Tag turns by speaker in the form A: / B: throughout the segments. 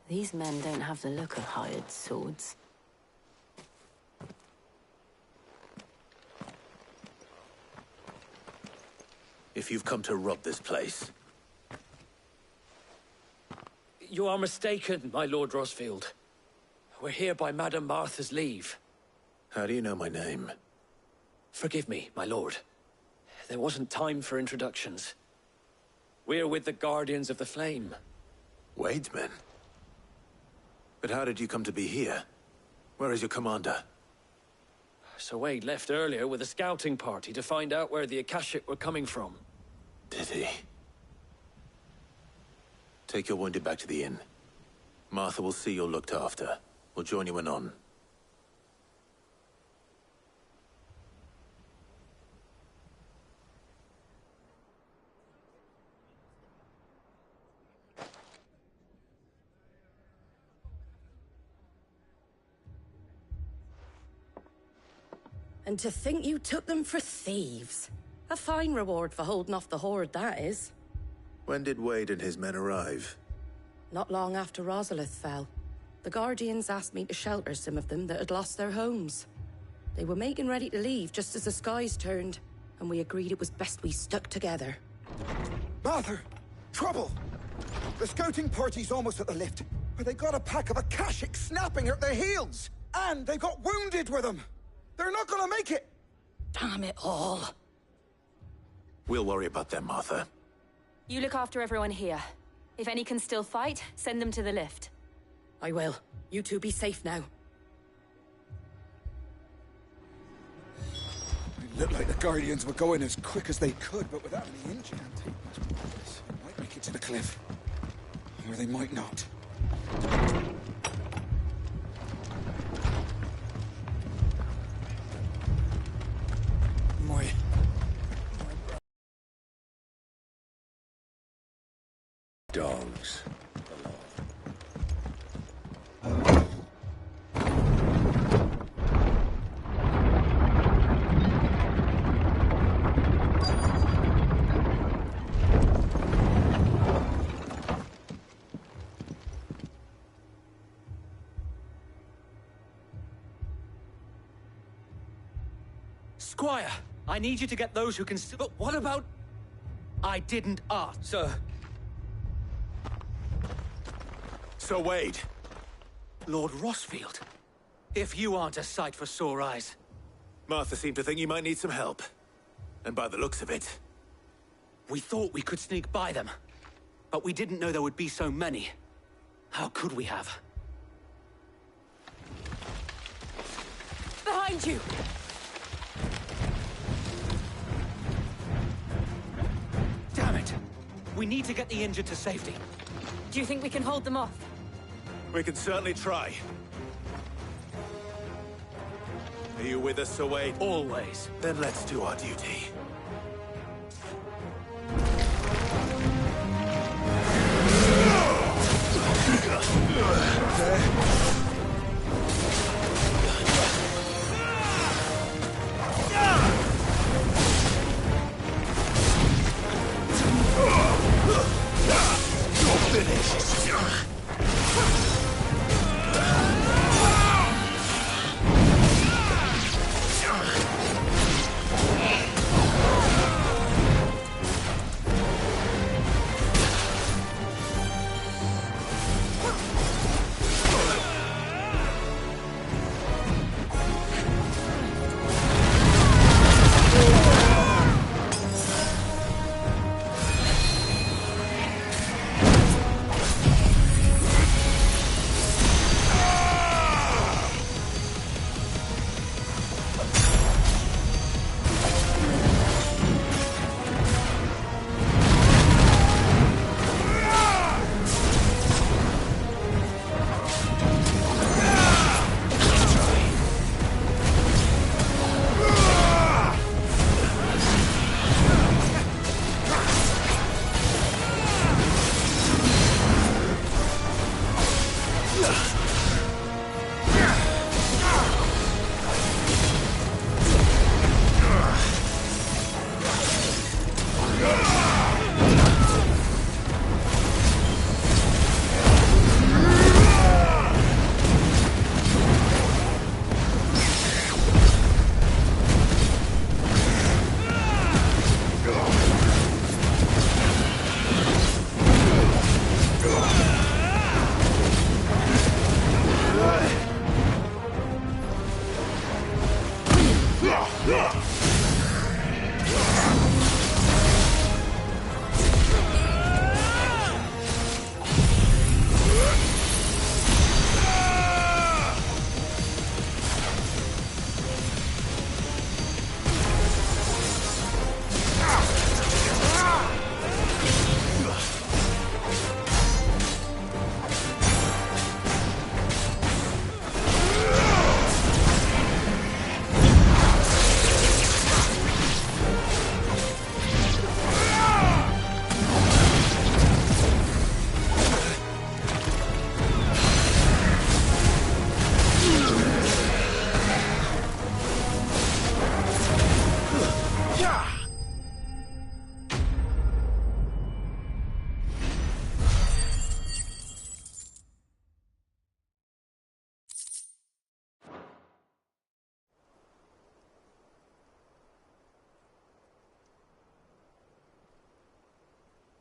A: These men don't have the look of hired swords.
B: If you've come to rob this place...
C: You are mistaken, my Lord Rosfield. We're here by Madame Martha's leave.
B: How do you know my name?
C: Forgive me, my lord. There wasn't time for introductions. We're with the Guardians of the Flame.
B: Wade's men? But how did you come to be here? Where is your commander?
C: Sir Wade left earlier with a scouting party to find out where the Akashic were coming from.
B: Did he? Take your wounded back to the inn. Martha will see you're looked after. We'll join you anon.
D: And to think you took them for thieves. A fine reward for holding off the horde, that is.
B: When did Wade and his men arrive?
D: Not long after Rosalith fell. The Guardians asked me to shelter some of them that had lost their homes. They were making ready to leave just as the skies turned, and we agreed it was best we stuck together.
E: Martha! Trouble! The scouting party's almost at the lift, but they got a pack of Akashic snapping at their heels! And they got wounded with them! They're not gonna make it!
D: Damn it all.
B: We'll worry about them, Martha.
A: You look after everyone here. If any can still fight, send them to the lift.
D: I will. You two be safe now.
E: It looked like the Guardians were going as quick as they could, but without any injury. They might make it to the cliff. Or they might not.
B: Dogs.
C: Squire, I need you to get those who can still... But what about... I didn't ask, sir.
B: Sir Wade!
C: Lord Rosfield, if you aren't a sight for sore eyes.
B: Martha seemed to think you might need some help. And by the looks of it...
C: We thought we could sneak by them, but we didn't know there would be so many. How could we have?
A: Behind you!
C: Damn it! We need to get the injured to safety.
A: Do you think we can hold them off?
B: We can certainly try. Are you with us, Sir Wade?
C: Always.
B: Then let's do our duty.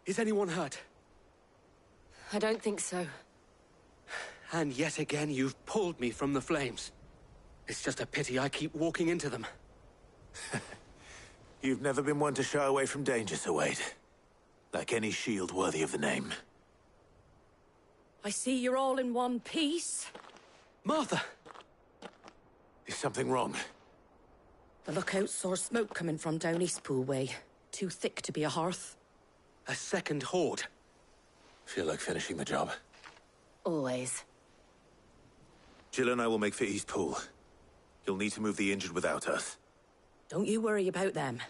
F: Is anyone hurt?
D: I don't think so.
F: And yet again, you've pulled me from the flames. It's just a pity I keep walking into them.
B: You've never been one to shy away from danger, Sir Wade. Like any shield worthy of the name.
D: I see you're all in one piece.
F: Martha!
B: Is something wrong?
D: The lookout saw smoke coming from down Eastpool way. Too thick to be a hearth.
F: A second horde.
B: Feel like finishing the job.
A: Always.
B: Jill and I will make for Eastpool. You'll need to move the injured without us.
D: Don't you worry about them.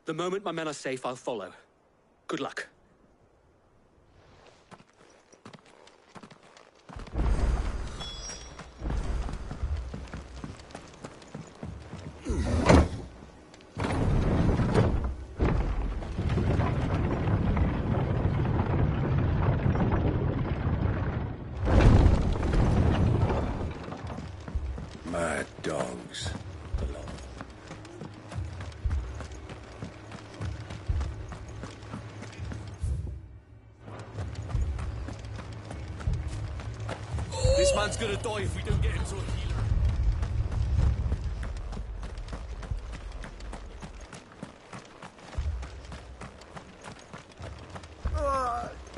F: The moment my men are safe, I'll follow. Good luck.
G: Mad dogs.
F: This man's gonna die if we don't get him to a healer.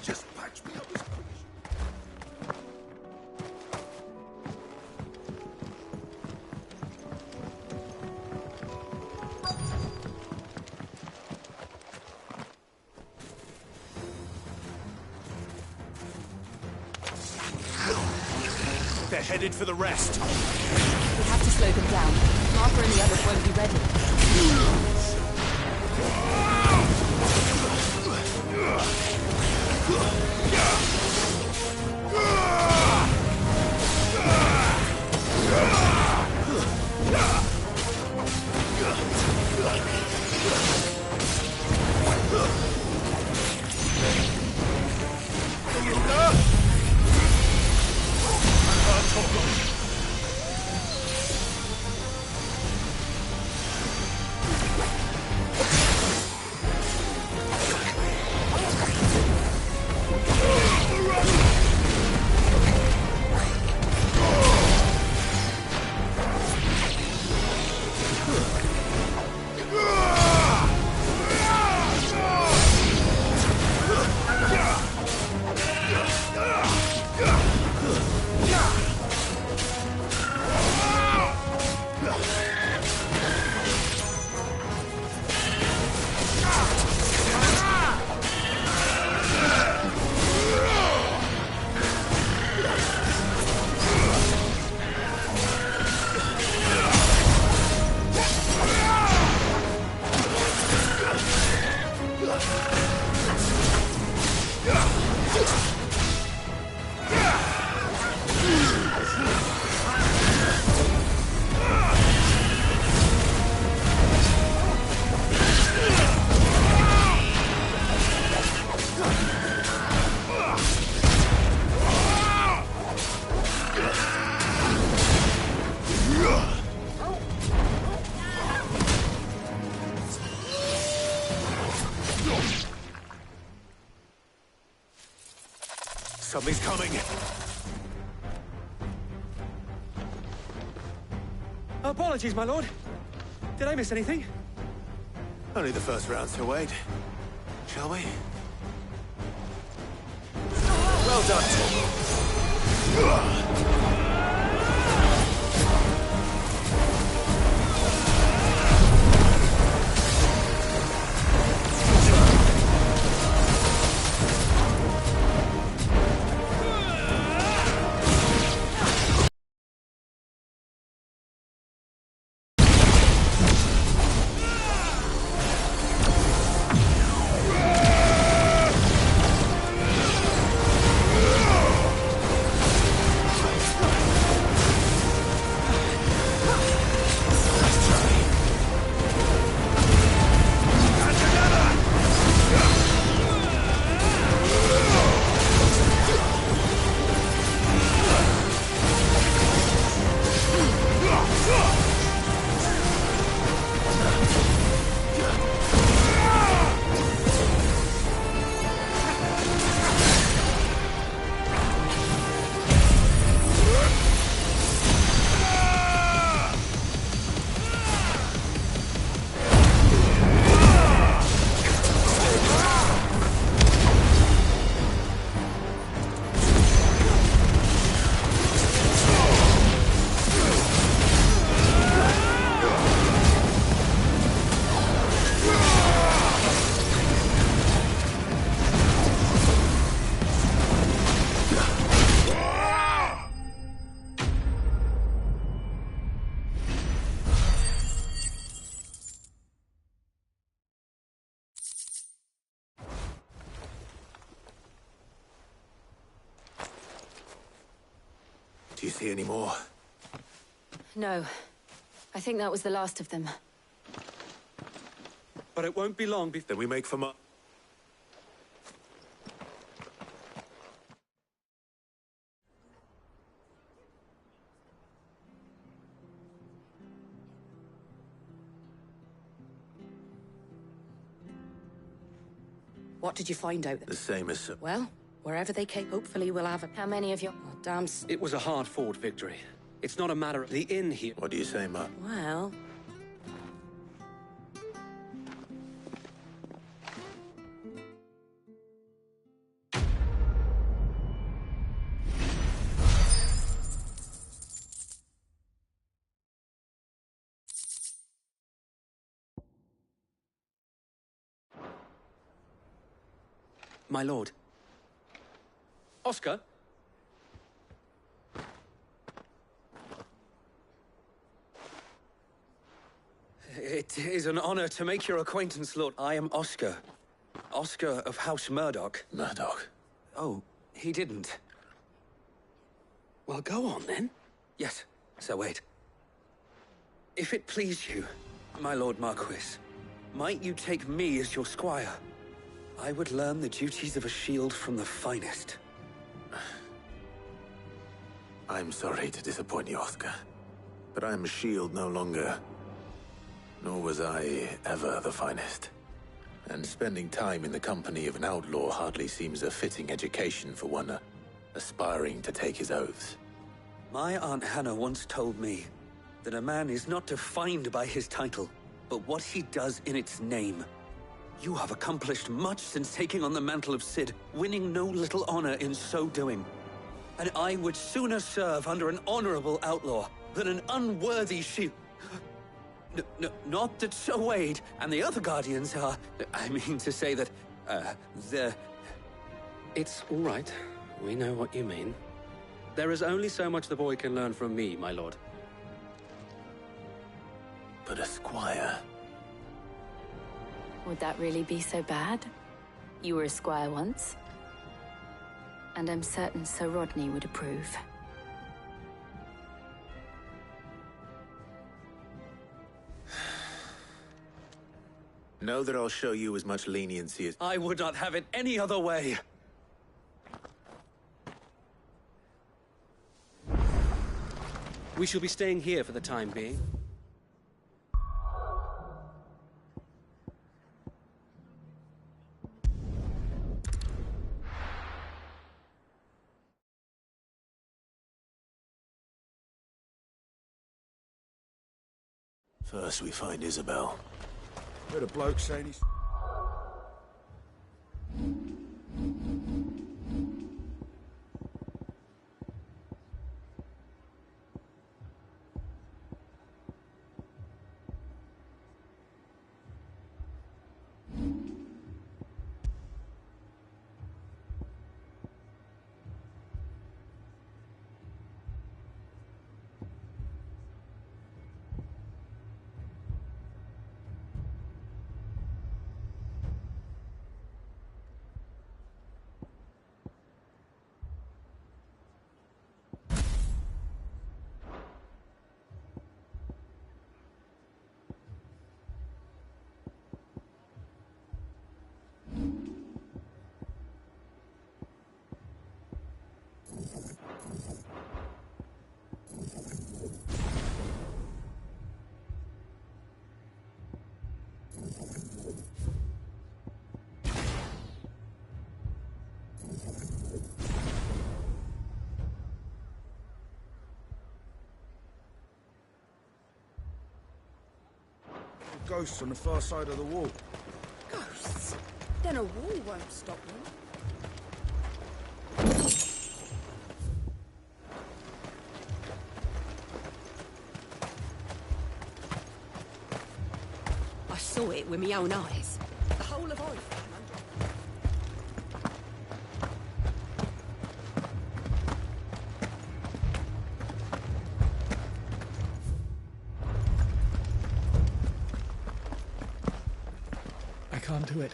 E: Just patch me up as quick as...
B: They're headed for the rest.
A: We have to slow them down. Martha and the others won't be ready.
B: Something's coming.
F: Apologies, my lord. Did I miss anything?
B: Only the first round, Sir Wade. Shall we? Well done. Do you see any more?
A: No. I think that was the last of them.
F: But it won't be long before...
B: Then we make for
D: What did you find out?
B: the same as...
D: Well, wherever they came, hopefully we'll have a...
A: How many of your...
D: Oh, damn...
F: It was a hard-fought victory. It's not a matter of the inn here.
B: What do you say, Mutt?
D: Well...
F: My lord. Oscar? It is an honor to make your acquaintance, Lord. I am Oscar. Oscar of House Murdoch.
B: Murdoch.
F: Oh, he didn't. Well, go on, then. Yes, so wait. If it please you, my Lord Marquis, might you take me as your squire? I would learn the duties of a shield from the finest.
B: I'm sorry to disappoint you, Oscar. But I am a shield no longer. Nor was I ever the finest. And spending time in the company of an outlaw hardly seems a fitting education for one aspiring to take his oaths.
F: My Aunt Hannah once told me that a man is not defined by his title, but what he does in its name. You have accomplished much since taking on the mantle of Cid, winning no little honor in so doing. And I would sooner serve under an honorable outlaw than an unworthy shield. Not that Sir Wade and the other Guardians are... I mean to say that, they're... It's all right. We know what you mean. There is only so much the boy can learn from me, my lord.
B: But a squire...
A: Would that really be so bad? You were a squire once. And I'm certain Sir Rodney would approve.
B: Know that I'll show you as much leniency as...
F: I would not have it any other way. We shall be staying here for the time being.
B: First we find Isabel.
E: Heard a bloke saying he's... Ghosts on the far side of the wall.
D: Ghosts? Then a wall won't stop them. I saw it with my own eyes. The whole of Ife.
H: I can't do it.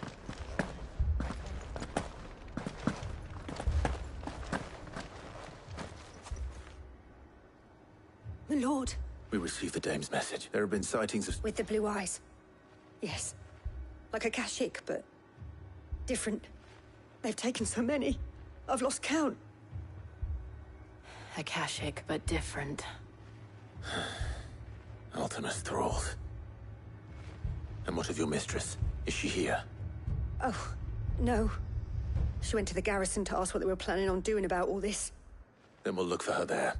H: Lord.
B: We received the dame's message. There have been sightings of...
H: With the blue eyes. Yes. Like a Kashyyyk, but different. They've taken so many. I've lost count.
A: Akashic, but different.
B: Ultimus thralls. And what of your mistress? Is she here?
H: Oh, no. She went to the garrison to ask what they were planning on doing about all this.
B: Then we'll look for her there.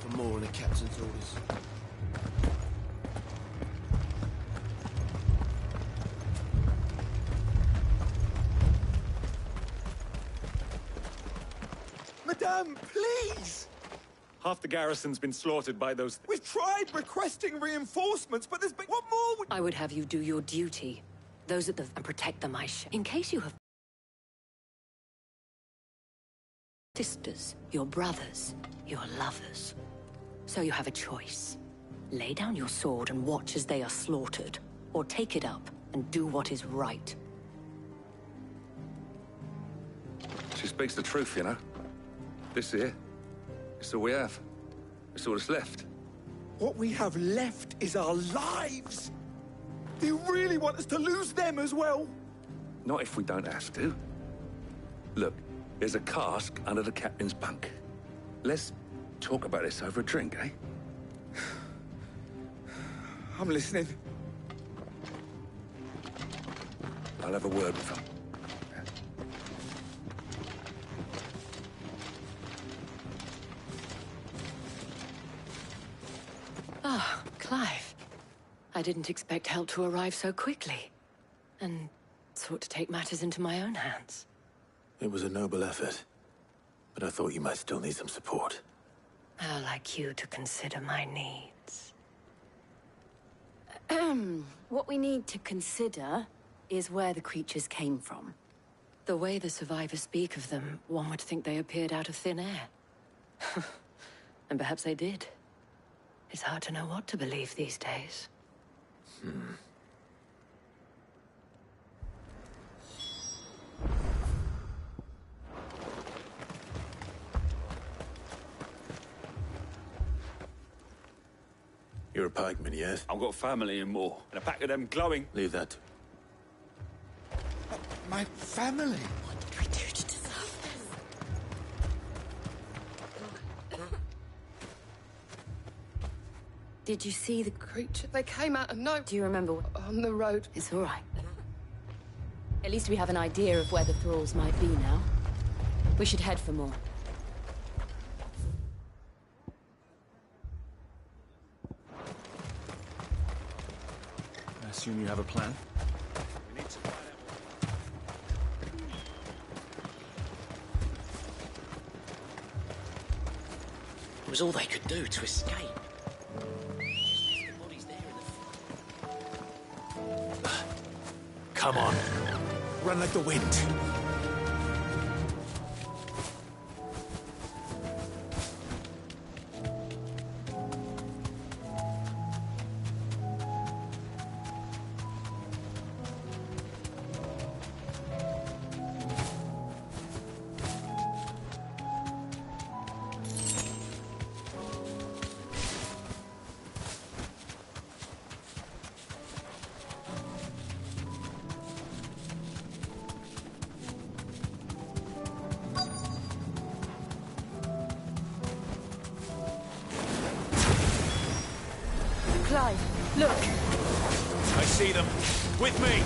I: For more on the captain's orders.
E: Madame, please!
J: Half the garrison's been slaughtered by those...
E: We've tried requesting reinforcements, but there's been... What more would...
D: I would have you do your duty. Those at the... and protect the Maisha. In case you have... sisters, your brothers, your lovers. So you have a choice. Lay down your sword and watch as they are slaughtered, or take it up and do what is right.
G: She speaks the truth, you know. This here, it's all we have. It's all that's left.
E: What we have left is our lives! Do you really want us to lose them as well?
G: Not if we don't have to. Look, there's a cask under the captain's bunk. Let's talk about this over a drink, eh?
E: I'm listening.
G: I'll have a word with him.
D: Ah, Clive. I didn't expect help to arrive so quickly. And sought to take matters into my own hands.
B: It was a noble effort. But I thought you might still need some support.
D: How like you to consider my needs.
A: What we need to consider is where the creatures came from.
D: The way the survivors speak of them, one would think they appeared out of thin air. And perhaps they did. It's hard to know what to believe these days.
B: You're a pikeman, yes?
J: I've got family and more, and a pack of them glowing.
B: Leave that.
E: My family?
H: What did we do to deserve this?
A: Did you see the...
K: Creature. They came out of nowhere.
A: Do you remember what...
K: On the road.
A: It's all right. At least we have an idea of where the thralls might be now. We should head for more.
I: I assume you have a plan?
J: We need to find out.
C: It was all they could do to escape.
B: Come on. Run like the wind.
K: Clive, look.
J: I see them. With me.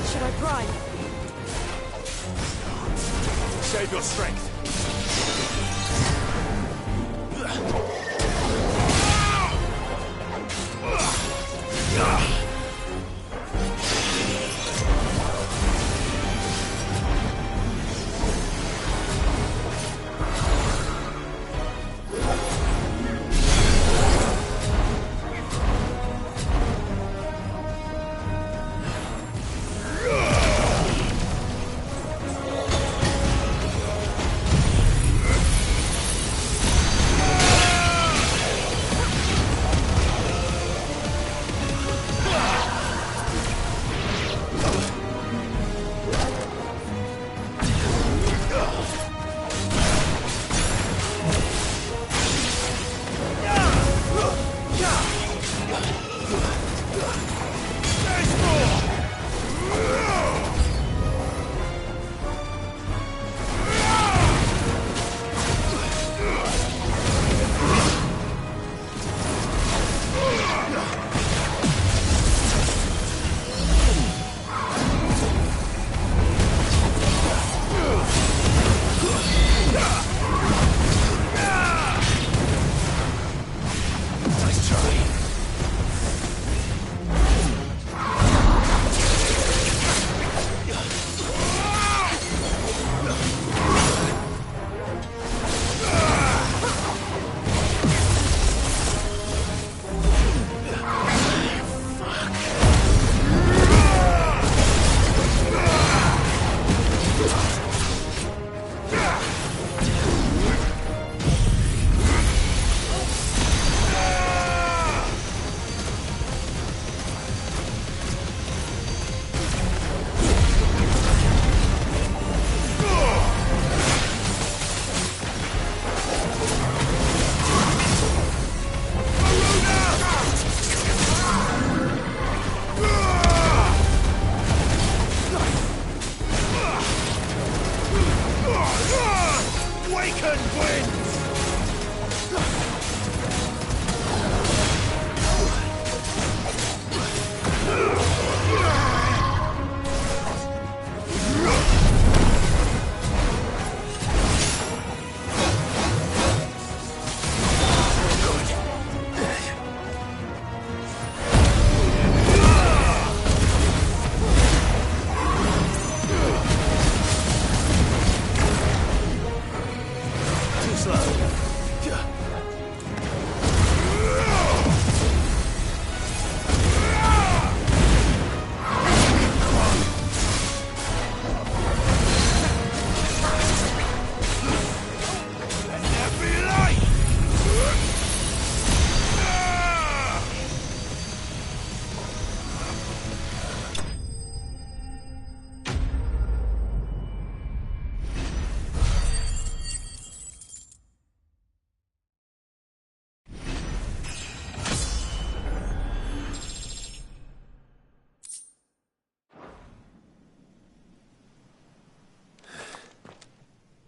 K: Should I prime?
J: strength.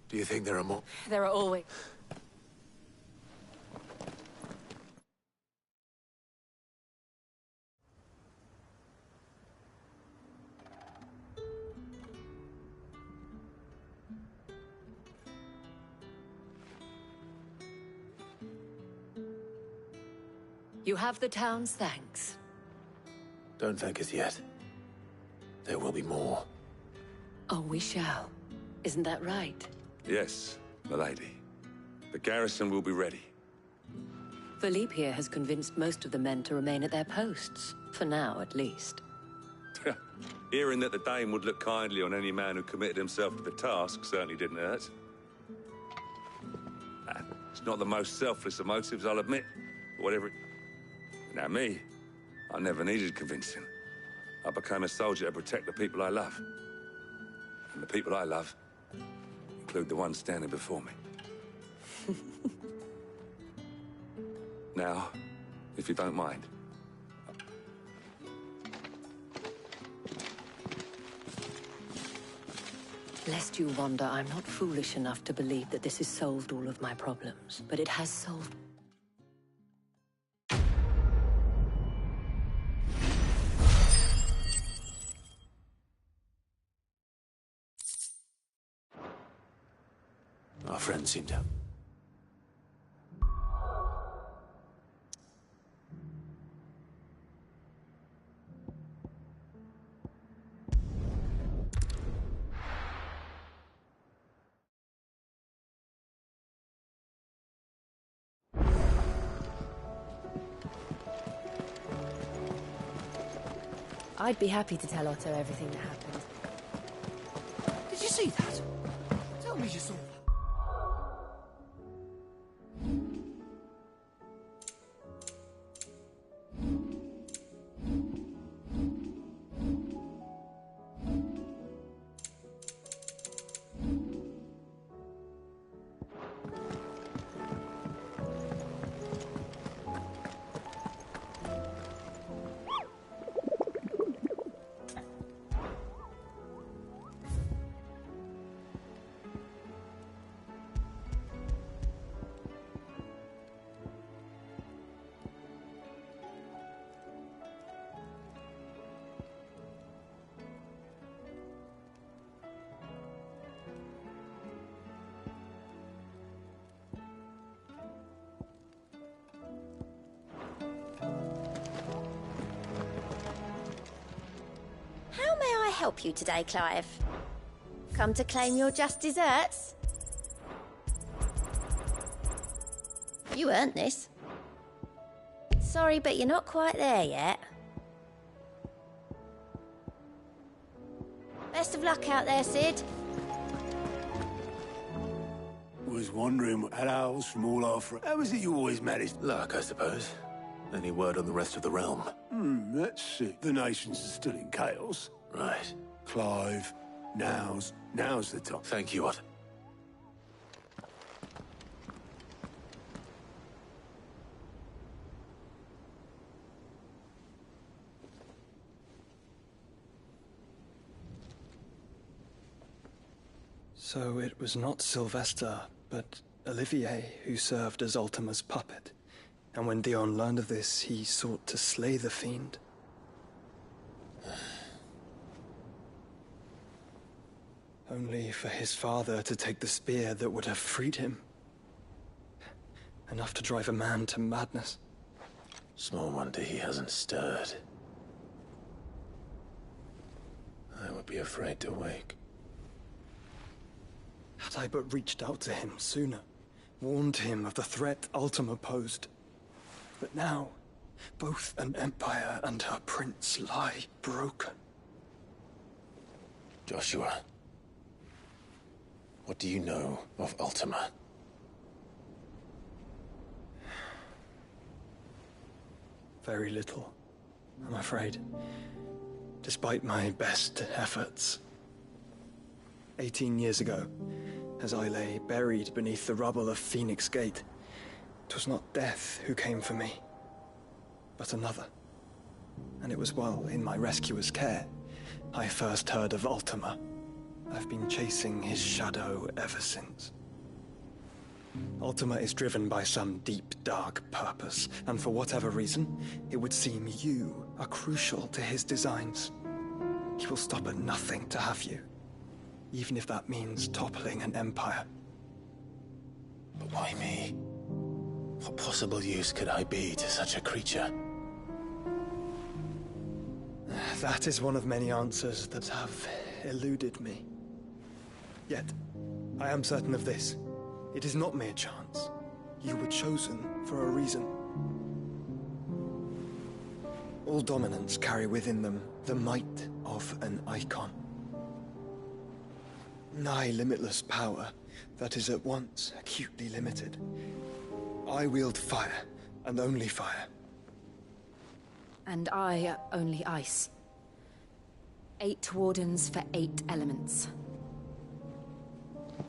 B: Do you think there are more?
A: There are always... You have the town's thanks.
B: Don't thank us yet. There will be more.
A: Oh, we shall. Isn't that right?
G: Yes, milady. The garrison will be ready.
A: Philippe here has convinced most of the men to remain at their posts. For now, at least.
G: Hearing that the Dane would look kindly on any man who committed himself to the task certainly didn't hurt. It's not the most selfless of motives, I'll admit. But whatever it... Now me, I never needed convincing. I became a soldier to protect the people I love. And the people I love include the one standing before me. Now, if you don't mind.
A: Lest you wonder, I'm not foolish enough to believe that this has solved all of my problems. But it has solved...
L: friend seem to...
M: I'd be happy to tell Otto everything that happened.
L: Did you see that? Tell me you saw that.
N: How may I help you today, Clive? Come to claim your just desserts? You earned this. Sorry, but you're not quite there yet. Best of luck out there, Sid.
L: Was wondering what else from all our friends. How is it you always managed?
B: Luck, I suppose. Any word on the rest of the realm?
L: Let's see. The nations are still in chaos.
B: Right.
L: Clive, now's the time.
B: Thank you, Otto.
O: So it was not Sylvester, but Olivier who served as Ultima's puppet. And when Dion learned of this, he sought to slay the fiend. Only for his father to take the spear that would have freed him. Enough to drive a man to madness.
B: Small wonder he hasn't stirred. I would be afraid to wake.
O: Had I but reached out to him sooner, warned him of the threat Ultima posed. But now, both an empire and her prince lie broken.
B: Joshua, what do you know of Ultima?
O: Very little, I'm afraid. Despite my best efforts. 18 years ago, as I lay buried beneath the rubble of Phoenix Gate, it was not death who came for me, but another. And it was while in my rescuer's care, I first heard of Ultima. I've been chasing his shadow ever since. Ultima is driven by some deep, dark purpose, and for whatever reason, it would seem you are crucial to his designs. He will stop at nothing to have you, even if that means toppling an empire.
B: But why me? What possible use could I be to such a creature?
O: That is one of many answers that have eluded me. Yet, I am certain of this. It is not mere chance. You were chosen for a reason. All dominants carry within them the might of an icon. Nigh limitless power that is at once acutely limited. I wield fire, and only fire.
A: And I only ice. 8 wardens for 8 elements.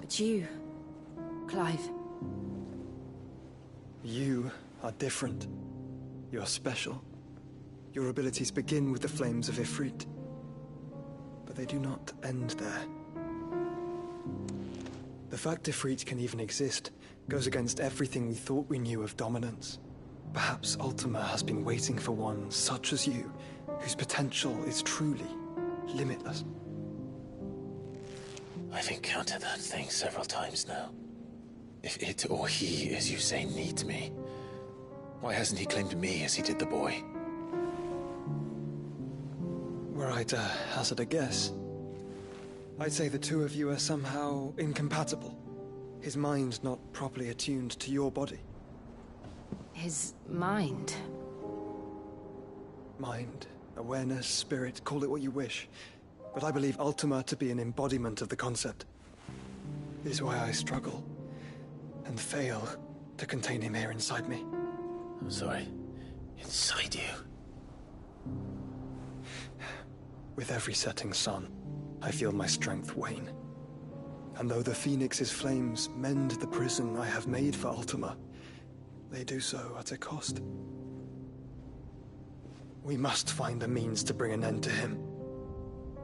A: But you, Clive.
O: You are different. You're special. Your abilities begin with the flames of Ifrit. But they do not end there. The fact Ifrit can even exist goes against everything we thought we knew of dominance. Perhaps Ultima has been waiting for one such as you, whose potential is truly limitless.
B: I've encountered that thing several times now. If it or he, as you say, needs me, why hasn't he claimed me as he did the boy?
O: Were I to hazard a guess, I'd say the two of you are somehow incompatible. His mind not properly attuned to your body.
M: His mind?
O: Mind, awareness, spirit, call it what you wish. But I believe Ultima to be an embodiment of the concept. It is why I struggle and fail to contain him here inside me.
B: I'm sorry. Inside you?
O: With every setting sun, I feel my strength wane. And though the Phoenix's flames mend the prison I have made for Ultima, they do so at a cost. We must find a means to bring an end to him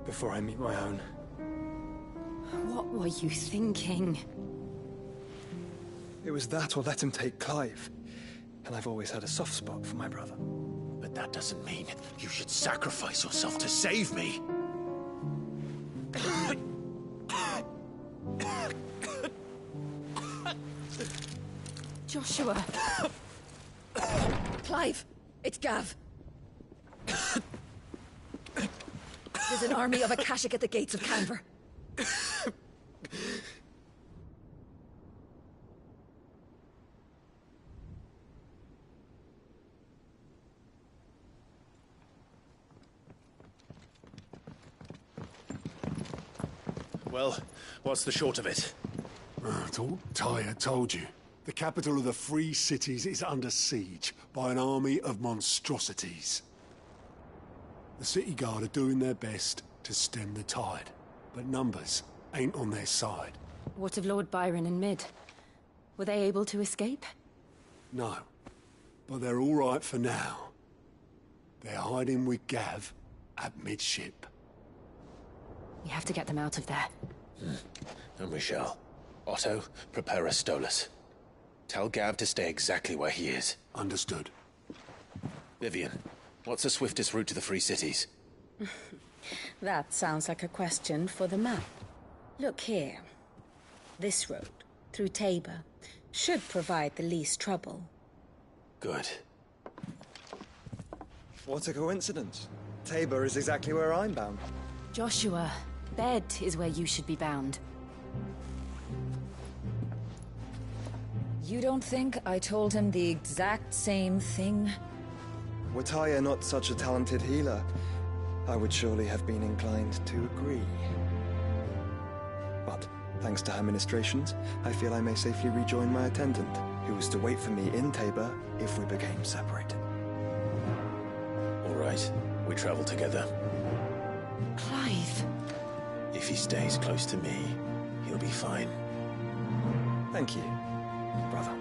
O: before I meet my own.
M: What were you thinking?
O: It was that or let him take Clive. And I've always had a soft spot for my brother.
B: But that doesn't mean you should sacrifice yourself to save me.
D: Joshua. Clive, it's Gav. There's an army of Akashic at the gates of Canver.
B: Well, what's the short of it?
L: Tyr told you. The capital of the Free Cities is under siege by an army of monstrosities. The City Guard are doing their best to stem the tide, but numbers ain't on their side.
M: What of Lord Byron and Mid? Were they able to escape?
L: No, but they're all right for now. They're hiding with Gav at midship.
M: We have to get them out of there.
B: And we shall. Otto, prepare a Stolas. Tell Gav to stay exactly where he is.
L: Understood.
B: Vivian, what's the swiftest route to the Free Cities?
P: That sounds like a question for the map. Look here. This road, through Tabor, should provide the least trouble.
B: Good.
O: What a coincidence. Tabor is exactly where I'm bound.
M: Joshua, bed is where you should be bound.
P: You don't think I told him the exact same thing?
O: Were Tyr not such a talented healer, I would surely have been inclined to agree. But, thanks to her ministrations, I feel I may safely rejoin my attendant, who was to wait for me in Tabor if we became separated.
B: All right, we travel together.
M: Clive.
B: If he stays close to me, he'll be fine.
O: Thank you, brother.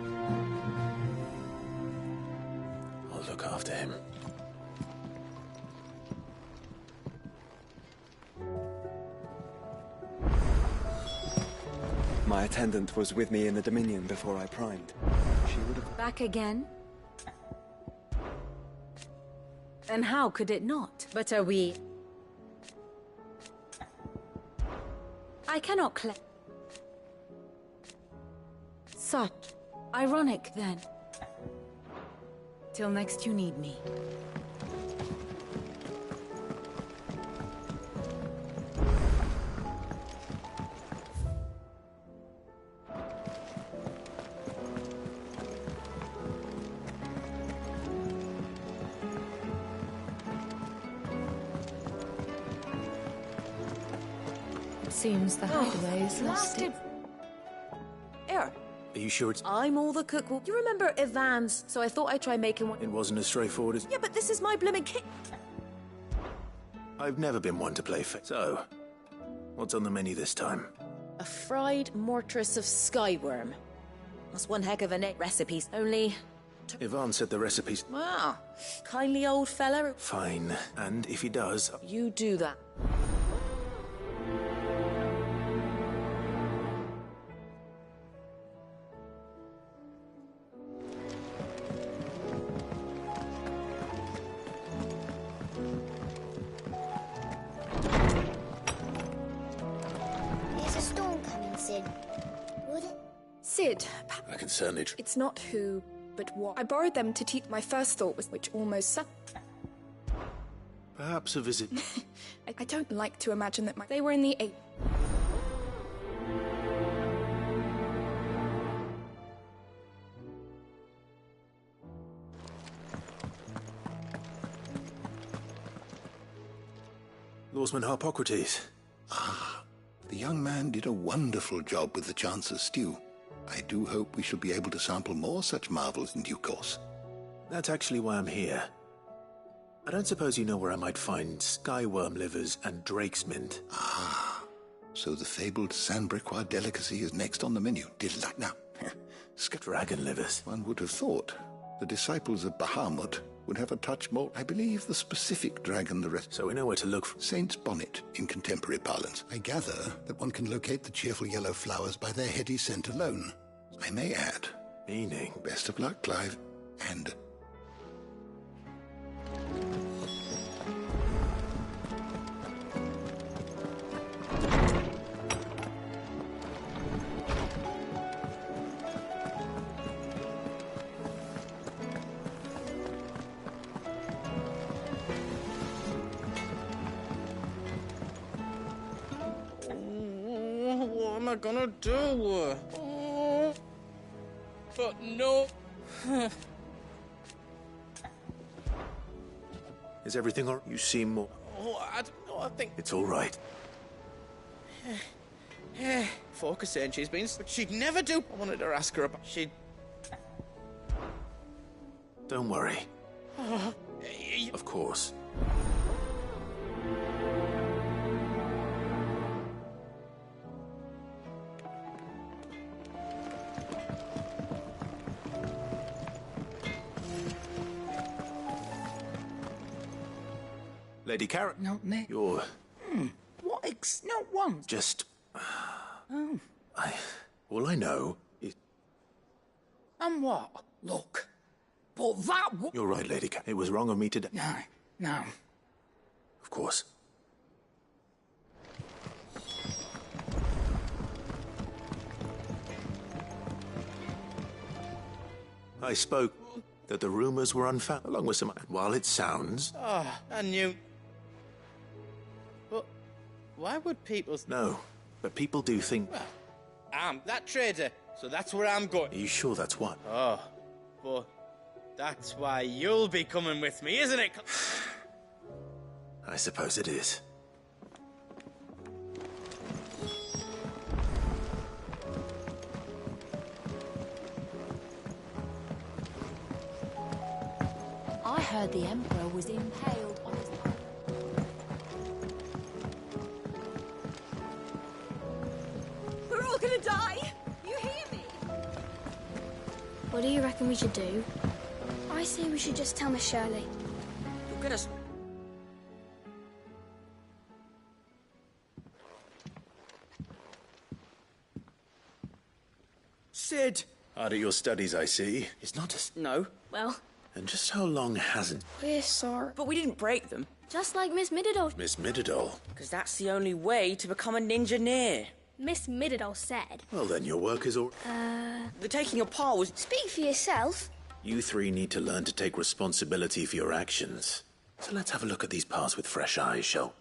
B: I'll look after him.
O: My attendant was with me in the Dominion before I primed. She would have...
M: Back again? And how could it not?
P: But are we...
M: I cannot Such ironic, then. Till next you need me.
P: Seems the hideaway is lost.
K: Here.
B: Are you sure it's...
K: I'm all the cook. You remember Ivan's, so I thought I'd try making one.
B: It wasn't as straightforward as...
K: Yeah, but this is my blimmin' kit.
B: I've never been one to play So, what's on the menu this time?
K: A fried mortress of skyworm. That's one heck of a recipe. Only...
B: Ivan said the recipe's...
K: Wow. Kindly old fella.
B: Fine. And if he does...
K: You do that.
B: I can certainly
Q: It's not who, but what. I borrowed them to teach. My first thought was which almost
B: Perhaps a visit.
Q: I don't like to imagine that they were in the 8th.
B: Lawsman Harpocrates.
R: The young man did a wonderful job with the Chance's stew. I do hope we shall be able to sample more such marvels in due course.
B: That's actually why I'm here. I don't suppose you know where I might find skyworm livers and drake's mint.
R: So the fabled Sandbricois delicacy is next on the menu. Delight now.
B: Dragon livers.
R: One would have thought the disciples of Bahamut would have a touch more. I believe the specific dragon the rest.
B: So we know where to look for.
R: Saint's bonnet in contemporary parlance. I gather that one can locate the cheerful yellow flowers by their heady scent alone. I may add.
B: Meaning?
R: Best of luck, Clive. And...
S: What am I gonna do? But no.
B: Is everything all right? You seem more...
S: I don't know, I think...
B: It's all right.
S: Focus saying she's been... But she'd never do... I wanted to ask her about... She'd...
B: Don't worry. Of course. Lady Carrot.
T: Not me.
B: You're...
T: What not once?
B: Just...
T: Oh.
B: All I know is...
T: And what? Look. But that...
B: You're right, Lady Carrot. It was wrong of me today.
T: No.
B: Of course. I spoke that the rumors were unfounded, along with some... While it sounds...
S: Oh, I knew... But why would people...
B: No, but people do think...
S: Well, I'm that trader, so that's where I'm going.
B: Are you sure that's what?
S: Oh, but that's why you'll be coming with me, isn't it?
B: I suppose it is.
M: I heard the Emperor was impaled on his...
U: We're all gonna die! You hear me?
V: What do you reckon we should do? I say we should just tell Miss Shirley.
T: You'll get us...
S: Sid!
B: Hard at your studies, I see. It's not a...
T: No.
V: Well...
B: And just how long hasn't...
V: We're sorry.
T: But we didn't break them.
V: Just like Miss Mididol.
B: Miss Mididol?
T: Because that's the only way to become a ninja-neer.
V: Miss Mididol said...
B: Well, then your work is all...
T: The taking apart was...
V: Speak for yourself.
B: You three need to learn to take responsibility for your actions. So let's have a look at these parts with fresh eyes, shall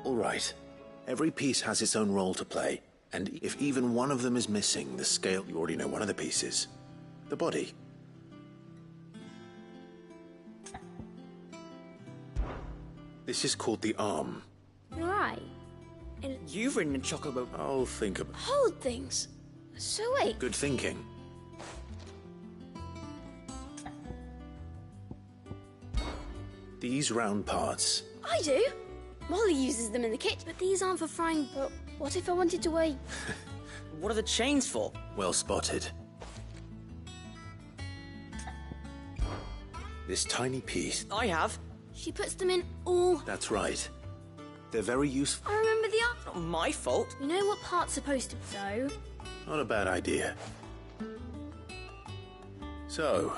B: All right. Every piece has its own role to play. And if even one of them is missing, the scale... You already know one of the pieces. The body. This is called the arm.
V: Right. And
T: You've ridden a chocobo.
B: I'll think about...
V: hold things. So wait.
B: Good thinking. These round parts.
V: I do. Molly uses them in the kitchen, but these aren't for frying. But what if I wanted to wait?
T: What are the chains for?
B: Well spotted. This tiny piece.
T: I have.
V: She puts them in all...
B: That's right. They're very useful.
V: I remember the arm.
T: Not my fault.
V: You know what part's supposed to... So...
B: Not a bad idea. So...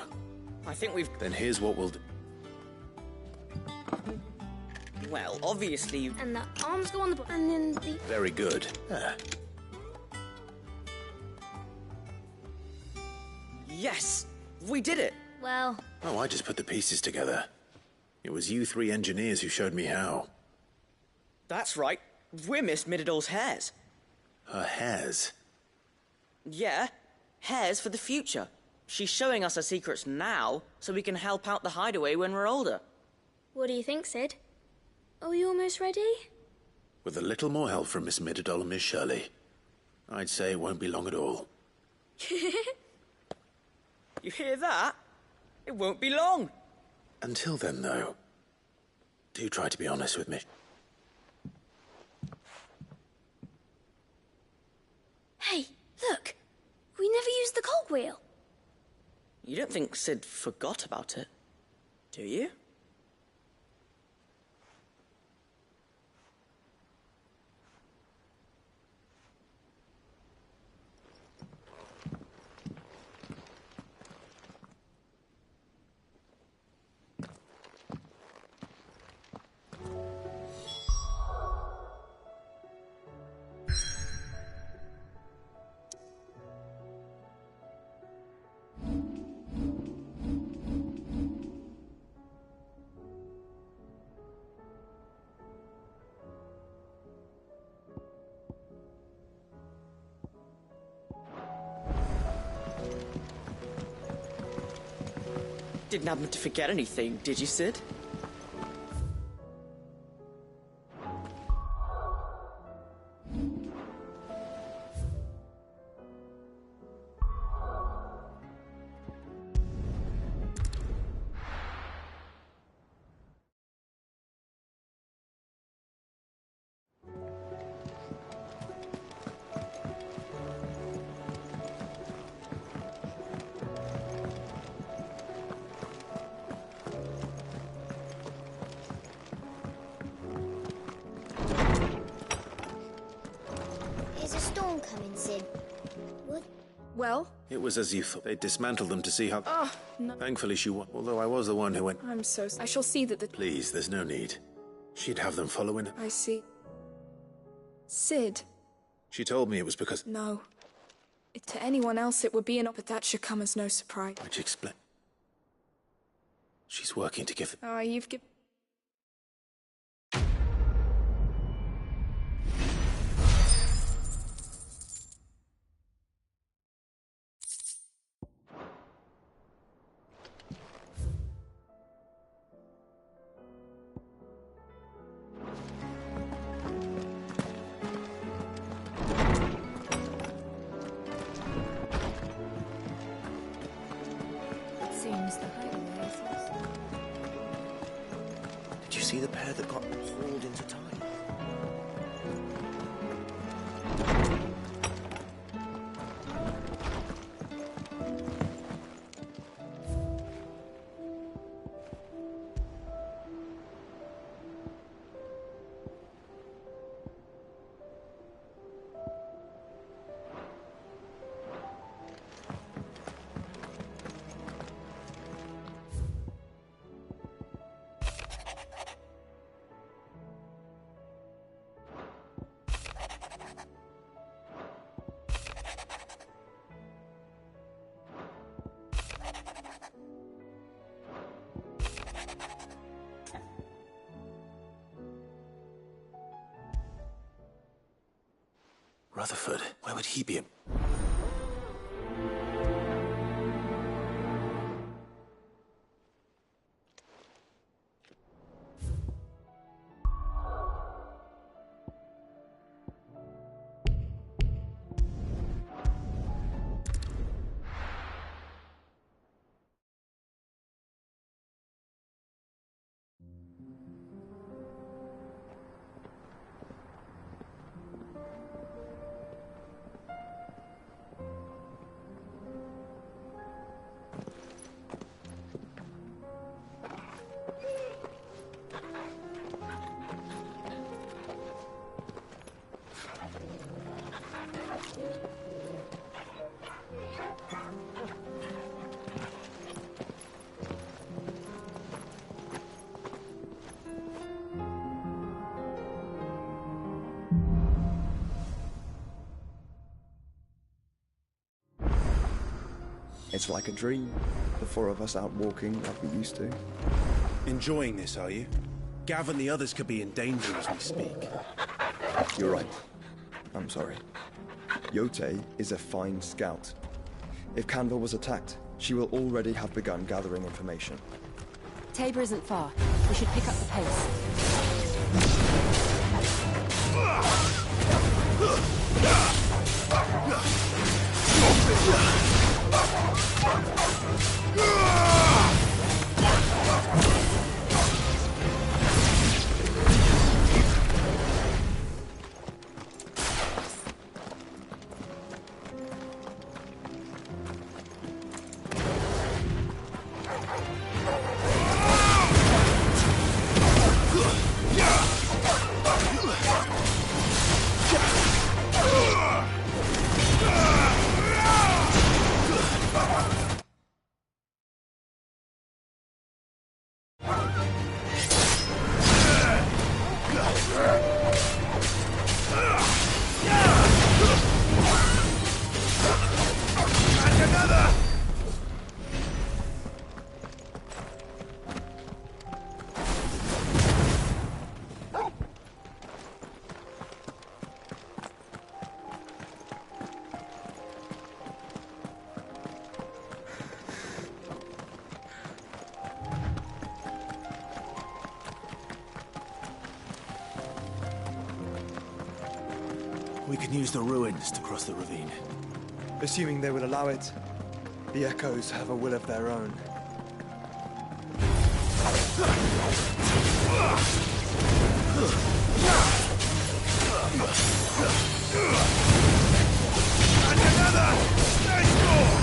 T: I think we've...
B: Then here's what we'll do.
T: Well, obviously...
V: And the arms go on the... and then the...
B: Very good.
T: Yes! We did it!
V: Well...
B: Oh, I just put the pieces together. It was you three engineers who showed me how.
T: That's right. We're Miss Mididol's hairs.
B: Her hairs?
T: Yeah, hairs for the future. She's showing us her secrets now, so we can help out the hideaway when we're older.
V: What do you think, Sid? Are you almost ready?
B: With a little more help from Miss Mididol and Miss Shirley, I'd say it won't be long at all.
T: You hear that? It won't be long.
B: Until then, though, do try to be honest with me.
V: Hey, look! We never used the cogwheel.
T: You don't think Sid forgot about it, do you? Didn't happen to forget anything, did you, Sid?
V: Is a storm coming, Sid? What?
Q: Well?
B: It was as you thought. They dismantled them to see how...
Q: Oh, no.
B: Thankfully she won, although I was the one who went...
Q: I'm so... I shall see that the...
B: Please, there's no need. She'd have them following...
Q: I see. Sid.
B: She told me it was because...
Q: No. To anyone else it would be but that should come as no surprise.
B: Which explain... She's working to give...
Q: You've given...
M: Seems the hideaway is lost.
I: Did you see the pair that got hauled into time?
B: Rutherford, where would he be?
E: It's like a dream. The four of us out walking like we used to.
F: Enjoying this, are you? Gav and the others could be in danger as we speak.
E: You're right. I'm sorry. Yote is a fine scout. If Canva was attacked, she will already have begun gathering information.
M: Tabor isn't far. We should pick up the pace.
F: We can use the ruins to cross the ravine.
O: Assuming they will allow it. The Echoes have a will of their own.
J: And another! Nice score!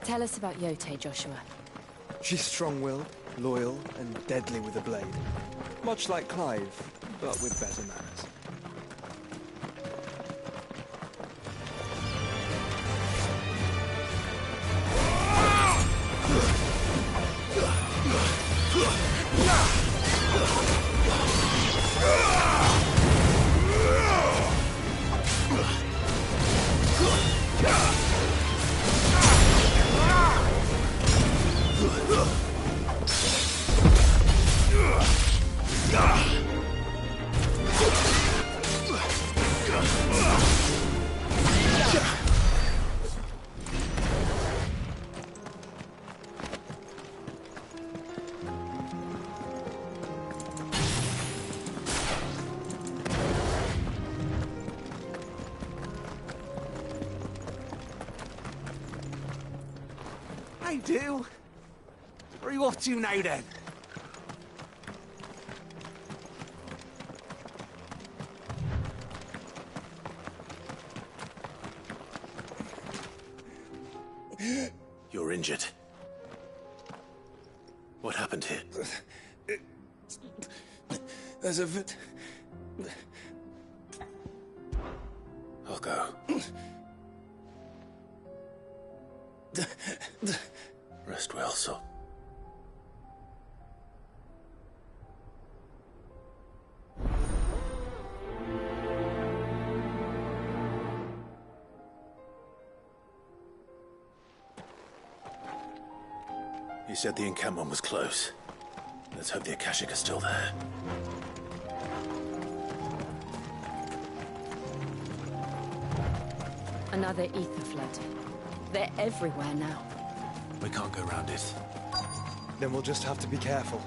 M: Tell us about Yote, Joshua.
O: She's strong-willed, loyal, and deadly with a blade. Much like Clive, but with better manners.
F: I do. Where are you off to now, then?
B: You're injured. What happened here?
F: There's a...
B: I'll go. Rest well, son. You said the encampment was close. Let's hope the Akashic are still there.
M: Another ether flood. They're everywhere now.
B: We can't go around it.
E: Then we'll just have to be careful.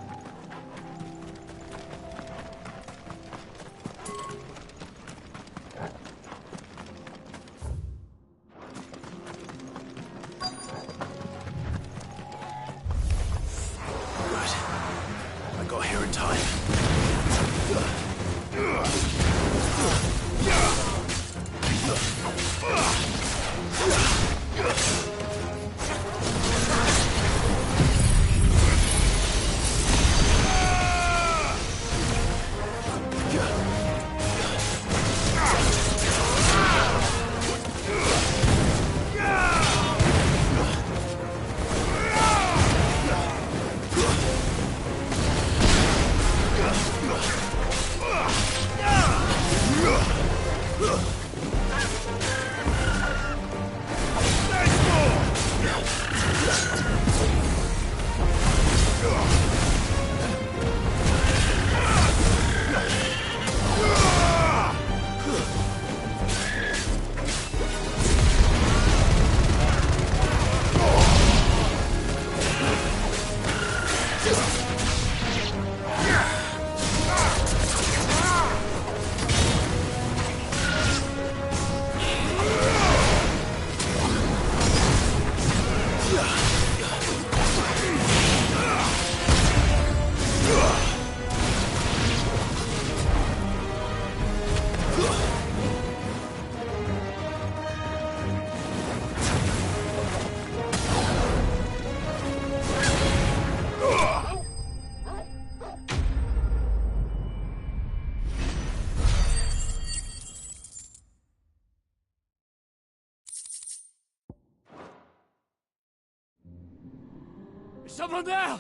J: Someone there!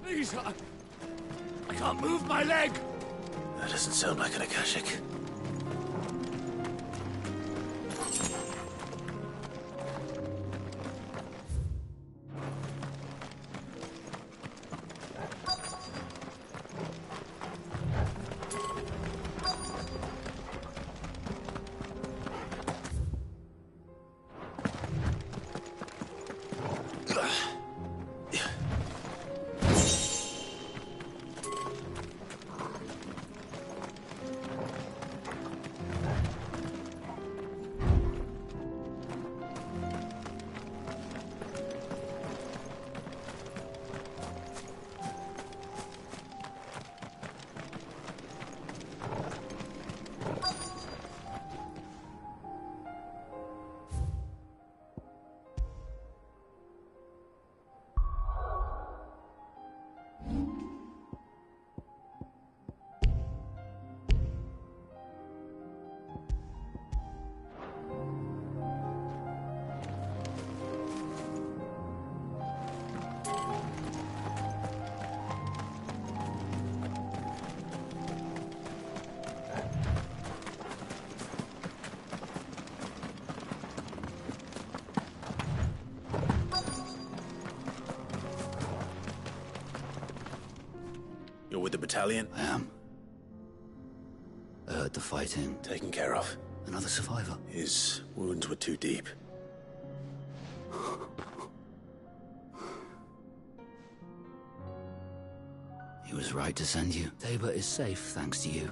J: Please, I can't move my leg!
B: That doesn't sound like an Akashic. You're with the battalion?
C: I am. I heard the fighting.
B: Taken care of.
C: Another survivor.
B: His wounds were too deep.
C: was right to send you. Tabor is safe thanks to you.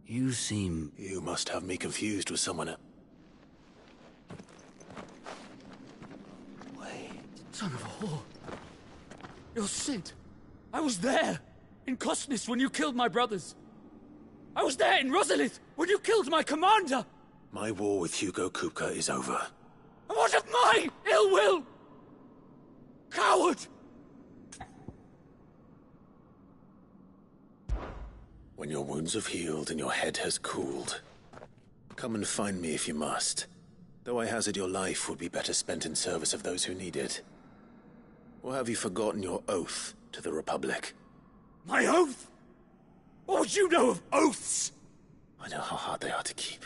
C: You seem...
B: You must have me confused with someone else.
J: Son of a whore. You're Cid. I was there, in Costnis, when you killed my brothers. I was there in Rosalith, when you killed my commander.
B: My war with Hugo Kupka is over.
J: And what of my ill will? Coward!
B: When your wounds have healed and your head has cooled, come and find me if you must. Though I hazard your life would be better spent in service of those who need it. Or have you forgotten your oath to the Republic?
J: My oath? What would you know of oaths?
B: I know how hard they are to keep.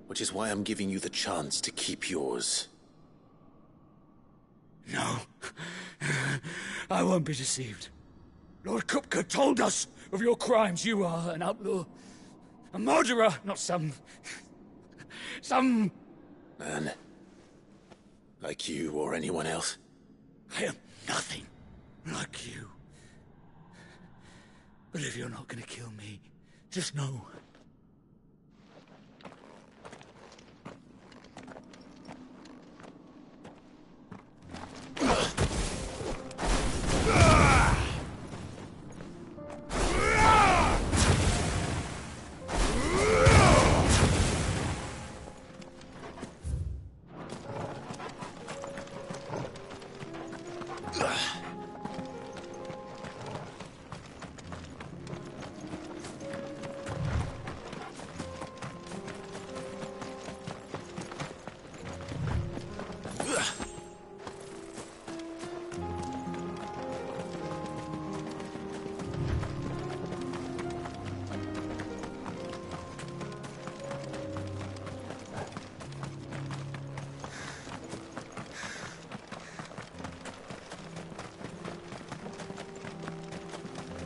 B: Which is why I'm giving you the chance to keep yours.
J: No. I won't be deceived. Lord Kupka told us of your crimes. You are an outlaw. A murderer, not some
B: man. Like you or anyone else.
J: I am nothing like you. But if you're not gonna kill me, just know.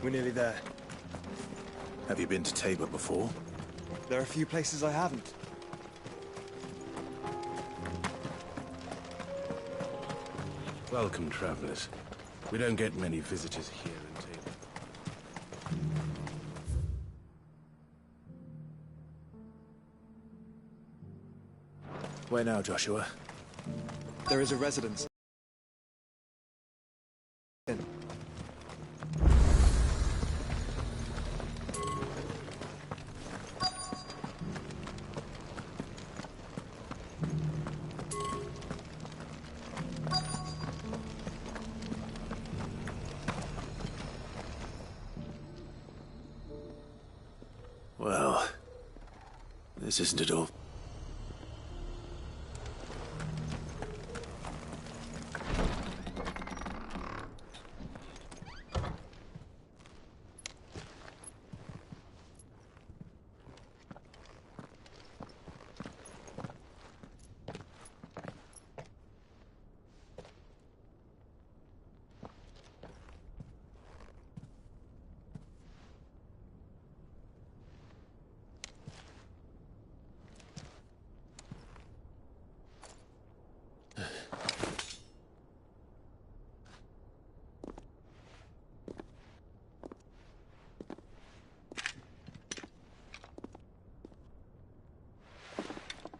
E: We're nearly there.
B: Have you been to Tabor before?
E: There are a few places I haven't.
F: Welcome, travelers. We don't get many visitors here in Tabor.
B: Where now, Joshua?
E: There is a residence.
B: Well, this isn't at all.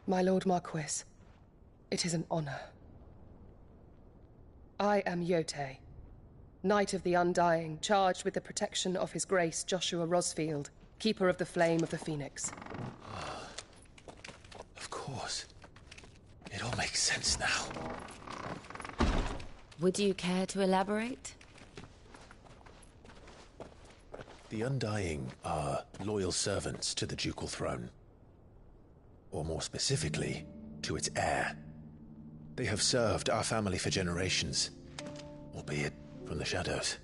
G: My Lord Marquis, it is an honor. I am Yotei, Knight of the Undying, charged with the protection of His Grace Joshua Rosfield, Keeper of the Flame of the Phoenix.
B: Of course. It all makes sense now.
M: Would you care to elaborate?
B: The Undying are loyal servants to the ducal throne. Or more specifically, to its heir. They have served our family for generations, albeit from the shadows.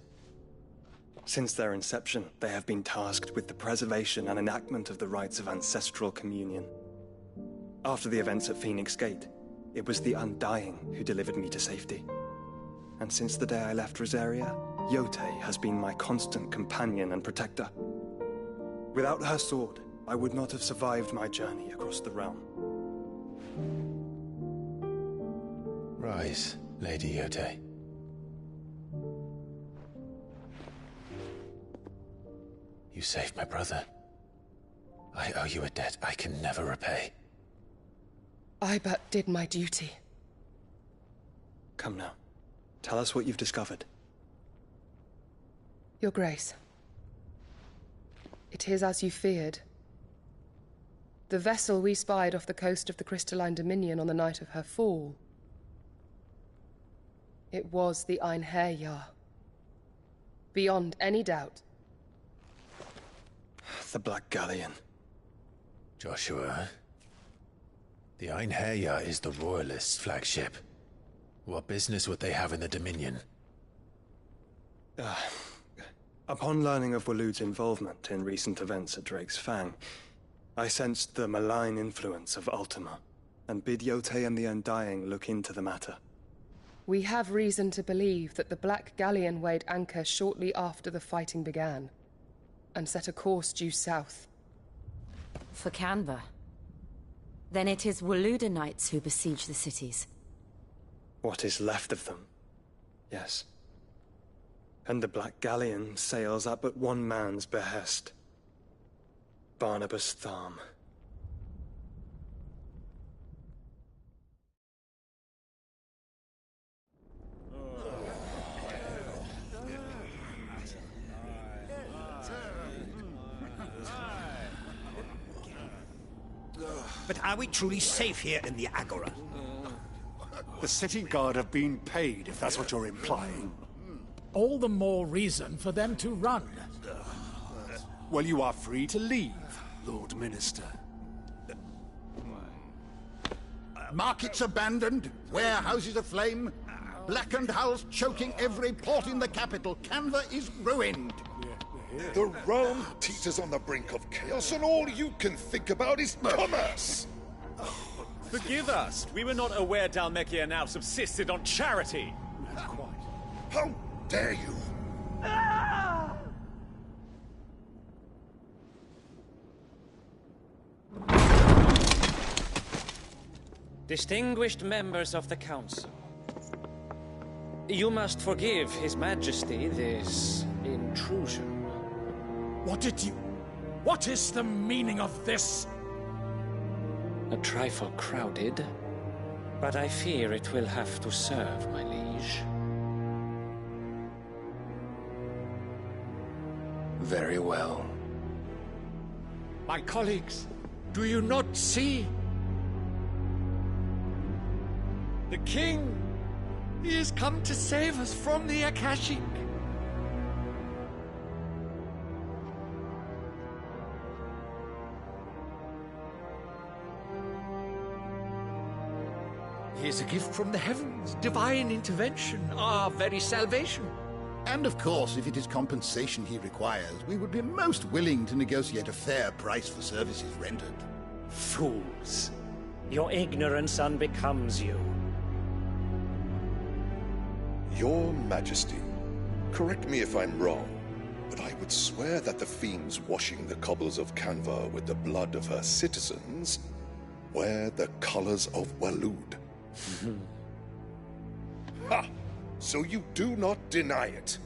O: Since their inception, they have been tasked with the preservation and enactment of the rites of ancestral communion. After the events at Phoenix Gate, it was the Undying who delivered me to safety. And since the day I left Rosaria, Yotei has been my constant companion and protector. Without her sword, I would not have survived my journey across the realm.
B: Rise, Lady Yotei. You saved my brother. I owe you a debt I can never repay.
G: I but did my duty.
O: Come now. Tell us what you've discovered.
G: Your Grace. It is as you feared. The vessel we spied off the coast of the Crystalline Dominion on the night of her fall. It was the Einherjar. Beyond any doubt.
O: The Black Galleon.
B: Joshua, the Einherjar is the Royalists' flagship. What business would they have in the Dominion?
O: Upon learning of Waloed's involvement in recent events at Drake's Fang, I sensed the malign influence of Ultima, and bid Yotei and the Undying look into the matter.
G: We have reason to believe that the Black Galleon weighed anchor shortly after the fighting began, and set a course due south.
M: For Canva. Then it is Waloed knights who besiege the cities.
O: What is left of them, yes. And the Black Galleon sails at but one man's behest. Barnabas Tharm.
H: But are we truly safe here in the Agora?
L: The city guard have been paid, if that's what you're implying.
N: All the more reason for them to run.
L: Well, you are free to leave, Lord Minister.
R: Markets abandoned, warehouses aflame, blackened hulls choking every port in the capital. Canva is ruined.
W: The realm teeters on the brink of chaos, and all you can think about is commerce!
X: Forgive us. We were not aware Dhalmekia now subsisted on charity.
W: How dare you!
Y: Distinguished members of the Council, you must forgive His Majesty this intrusion.
N: What is the meaning of this?
Y: A trifle crowded, but I fear it will have to serve, my liege.
Z: Very well.
N: My colleagues, do you not see? The King! He has come to save us from the Akashic! He is a gift from the heavens, divine intervention, our very salvation.
R: And of course, if it is compensation he requires, we would be most willing to negotiate a fair price for services rendered.
Y: Fools! Your ignorance unbecomes you.
W: Your Majesty, correct me if I'm wrong, but I would swear that the fiends washing the cobbles of Canva with the blood of her citizens wear the colors of Waloed. Ha! So you do not deny it.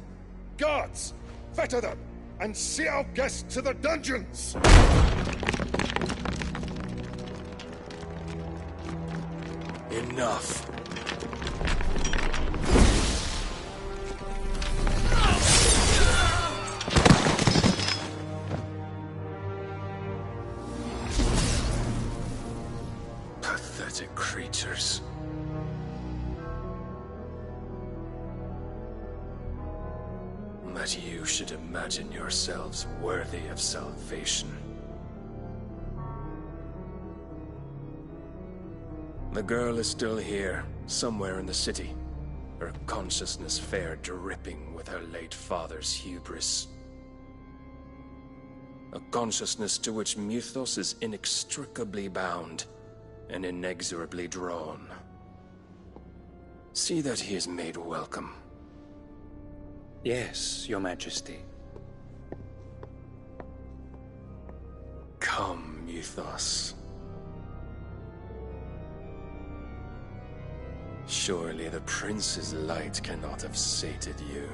W: Guards, fetter them, and see our guests to the dungeons!
Z: Enough. Pathetic creatures. That you should imagine yourselves worthy of salvation. The girl is still here, somewhere in the city. Her consciousness fair dripping with her late father's hubris. A consciousness to which Mythos is inextricably bound and inexorably drawn. See that he is made welcome.
Y: Yes, Your Majesty.
Z: Aethos. Surely the prince's light cannot have sated you.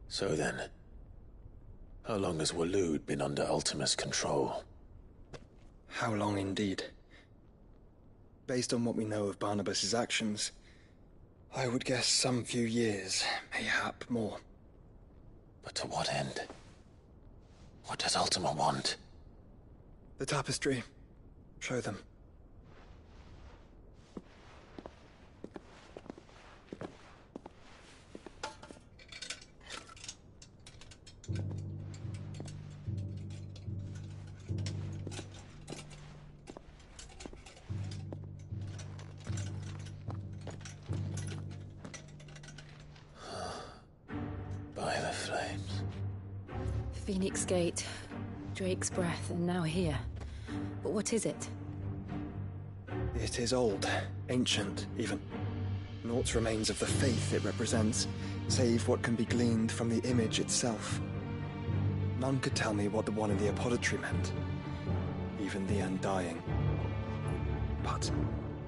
B: So then, how long has Waloed been under Ultima's control?
O: How long indeed? Based on what we know of Barnabas's actions, I would guess some few years, mayhap more.
B: But to what end? What does Ultima want?
O: The tapestry. Show them.
B: By the flames.
M: Phoenix Gate, Drake's Breath, and now here. But what is it?
O: It is old, ancient, even. Naught remains of the faith it represents, save what can be gleaned from the image itself. None could tell me what the one in the apothecary meant, even the Undying. But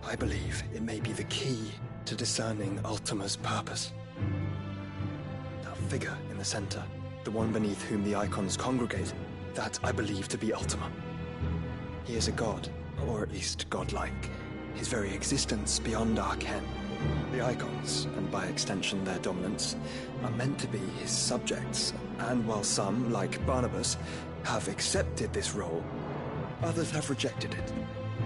O: I believe it may be the key to discerning Ultima's purpose. That figure in the center, the one beneath whom the icons congregate, that I believe to be Ultima. He is a god, or at least godlike, his very existence beyond our ken. The icons, and by extension their dominance, are meant to be his subjects, and while some, like Barnabas, have accepted this role, others have rejected it.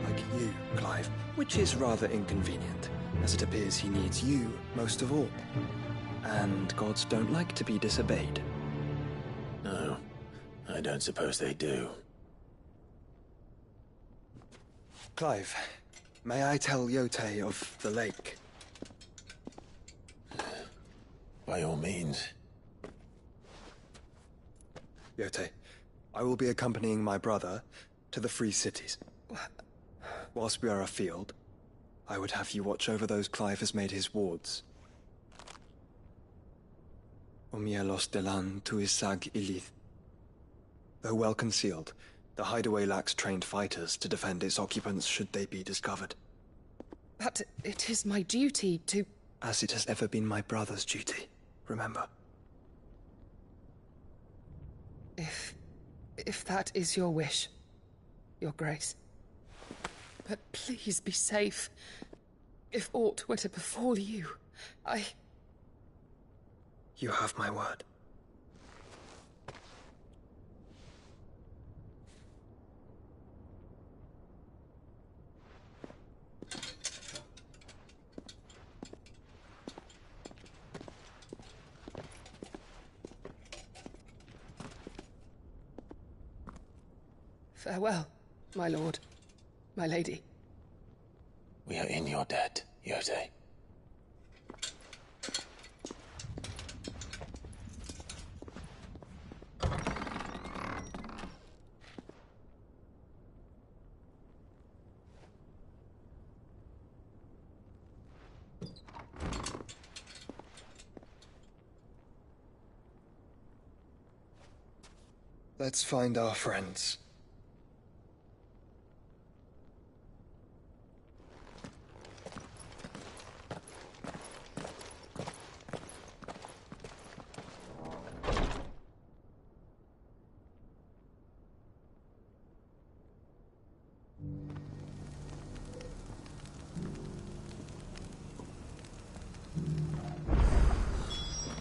O: Like you, Clive, which is rather inconvenient, as it appears he needs you most of all. And gods don't like to be disobeyed.
B: No, I don't suppose they do.
O: Clive, may I tell Yotei of the lake?
B: By all means.
O: Yotei, I will be accompanying my brother to the Free Cities. Whilst we are afield, I would have you watch over those Clive has made his wards. Omielos delan tuisag ilith. Though well concealed, the hideaway lacks trained fighters to defend its occupants should they be discovered.
G: But it is my duty to...
O: As it has ever been my brother's duty, remember.
G: If that is your wish, Your Grace. But please be safe. If aught were to befall you,
O: You have my word.
G: Farewell, my lord, my lady.
B: We are in your debt, Yotei.
O: Let's find our friends.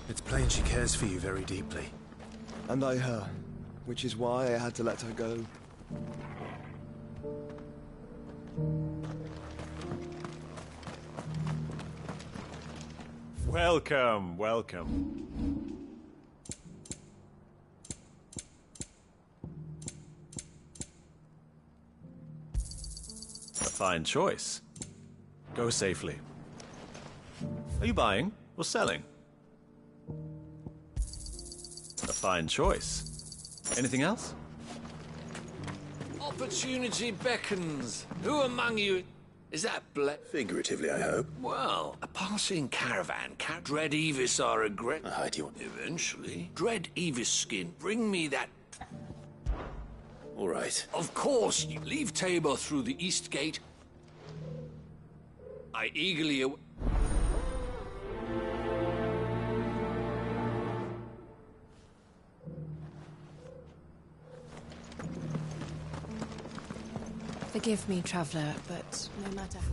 F: It's plain she cares for you very deeply.
E: And I her, which is why I had to let her go.
X: Welcome, welcome. A fine choice. Go safely. Are you buying or selling? Fine choice. Anything else?
N: Opportunity beckons. Who among you... Is that
B: Figuratively, I hope.
N: Well, a passing caravan can't dread Evis our regret.
B: Do you want...
N: Eventually. Dread Evis skin. Bring me that...
B: All right.
N: Of course, you leave Tabor through the east gate. I eagerly...
A: Forgive me, traveler, but no matter how...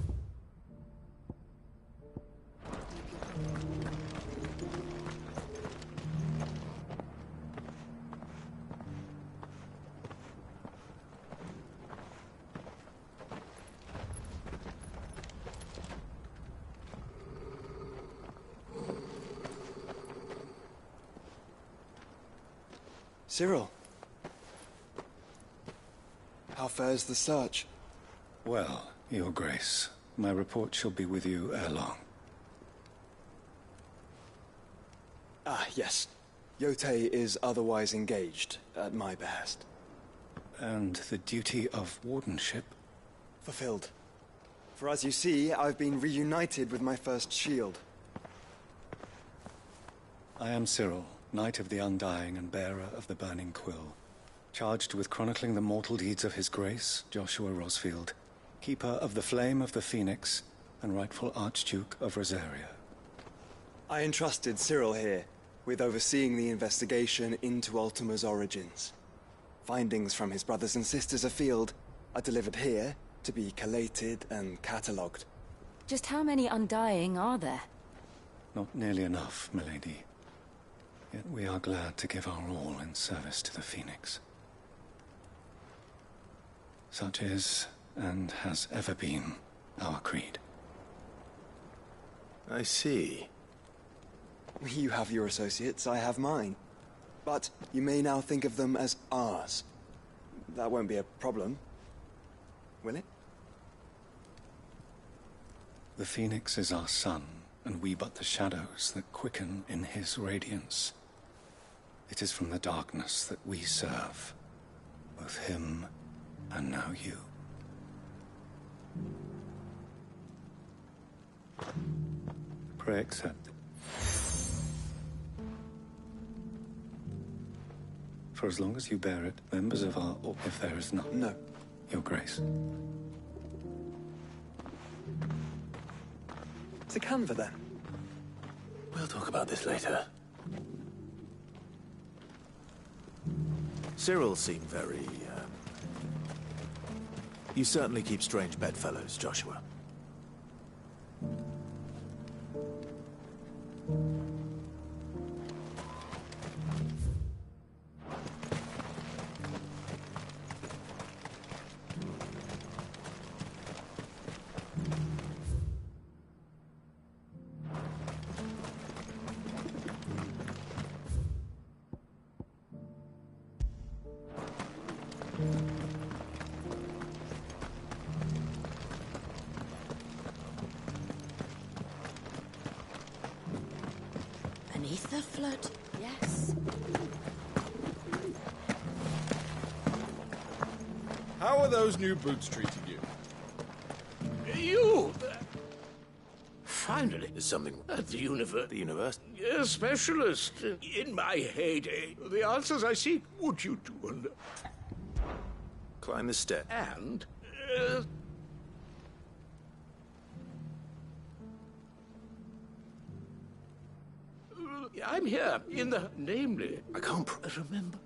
E: Cyril. How fares the search?
D: Well, Your Grace, my report shall be with you ere long.
E: Ah, yes. Yotei is otherwise engaged, at my behest.
D: And the duty of wardenship?
E: Fulfilled. For as you see, I've been reunited with my first shield.
D: I am Cyril, Knight of the Undying and bearer of the Burning Quill, charged with chronicling the mortal deeds of His Grace, Joshua Rosfield, Keeper of the Flame of the Phoenix, and rightful Archduke of Rosaria.
E: I entrusted Cyril here with overseeing the investigation into Ultima's origins. Findings from his brothers and sisters afield are delivered here to be collated and catalogued.
M: Just how many Undying are there?
D: Not nearly enough, milady. Yet we are glad to give our all in service to the Phoenix. Such is, and has ever been, our creed.
B: I see.
E: You have your associates, I have mine. But you may now think of them as ours. That won't be a problem, will it?
D: The Phoenix is our sun, and we but the shadows that quicken in his radiance. It is from the darkness that we serve, both him and now you. Pray accept. For as long as you bear it, members of our... or if there is none...
E: No.
D: Your Grace.
E: To Canva, then?
B: We'll talk about this later. Cyril seemed very, You certainly keep strange bedfellows, Joshua.
A: An ether flood? Yes.
X: How are those new boots treating you?
N: You! Finally,
B: Is something
N: at the universe.
B: The universe?
N: A specialist. In my heyday, the answers I seek, would you do?
B: Climb the step.
N: And... I'm here, in the... namely...
B: I can't
N: remember.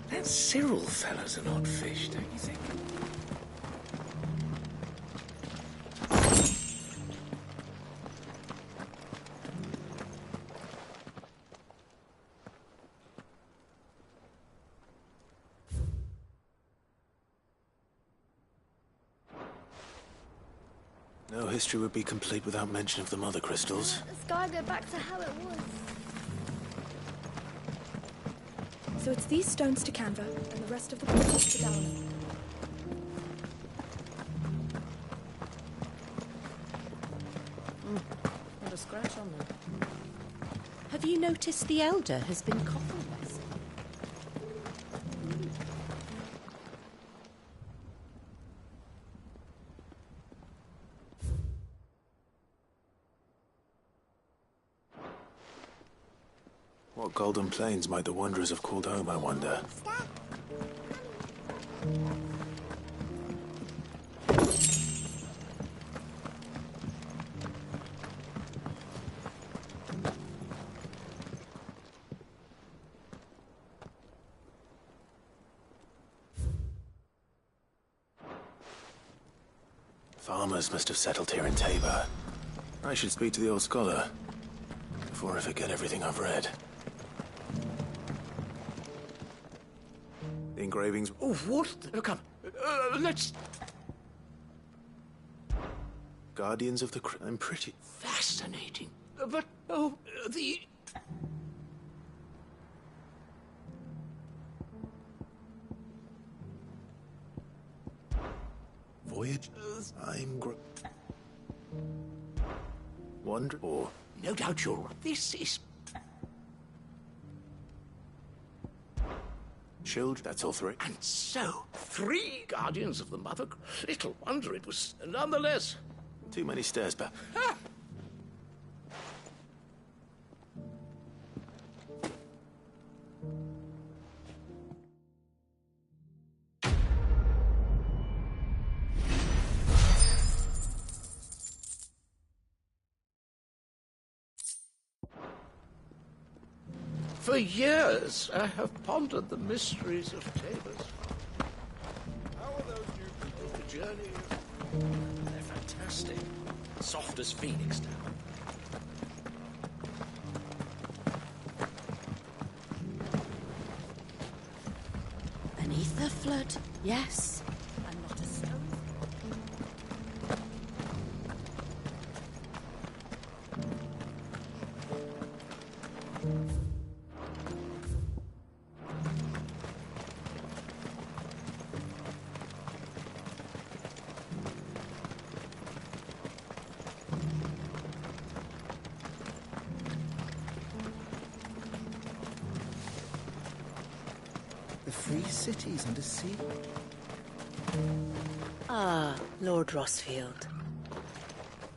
N: That Cyril fellow's an odd fish, don't you think?
B: No history would be complete without mention of the Mother Crystals.
K: The sky go back to how it was.
Q: So it's these stones to Canva, and the rest of the portals to Dalaran.
M: Not a scratch on them. Have you noticed the Elder has been coughing less?
B: What golden plains might the Wanderers have called home, I wonder? Farmers must have settled here in Tabor. I should speak to the old scholar before I forget everything I've read. The engravings.
H: Oh, what? Come, let's.
B: Guardians of the I'm pretty.
H: Fascinating. But, oh, the.
B: Voyagers. Wonder. Or.
H: No doubt you're right. This is.
B: Children, that's all three.
H: And so, 3 Guardians of the Mother. Little wonder it was nonetheless.
B: Too many stairs, but.
H: For years, I have pondered the mysteries of Tabor's farm. How are those new people? The journey is...
I: They're fantastic. Soft as phoenix down.
M: An ether flood, yes. And not a stone.
I: The free cities under sea.
P: Ah, Lord Rosfield.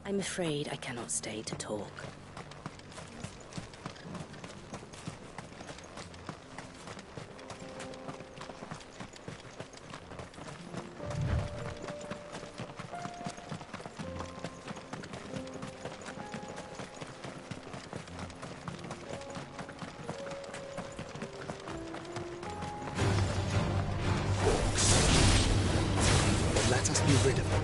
P: I'm afraid I cannot stay to talk.
I: Let us be rid of them.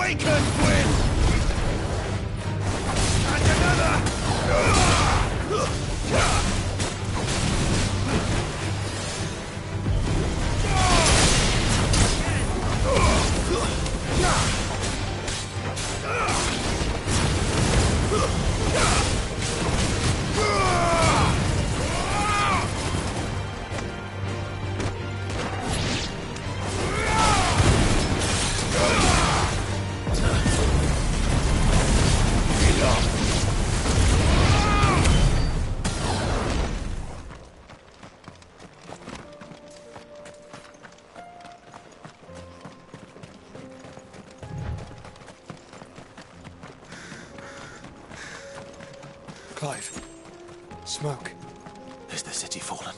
F: Awaken, Gwyn! And another!
E: Clive. Smoke.
B: Is the city fallen?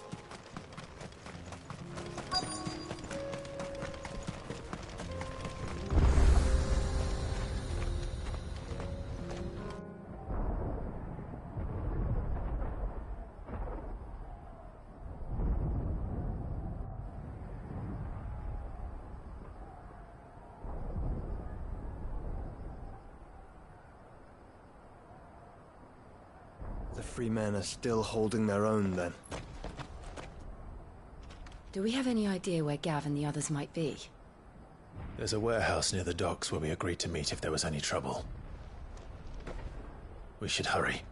O: The free men are still holding their own, then.
M: Do we have any idea where Gav and the others might be?
B: There's a warehouse near the docks where we agreed to meet if there was any trouble. We should hurry.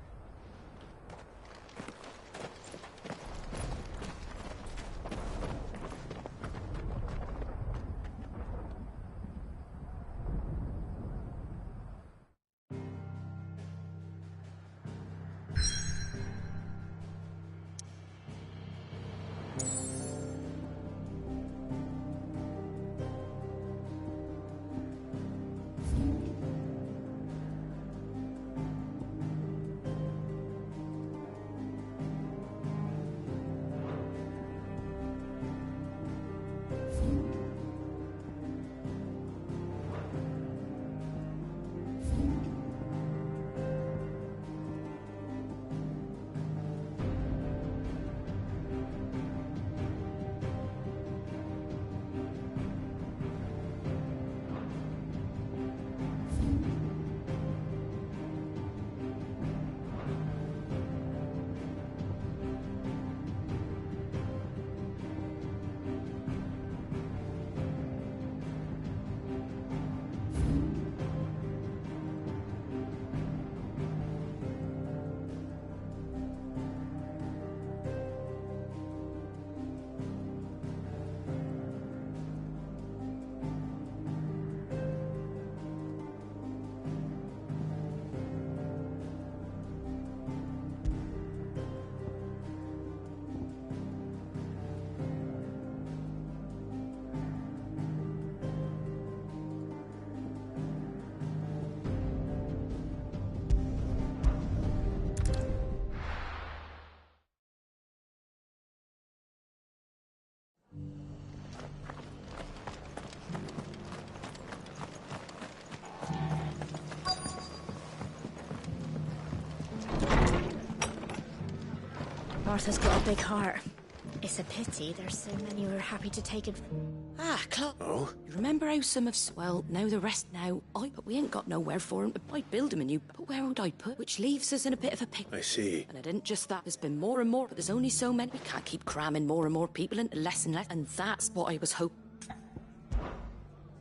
K: Martha's got a big heart. It's a pity there's so many who are happy to take it.
M: Ah, Clark.
B: Oh?
M: You remember how some of... Well, now the rest now. But we ain't got nowhere for him. I'd build him a new... But where would I put? Which leaves us in a bit of a pick.
B: I see.
M: And it isn't just that. There's been more and more, but there's only so many. We can't keep cramming more and more people into less and less. And that's what I was hoping.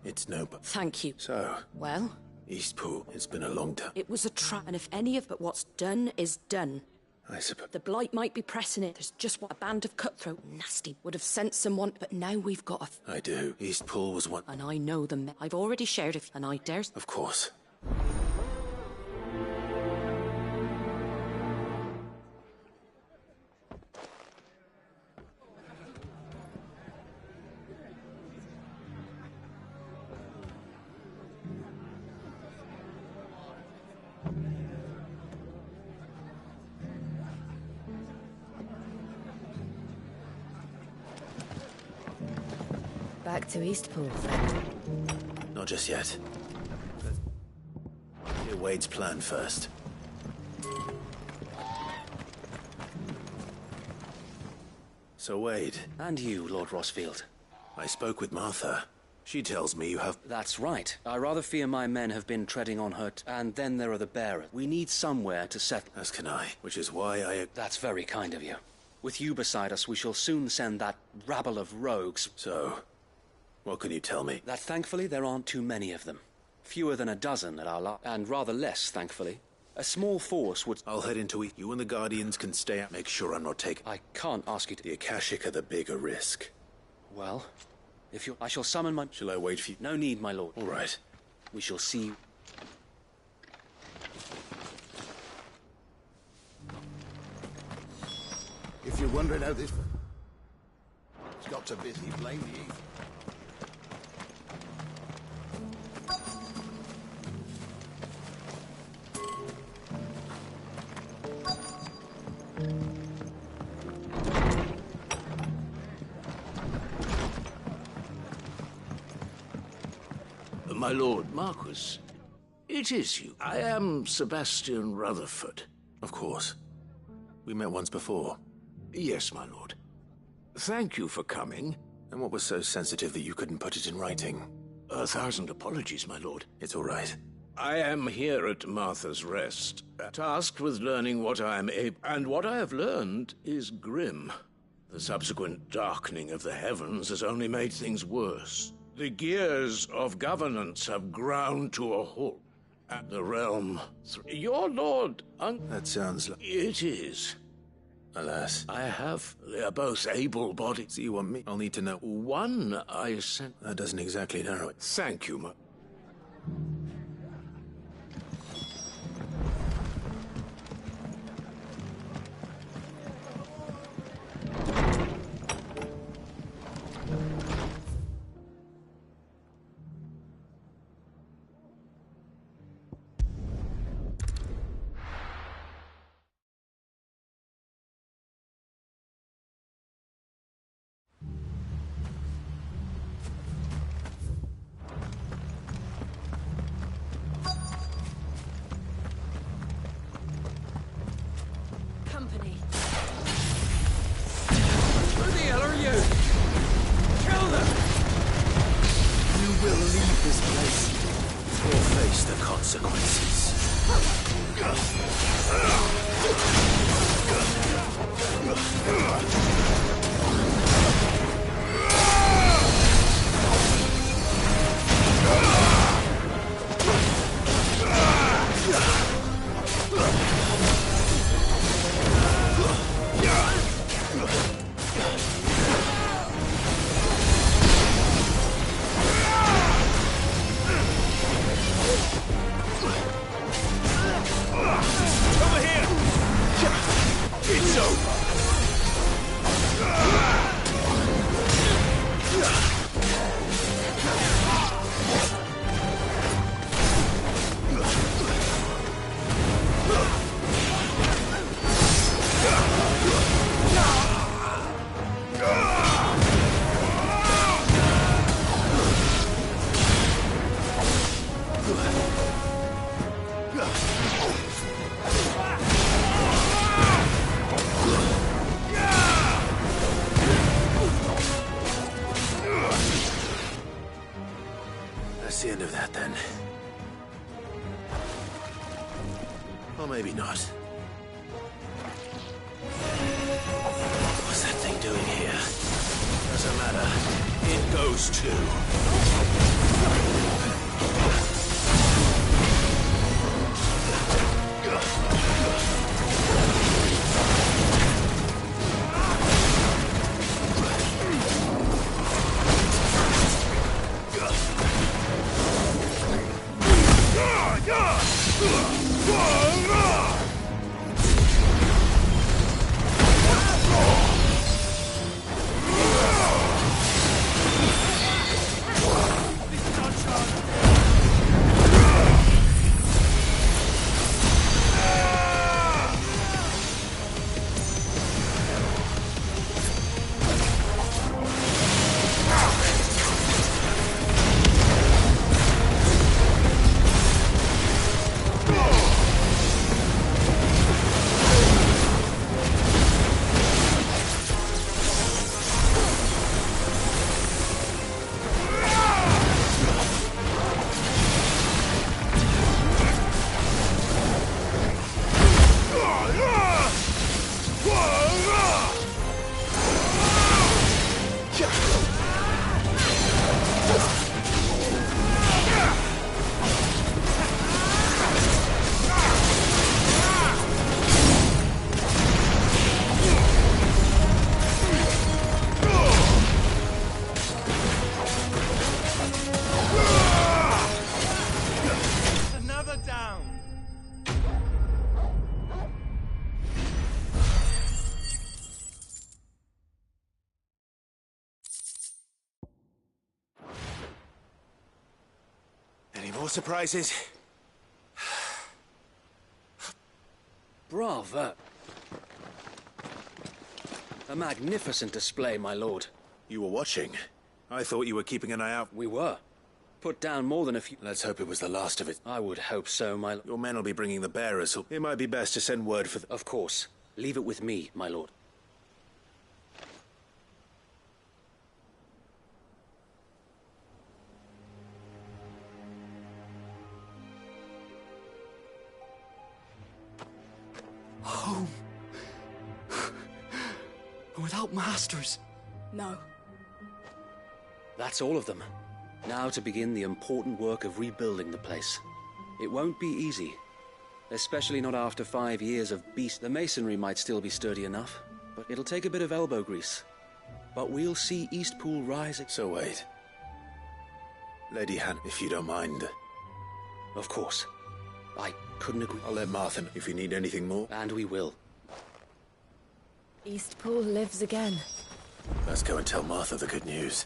B: It's no...
M: Thank you.
B: So...
M: Well?
B: Eastpool. It's been a long time.
M: It was a trap. And if any of... But what's done is done.
B: I suppose.
M: The Blight might be pressing it. There's just what a band of cutthroat nasty would have sent someone, but now we've got a...
B: I do. Eastpool was one...
M: And I know them. I've already shared it, and I dare...
B: Of course.
P: Back to Eastpool.
B: Not just yet. Let's hear Wade's plan first. So Wade...
I: And you, Lord Rosfield.
B: I spoke with Martha. She tells me you have...
I: That's right. I rather fear my men have been treading on her, and then there are the bearers. We need somewhere to settle.
B: As can I, which is why I...
I: That's very kind of you. With you beside us, we shall soon send that rabble of rogues.
B: So, what can you tell me?
I: That thankfully there aren't too many of them. Fewer than a dozen at our and rather less, thankfully. A small force would...
B: I'll head into it. You and the Guardians can stay out. Make sure I'm not taken.
I: I can't ask you to...
B: The Akashic are the bigger risk.
I: Well, if you... I shall summon my...
B: Shall I wait for you?
I: No need, my lord.
B: All right.
I: We shall see you.
W: If you're wondering how this... It's got so busy, blame the Ether.
H: My lord Marquis, it is you. I am Sebastian Rutherford.
B: Of course. We met once before.
H: Yes, my lord. Thank you for coming.
B: And what was so sensitive that you couldn't put it in writing?
H: 1,000 apologies, my lord.
B: It's all right.
H: I am here at Martha's Rest, tasked with learning what I am able... And what I have learned is grim. The subsequent darkening of the heavens has only made things worse. The gears of governance have ground to a halt. At the realm... Your lord...
B: That sounds like...
H: It is.
B: Alas.
H: They are both able-bodied.
B: So you want me? I'll need to know.
H: One I sent...
B: That doesn't exactly narrow it.
H: Thank you, ma...
B: That's the end of that, then. Or maybe not. What's that thing doing here? Doesn't matter. It goes too. Any more surprises?
I: Bravo! A magnificent display, my lord.
B: You were watching. I thought you were keeping an eye out.
I: We were. Put down more than a few...
B: Let's hope it was the last of it.
I: I would hope so, my lord.
B: Your men will be bringing the bearers, so it might be best to send word for them.
I: Of course. Leave it with me, my lord.
O: Home. Without masters.
Q: No.
I: That's all of them. Now to begin the important work of rebuilding the place. It won't be easy. Especially not after 5 years of beast. The masonry might still be sturdy enough, but it'll take a bit of elbow grease. But we'll see Eastpool rise.
B: So wait. Lady Han, if you don't mind.
I: Of course. I couldn't agree.
B: I'll let Martha know if you need anything more.
I: And we will.
A: Eastpool lives again.
B: Let's go and tell Martha the good news.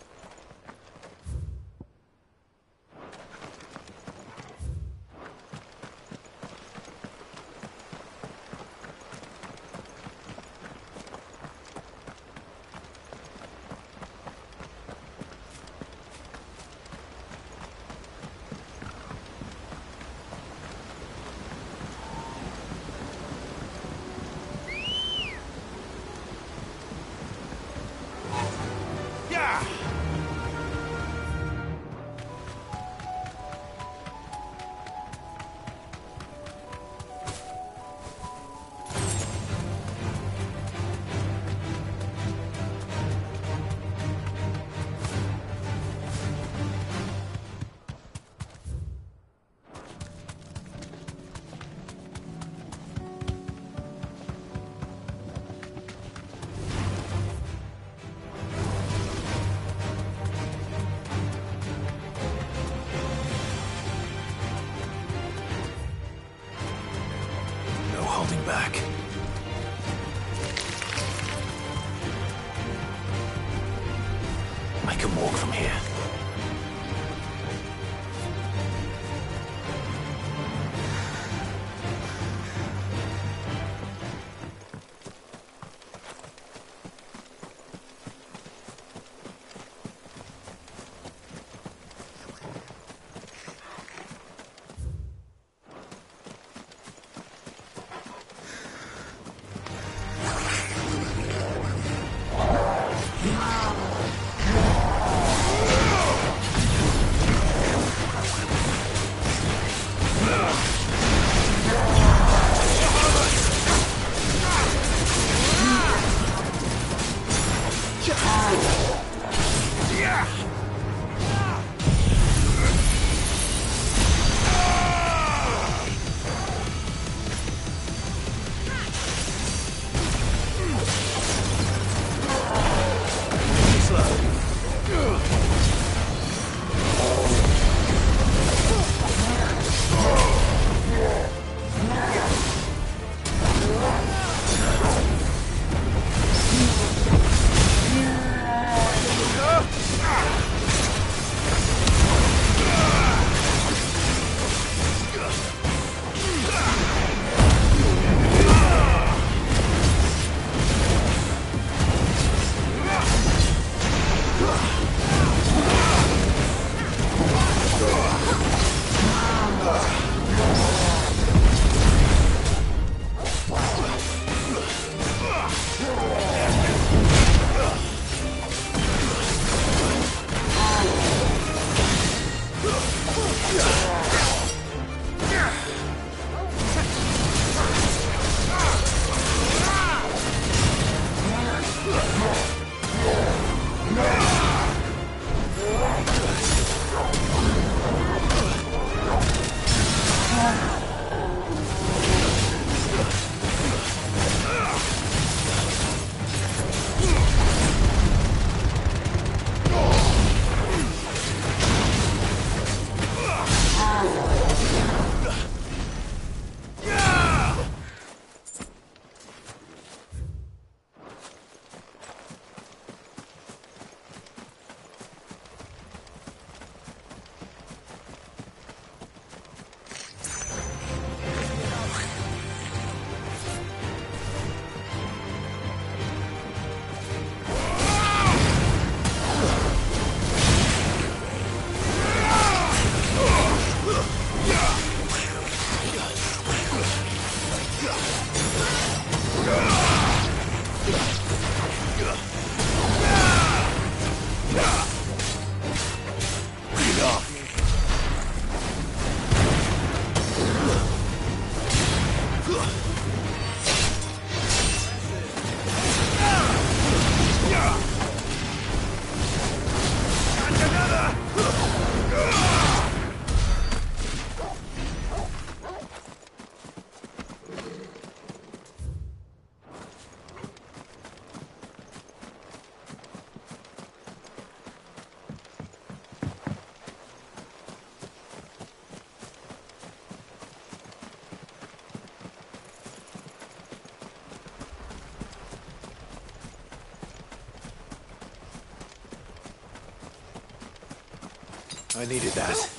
B: I needed that.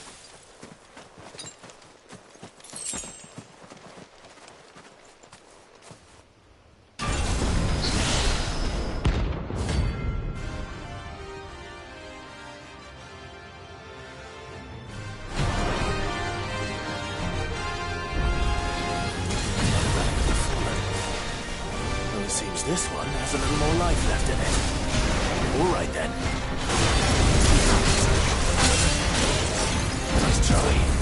B: Well, it seems this one has a little more life left in it. All right, then. Nice try.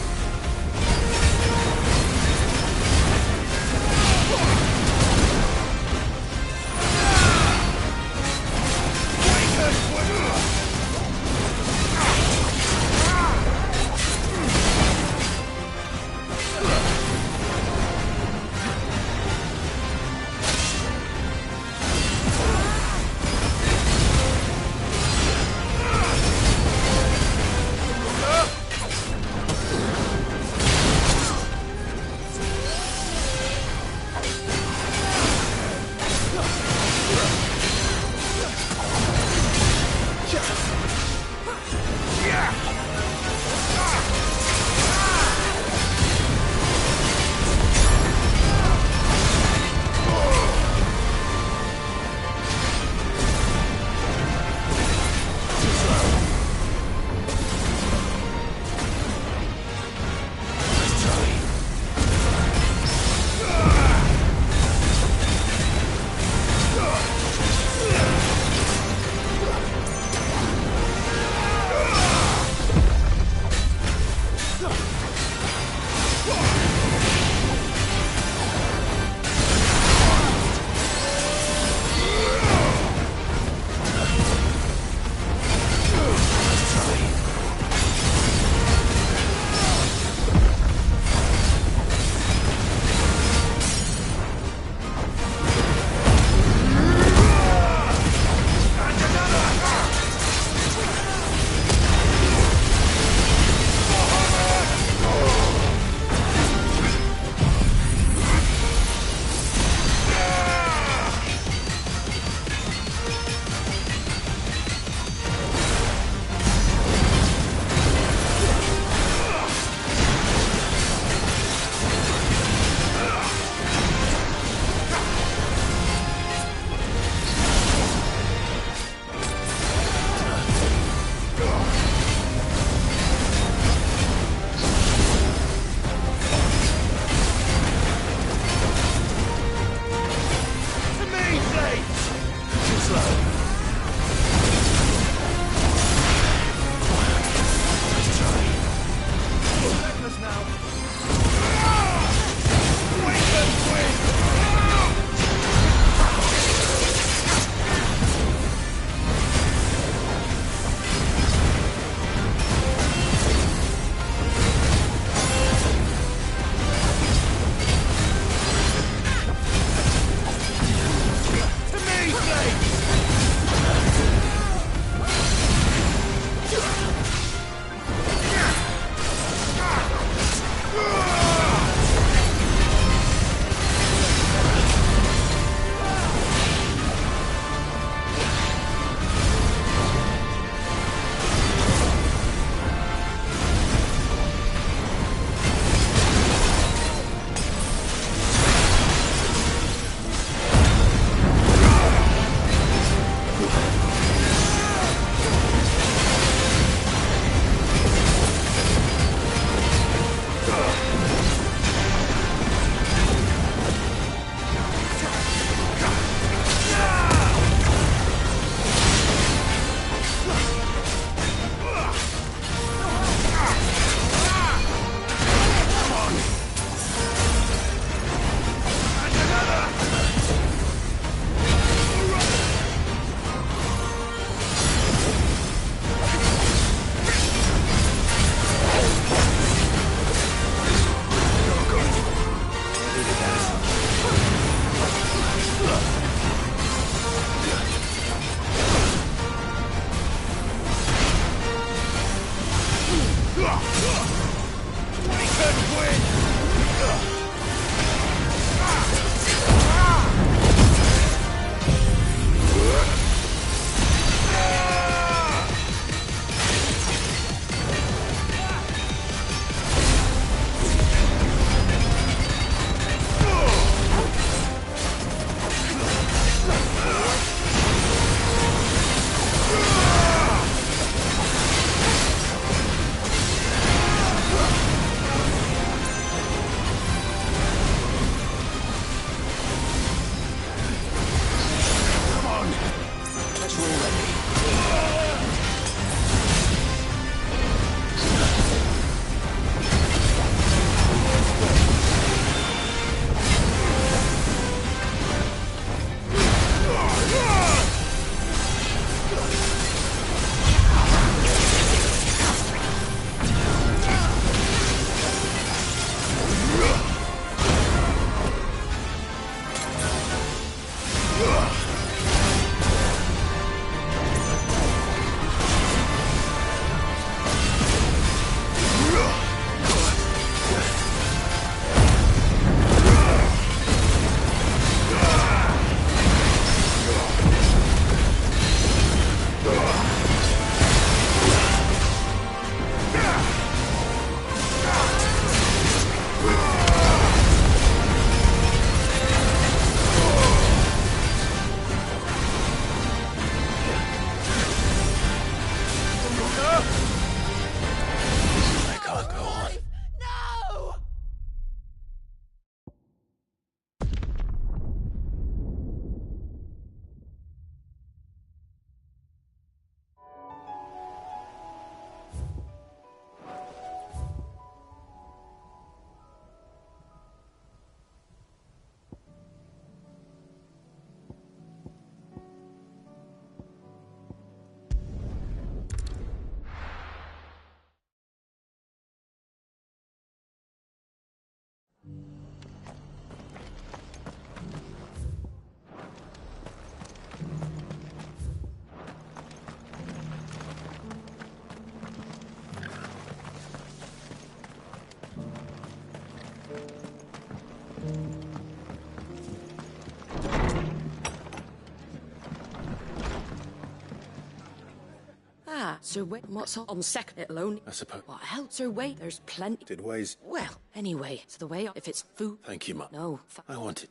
M: Sir, wait. What's on second it alone?
B: I suppose.
M: What else, Sir, wait? There's plenty.
B: It weighs.
M: Well, anyway, it's the way. If it's food.
B: Thank you, Mum.
M: No.
B: I want it.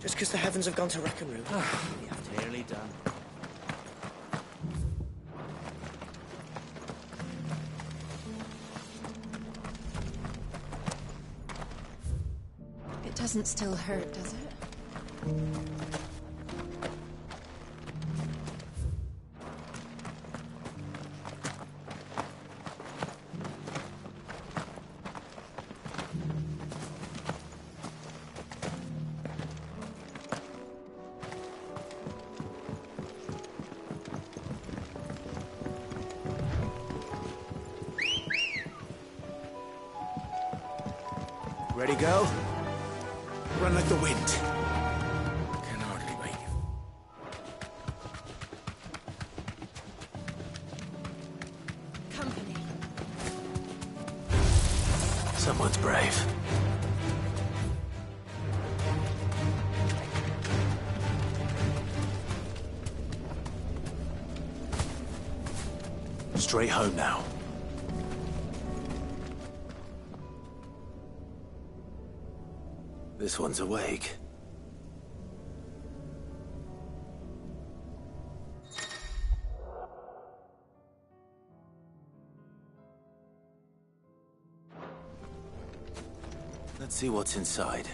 C: Just because the heavens have gone to wreck and ruin. You have nearly done.
A: It doesn't still hurt, does it?
B: Ready, go? Run like the wind. Can hardly wait.
A: Company.
B: Someone's brave. Straight home now. This one's awake. Let's see what's inside.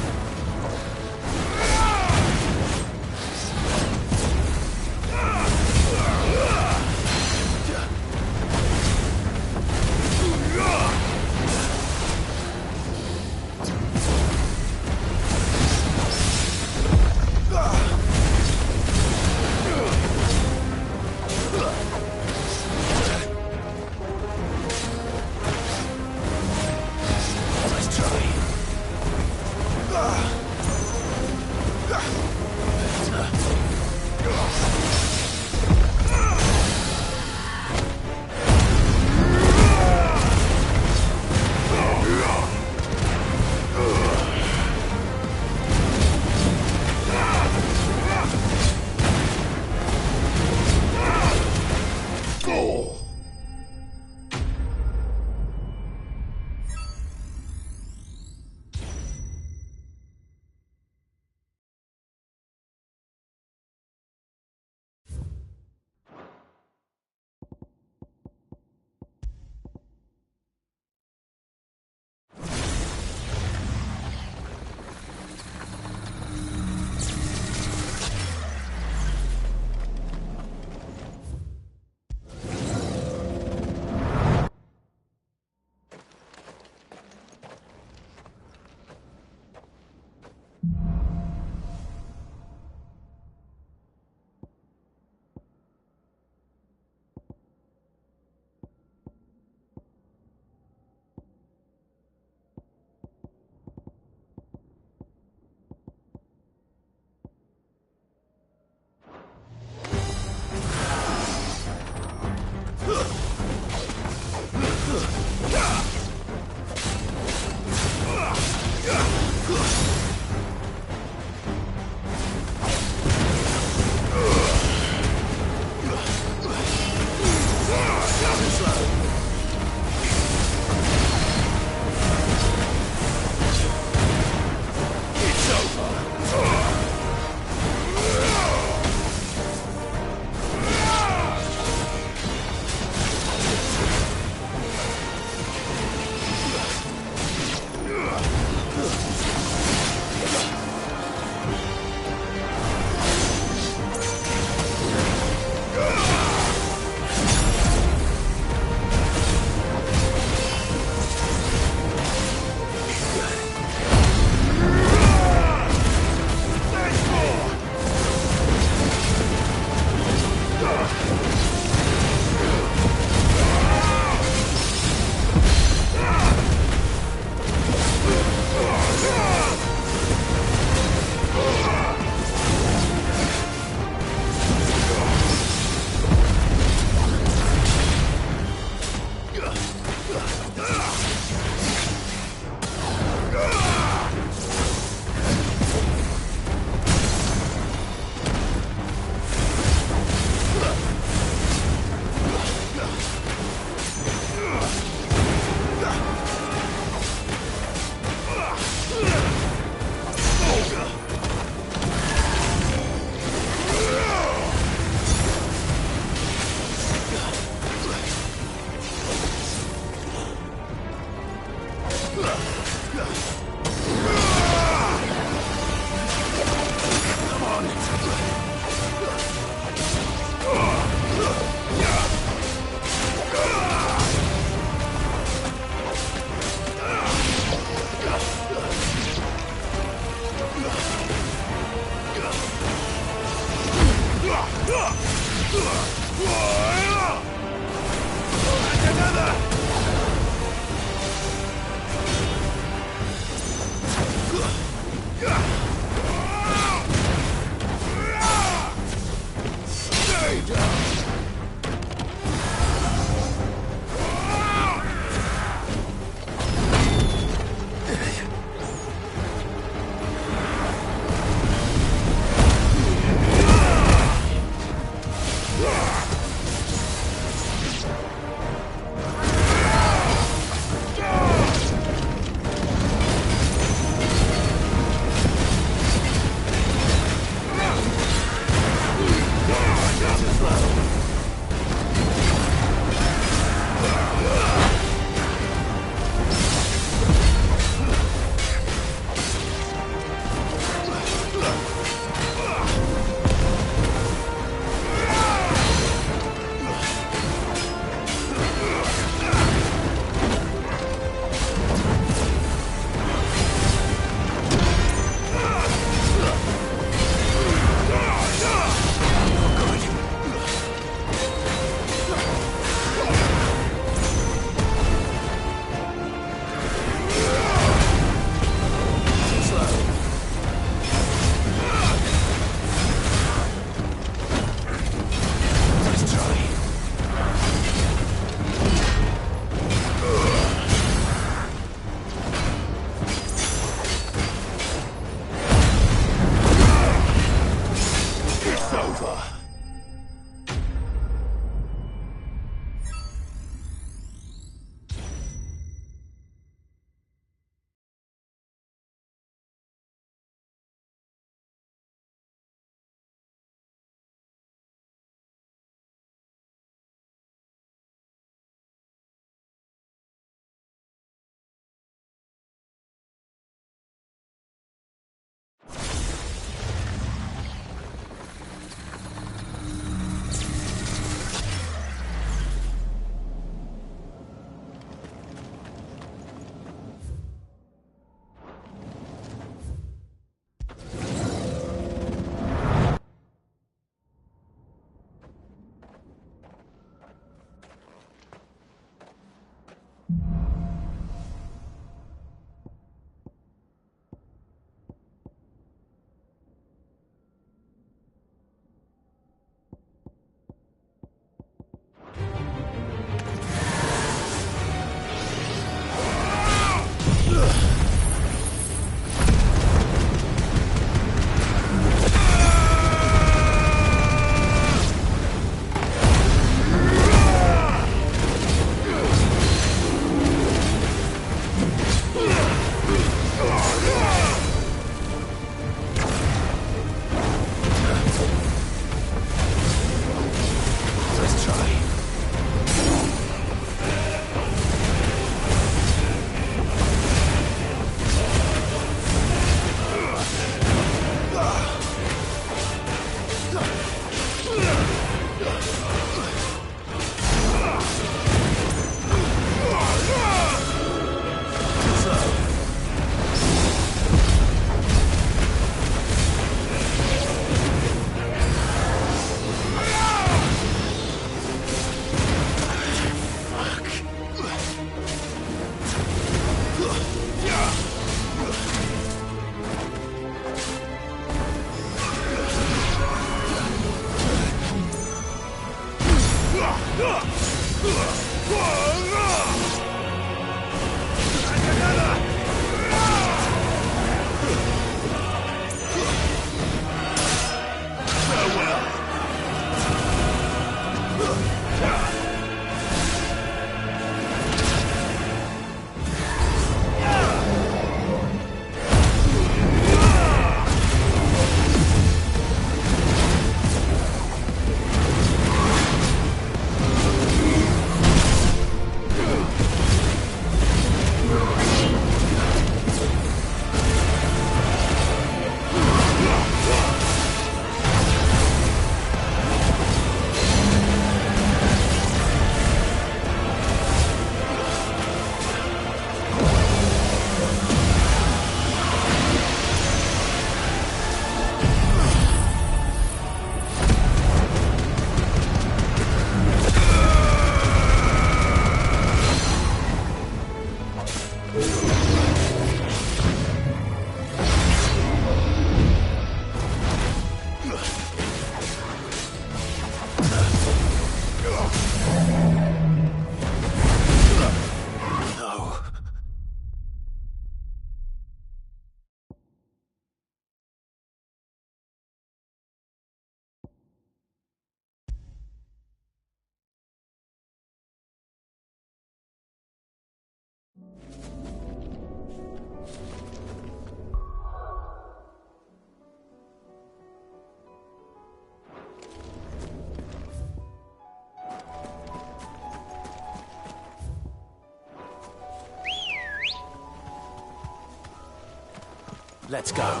B: Let's go.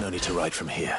B: No need to ride from here.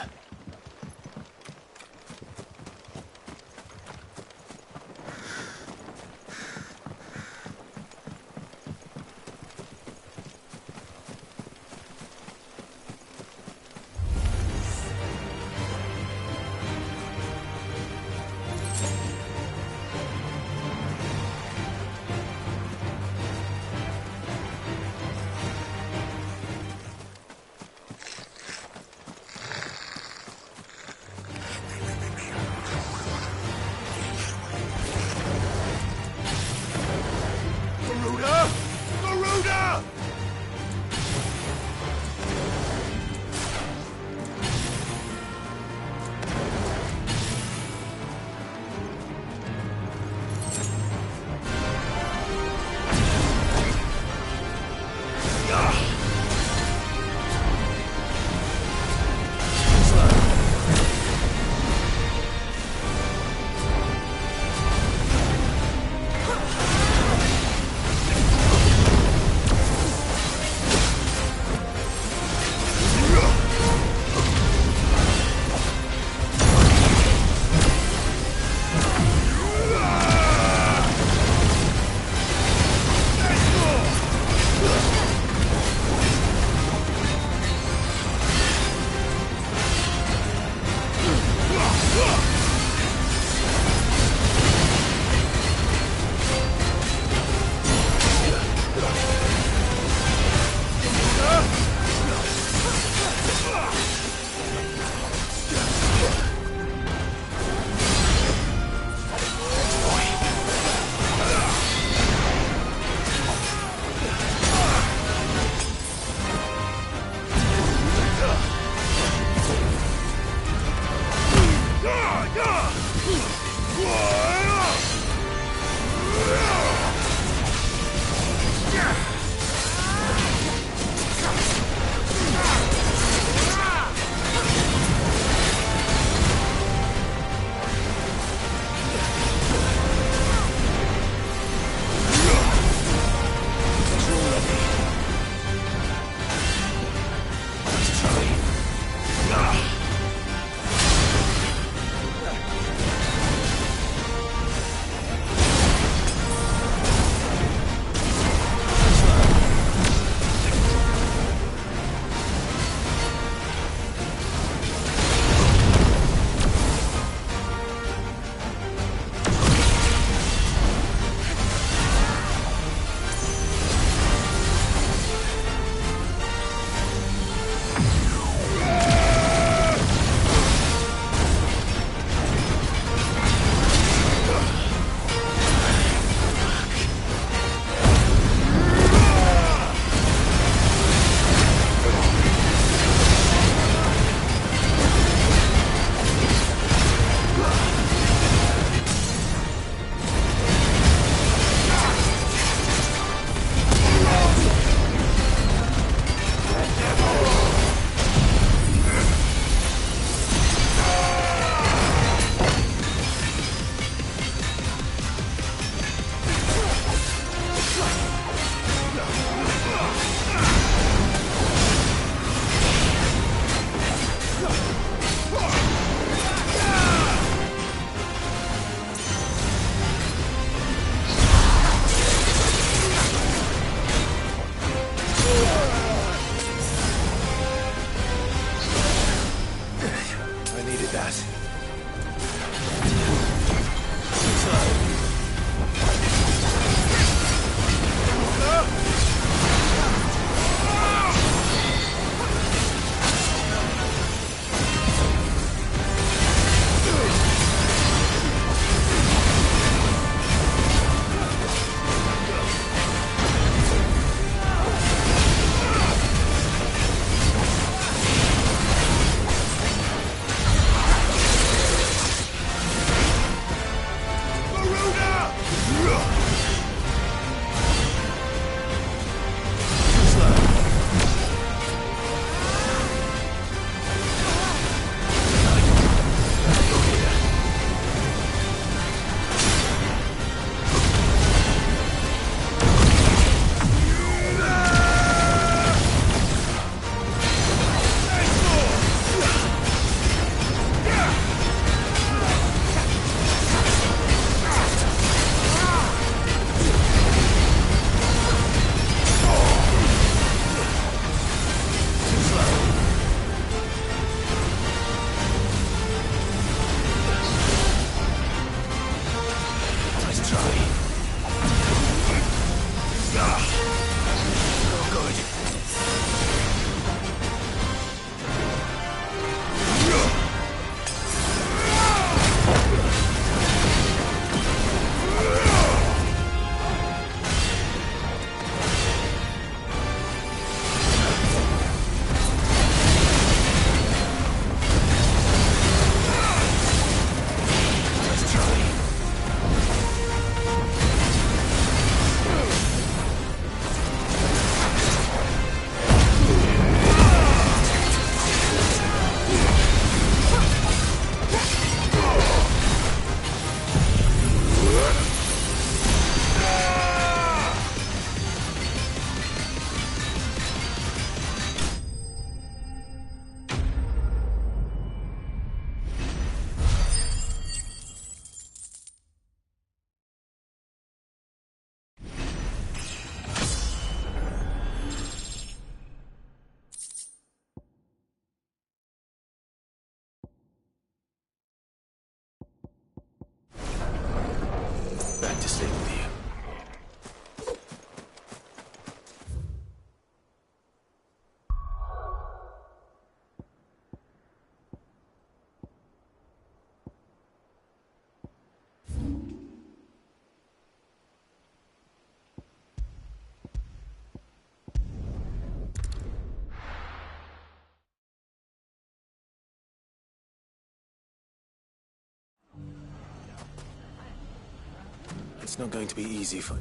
B: It's not going to be easy for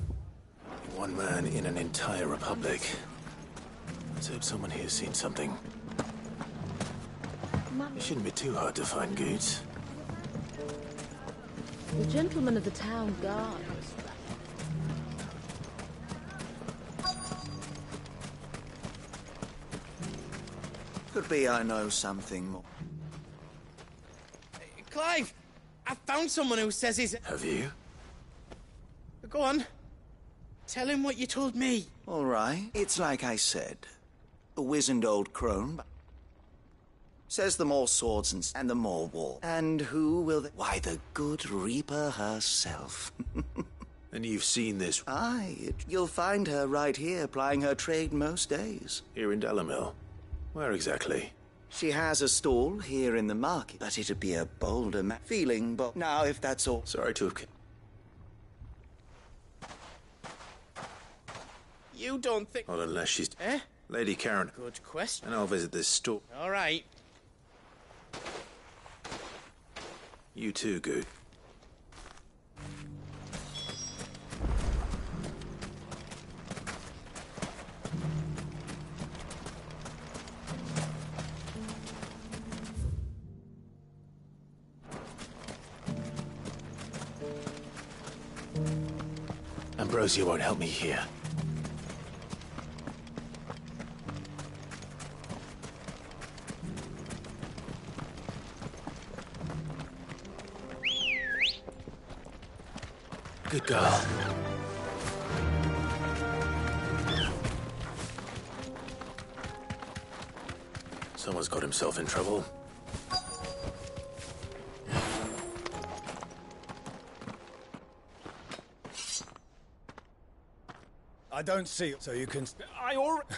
B: one man in an entire republic. Let's hope someone here's seen something. It shouldn't be too hard to find goods.
M: The gentleman of the town guard.
C: Could be I know something more.
J: Clive! I found someone who says he's...
B: Have you?
J: Go on. Tell him what you told me.
C: All right. It's like I said. A wizened old crone. Says the more swords and the more war. And who will they... Why, the good Reaper herself.
B: And you've seen this?
C: Aye. You'll find her right here, plying her trade most days.
B: Here in Dalamil? Where exactly?
C: She has a stall here in the market, but it'd be a bolder feeling, but now if that's all...
B: Sorry to have...
J: You don't think...
B: Not unless she's...
J: Eh?
B: Lady Karen.
J: Good question.
B: And I'll visit this store.
J: All right.
B: You too, Good. Ambrosia won't help me here. Good girl. Someone's got himself in trouble.
D: I don't see it, so you can...
X: I already...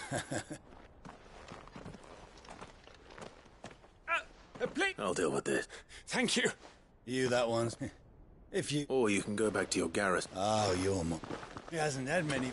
X: please...
B: I'll deal with this.
X: Thank you.
D: You that one. If you...
B: Or you can go back to your garrison.
D: Oh, you're... He hasn't had many...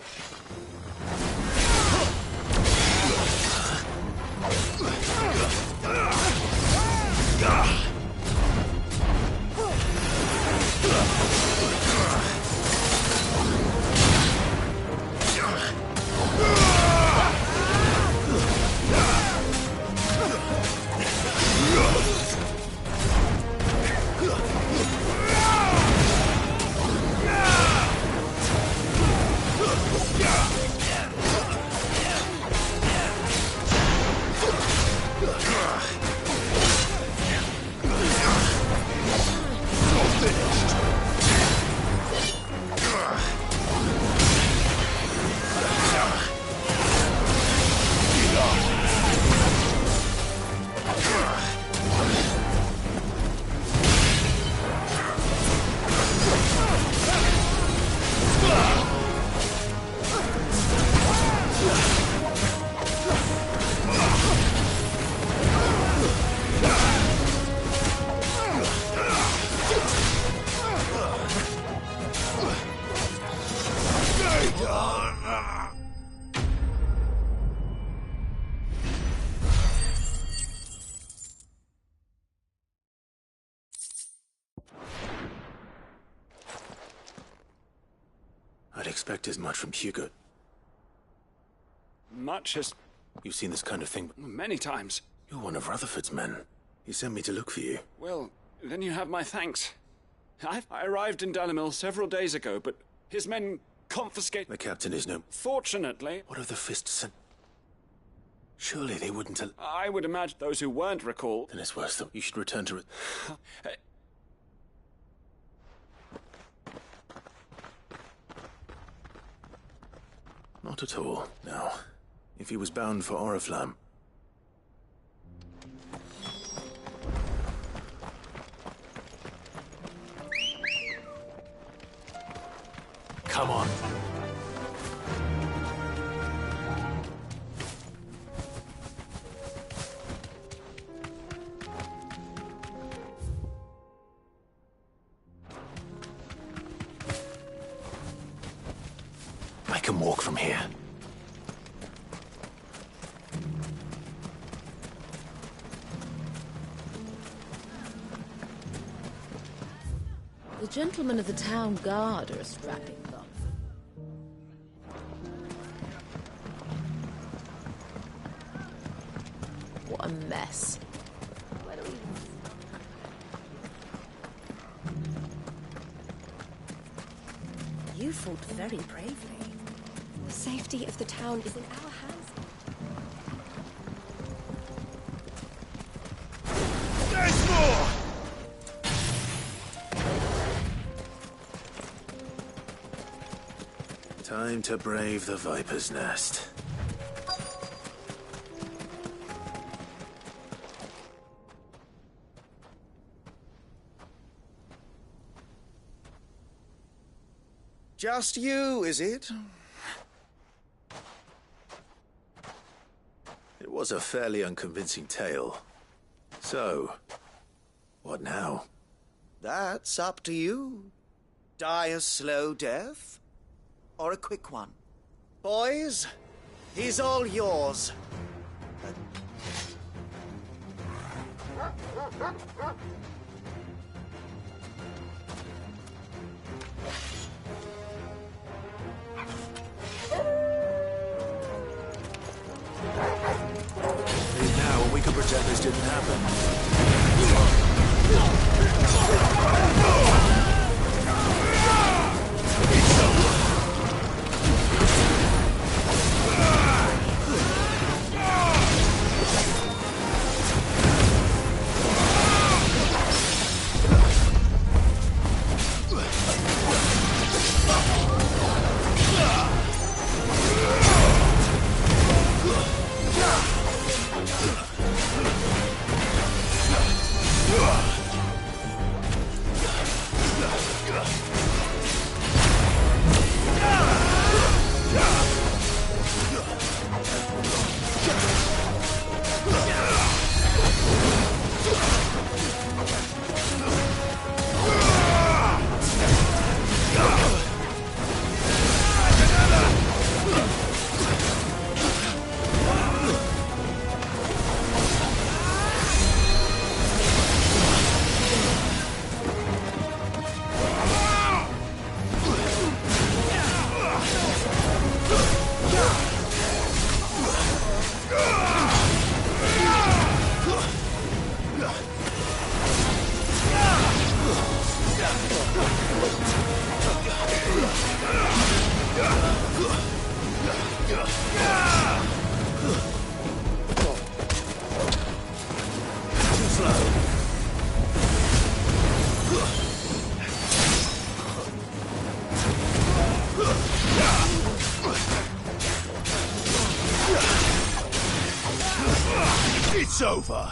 B: I'd expect as much from Hugo.
X: Much as...
B: You've seen this kind of thing
X: many times.
B: You're one of Rutherford's men. He sent me to look for you.
X: Well, then you have my thanks. I arrived in Dalamil several days ago, but his men confiscated...
B: The captain is no...
X: Fortunately...
B: What have the Fists sent? Surely they wouldn't...
X: I would imagine those who weren't recalled...
B: Then it's worse, though. You should return to... Not at all. Now, if he was bound for Oriflamme... Come on. I can walk from here.
M: The gentlemen of the town guard are a strapping lot. What a mess. Where do we...
P: You fought very bravely.
A: The safety of the town is in our hands.
B: There's more! Time to brave the Viper's Nest.
C: Just you, is it?
B: It was a fairly unconvincing tale. So, what now?
C: That's up to you. Die a slow death, or a quick one. Boys, he's all yours.
B: Now we can pretend this didn't happen. It's over.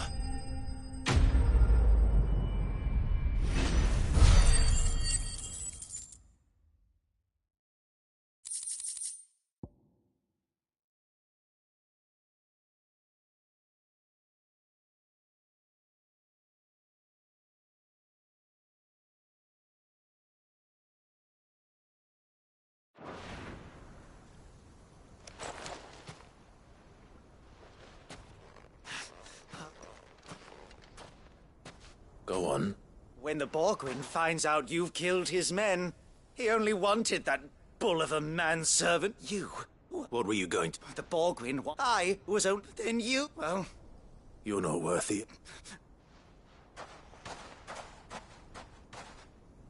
B: Go on.
C: When the Borgwyn finds out you've killed his men, he only wanted that bull of a manservant. You.
B: What were you going to...
C: The Borgwyn. I was only... Then you... Well...
B: You're not worthy.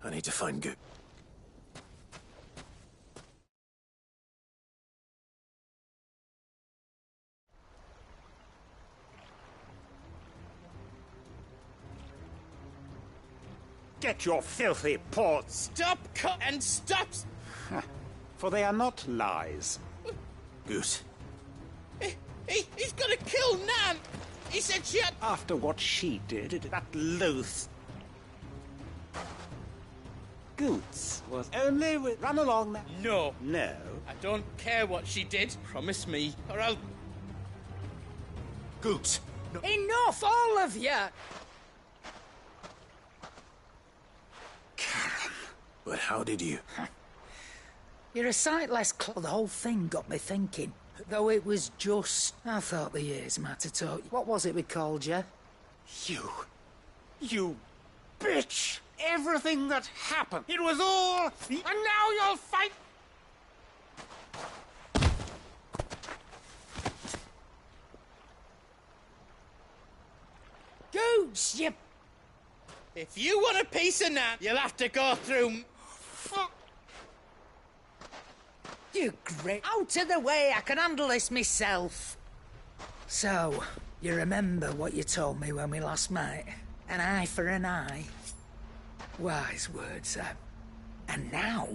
B: I need to find Goot.
L: Get your filthy paws!
J: Stop and stop!
L: For they are not lies.
B: Goot.
J: He's gonna kill Nan! He said she had...
L: After what she did, that loath... Goots was only with... Run along now.
J: No.
L: No.
J: I don't care what she did. Promise me, or I'll...
B: Goot!
J: No. Enough, all of you!
B: But how did you?
R: You're a sight less The whole thing got me thinking. Though it was just... I thought the years mattered to... What was it we called you?
L: You bitch! everything that happened. It was all... And now you'll fight...
J: Goose, you... If you want a piece of that, you'll have to go through...
R: You great... Out of the way, I can handle this myself. So, you remember what you told me when we last met? An eye for an eye. Wise words, sir. And now...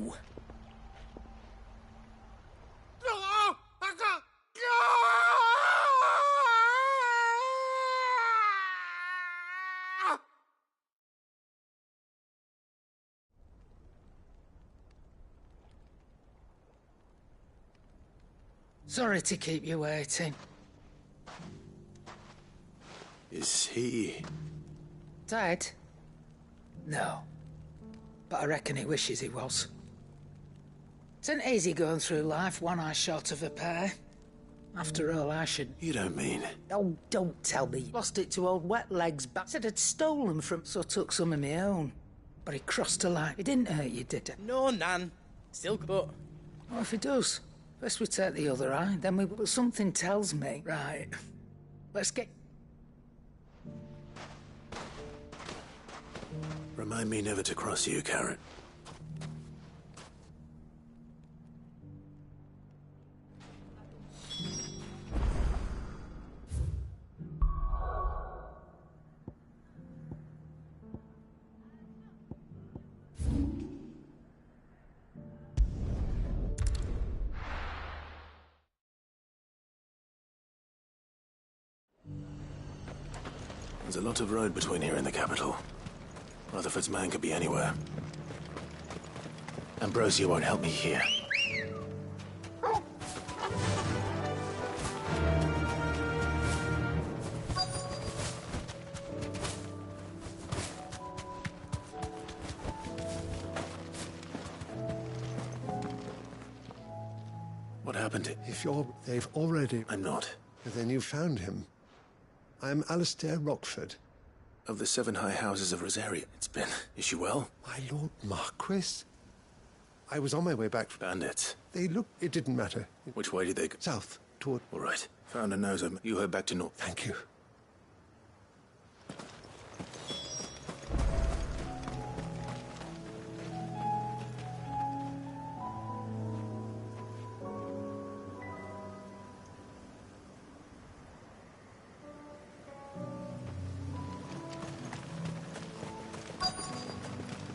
R: Sorry to keep you waiting.
B: Is he...
R: Dead? No. But I reckon he wishes he was. It's an easy going through life, one eye short of a pair. After all, I should...
B: You don't mean...
R: Oh, don't tell me. Lost it to old wet legs back. Said I'd stolen from... So I took some of my own. But he crossed a line. He didn't hurt you, did it?
J: No, Nan. Still but...
R: What if he does? First we take the other eye, then we... But something tells me... Right. Let's get...
B: Remind me never to cross you, Carrot. There's a lot of road between here and the capital. Rutherford's man could be anywhere. Ambrosia won't help me here. What happened?
S: They've already...
B: I'm not.
S: Then you found him. I'm Alistair Rockford.
B: Of the 7 high houses of Rosaria. It's been... Is she well?
S: My Lord Marquis? I was on my way back from...
B: Bandits.
S: They looked... It didn't matter.
B: Which way did they go?
S: South, toward...
B: All right. Found a nose. You head back to north.
S: Thank you.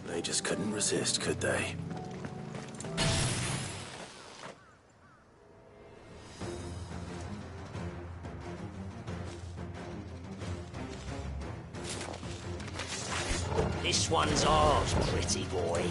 B: They just couldn't resist, could they?
T: This one's ours, pretty boy.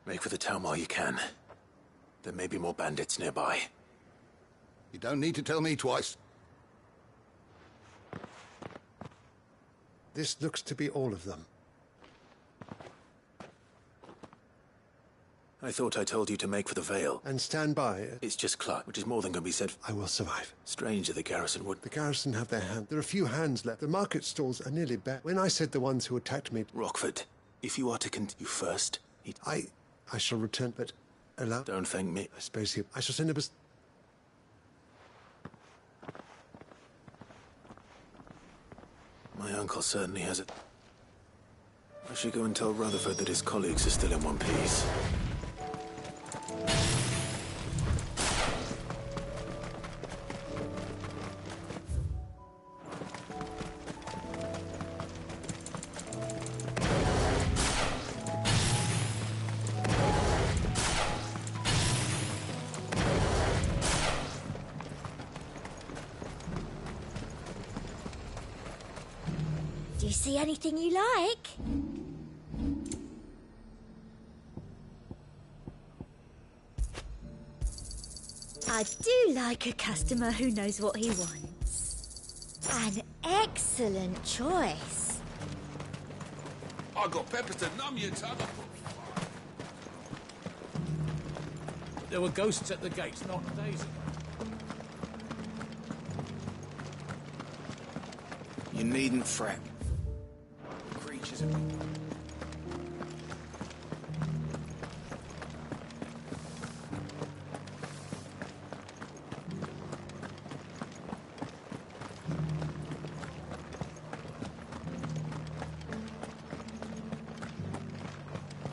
B: Make for the town while you can. There may be more bandits nearby.
W: You don't need to tell me twice.
S: This looks to be all of them.
B: I thought I told you to make for the Vale.
S: And stand by.
B: It's just Clark, which is more than can be said.
S: I will survive.
B: Strange that the garrison would...
S: The garrison have their hand. There are a few hands left. The market stalls are nearly bare. When I said the ones who attacked me...
B: Rockford, if you are to continue first...
S: I shall return, but... Allow...
B: Don't thank me.
S: I suppose you... I shall send a...
B: My uncle certainly has it. I should go and tell Rutherford that his colleagues are still in one piece.
K: Do you see anything you like? I do like a customer who knows what he wants. An excellent choice.
F: I got peppers to numb your tongue.
J: There were ghosts at the gates not days ago.
E: You needn't fret. Creatures have been...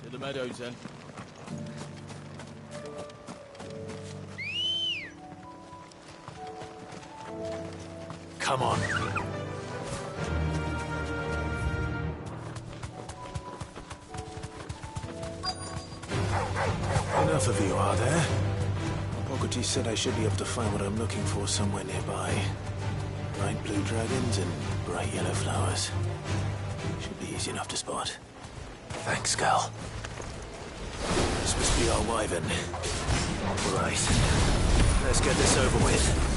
J: To the meadows, then.
B: Come on. Enough of you, are there? Poggity said I should be able to find what I'm looking for somewhere nearby. Bright blue dragons and bright yellow flowers. Should be easy enough to spot. Thanks, Cal. This must be our wyvern. Right. Let's get this over with.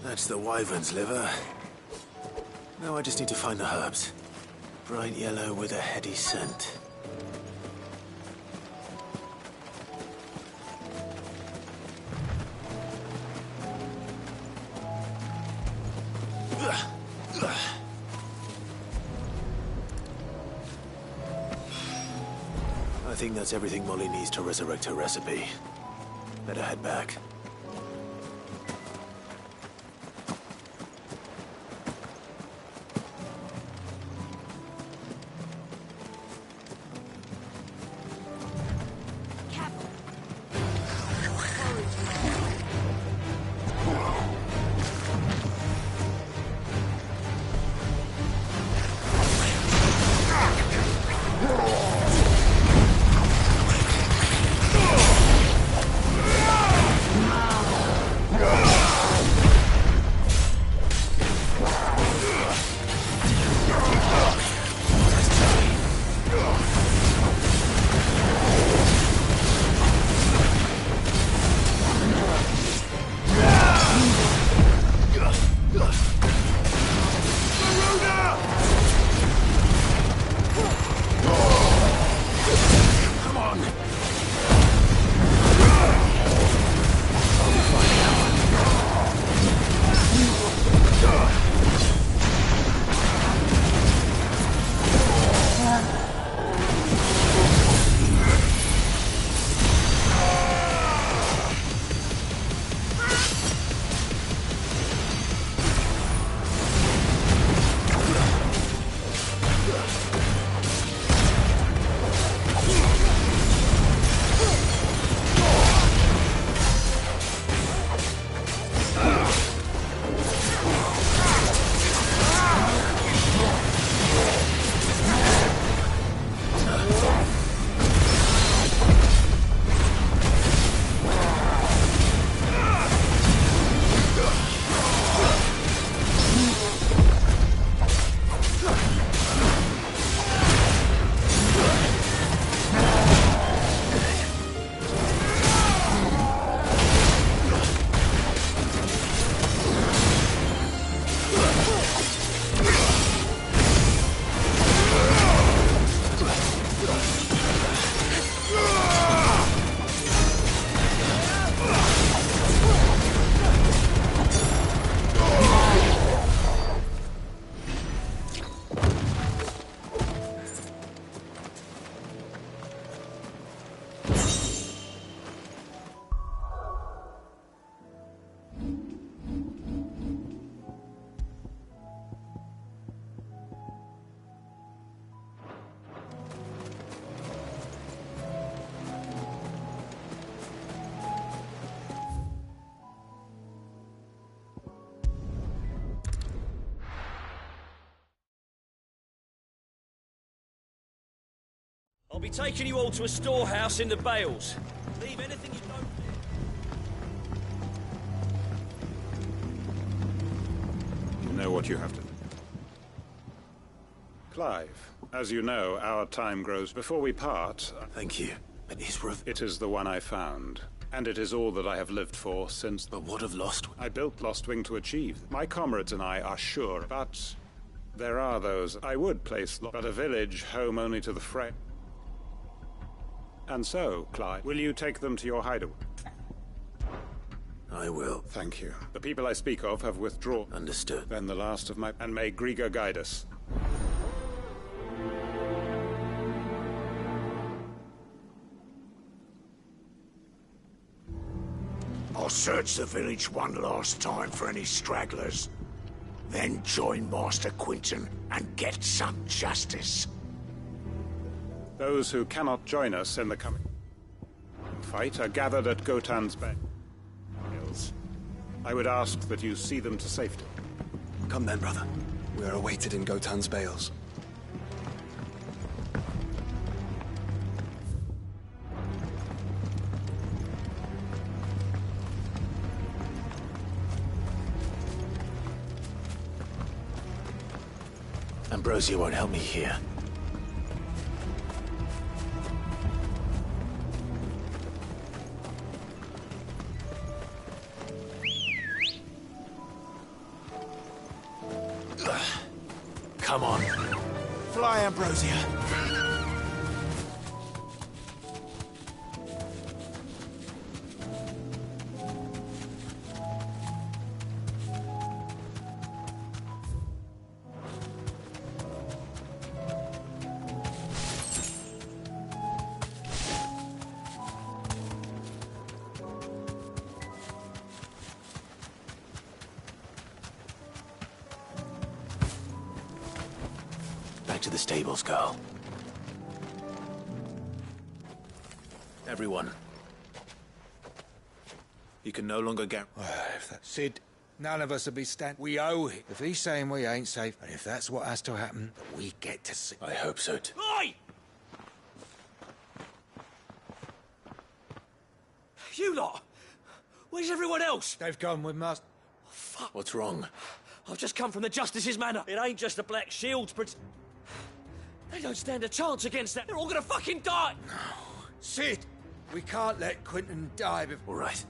B: That's the wyvern's liver. Now I just need to find the herbs. Bright yellow with a heady scent. I think that's everything Molly needs to resurrect her recipe. Better head back.
G: I'll be taking you all to a storehouse in the Bales. Leave anything you don't...
N: You know what you have to do. Clive, as you know, our time grows. Before we part...
B: Thank you. But
N: It is the one I found. And it is all that I have lived for since...
B: But what of Lostwing?
N: I built Lostwing to achieve. My comrades and I are sure, but... there are those I would place... but a village home only to the fray... And so, Clive, will you take them to your hideaway?
B: I will.
N: Thank you. The people I speak of have withdrawn.
B: Understood.
N: Then the last of my... And may Griga guide us.
U: I'll search the village one last time for any stragglers. Then join Master Quinton and get some justice.
N: Those who cannot join us in the coming fight are gathered at Gotan's Bay. I would ask that you see them to safety.
E: Come then, brother. We are awaited in Gotan's Bales.
B: Ambrosia won't help me here. Come on.
J: Fly, Ambrosia.
B: Back to the stables, girl. Everyone. You can no longer get...
J: Sid, none of us will be we owe him. If he's saying we ain't safe, and if that's what has to happen, we get to see.
B: I hope so, too.
G: Oi! You lot! Where's everyone else?
J: They've gone with Master...
G: Oh, fuck.
B: What's wrong?
G: I've just come from the Justice's Manor. It ain't just the Black Shields, but... They don't stand a chance against that. They're all gonna fucking die!
J: No. Sid, we can't let Quinton die before...
B: All right.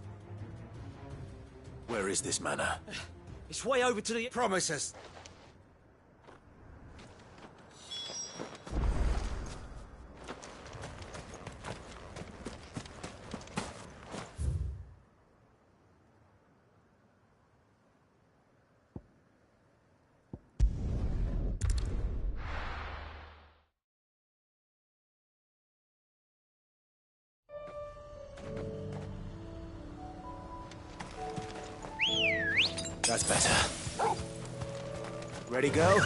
B: Where is this manor?
G: It's way over to the...
J: Promise us.
B: That's better. Ready, go?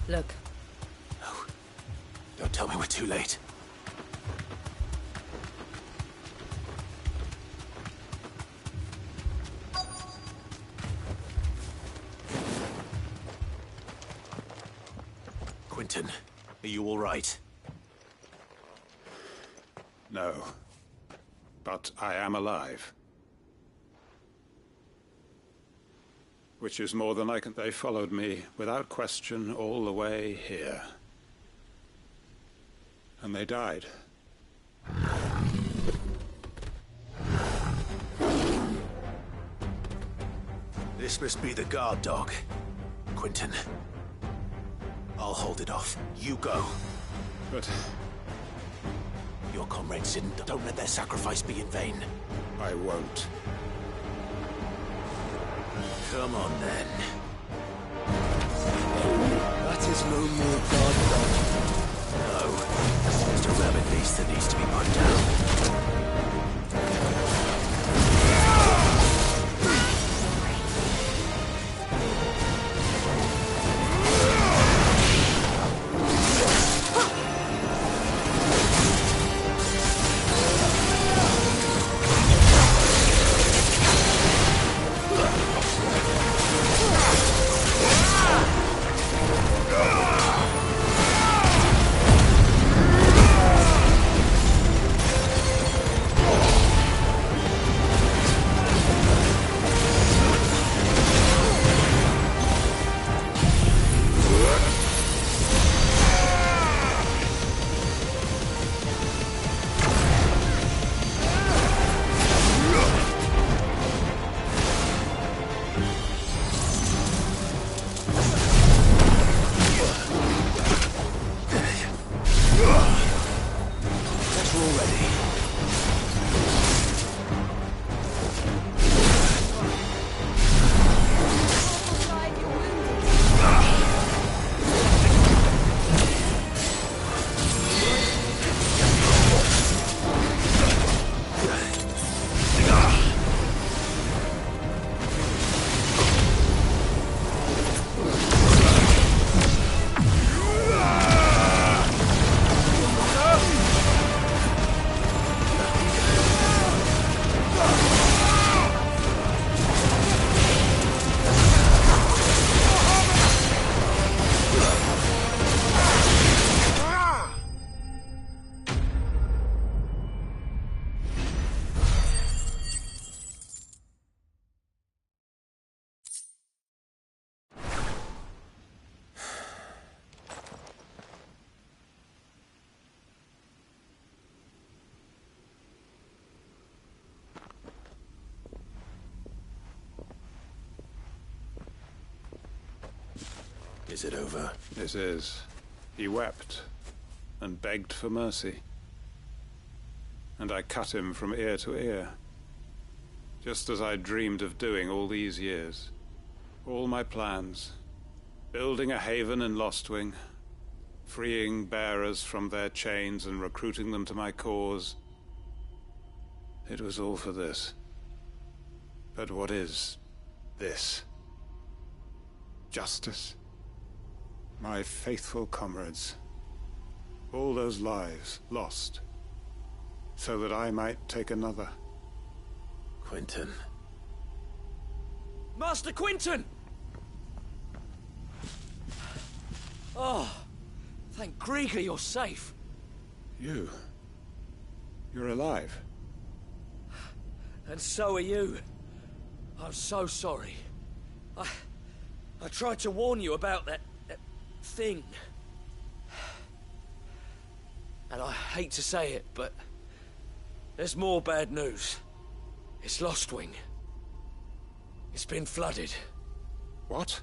P: Look.
B: No. Don't tell me we're too late. Quentin, are you all right?
N: No. But I am alive. Which is more than I can... They followed me, without question, all the way here. And they died.
B: This must be the guard dog. Quentin. I'll hold it off. You go.
N: But...
B: Your comrades didn't. Don't let their sacrifice be in vain.
N: I won't.
B: Come on, then.
E: That is no more guard dog.
B: No. It's just a rabid beast that needs to be put down. Is it over?
N: This is. He wept and begged for mercy. And I cut him from ear to ear. Just as I dreamed of doing all these years. All my plans. Building a haven in Lostwing. Freeing bearers from their chains and recruiting them to my cause. It was all for this. But what is this? Justice? My faithful comrades. All those lives lost. So that I might take another.
B: Quentin.
G: Master Quentin! Oh, thank Grieger you're safe.
N: You're alive.
G: And so are you. I'm so sorry. I tried to warn you about that thing. And I hate to say it, but there's more bad news. It's Lostwing. It's been flooded.
N: What?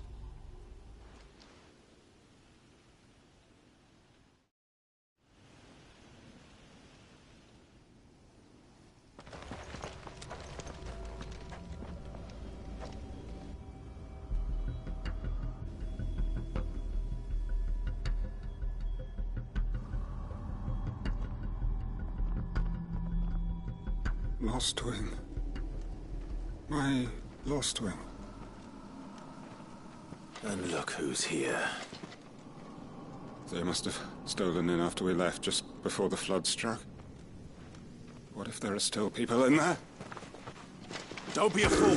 N: Lostwing. My Lostwing.
B: And look who's here.
N: They must have stolen in after we left, just before the flood struck. What if there are still people in there?
B: Don't be a fool!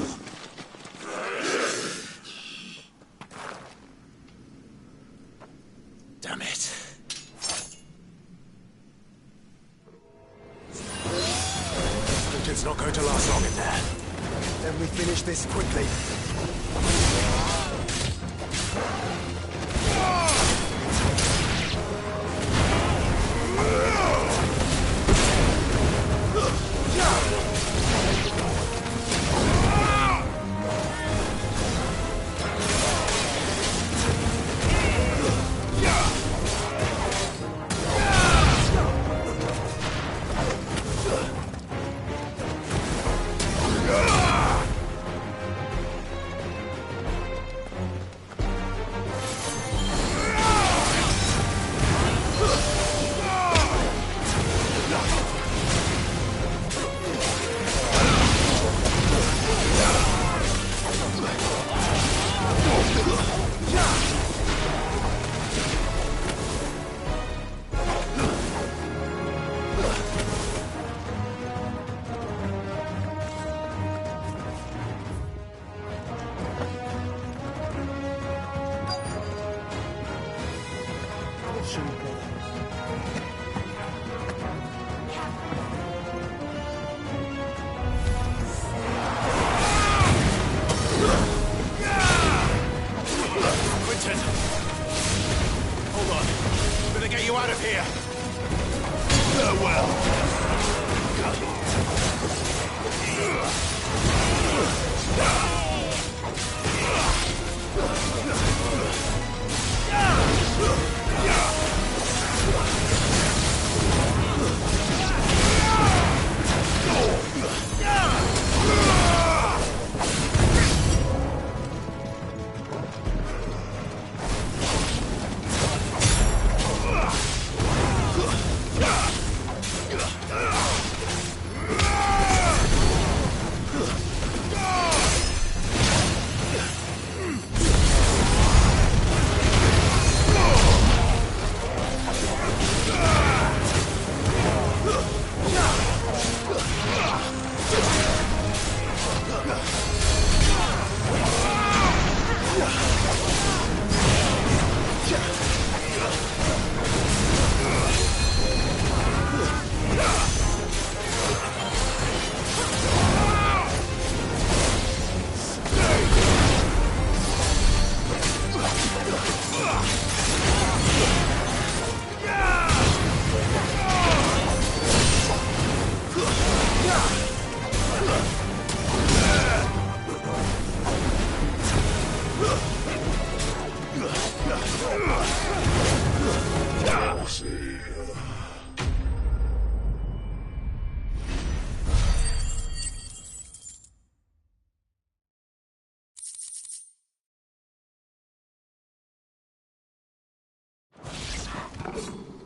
B: Damn it. It's not going to last long in there.
E: Then we finish this quickly.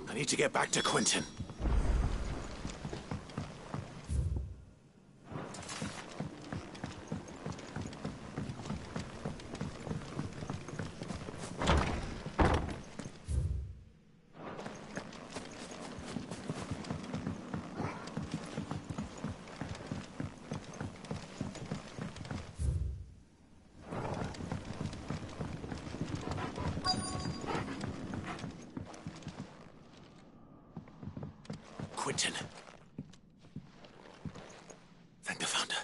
B: I need to get back to Quentin. Quentin. Thank the Founder.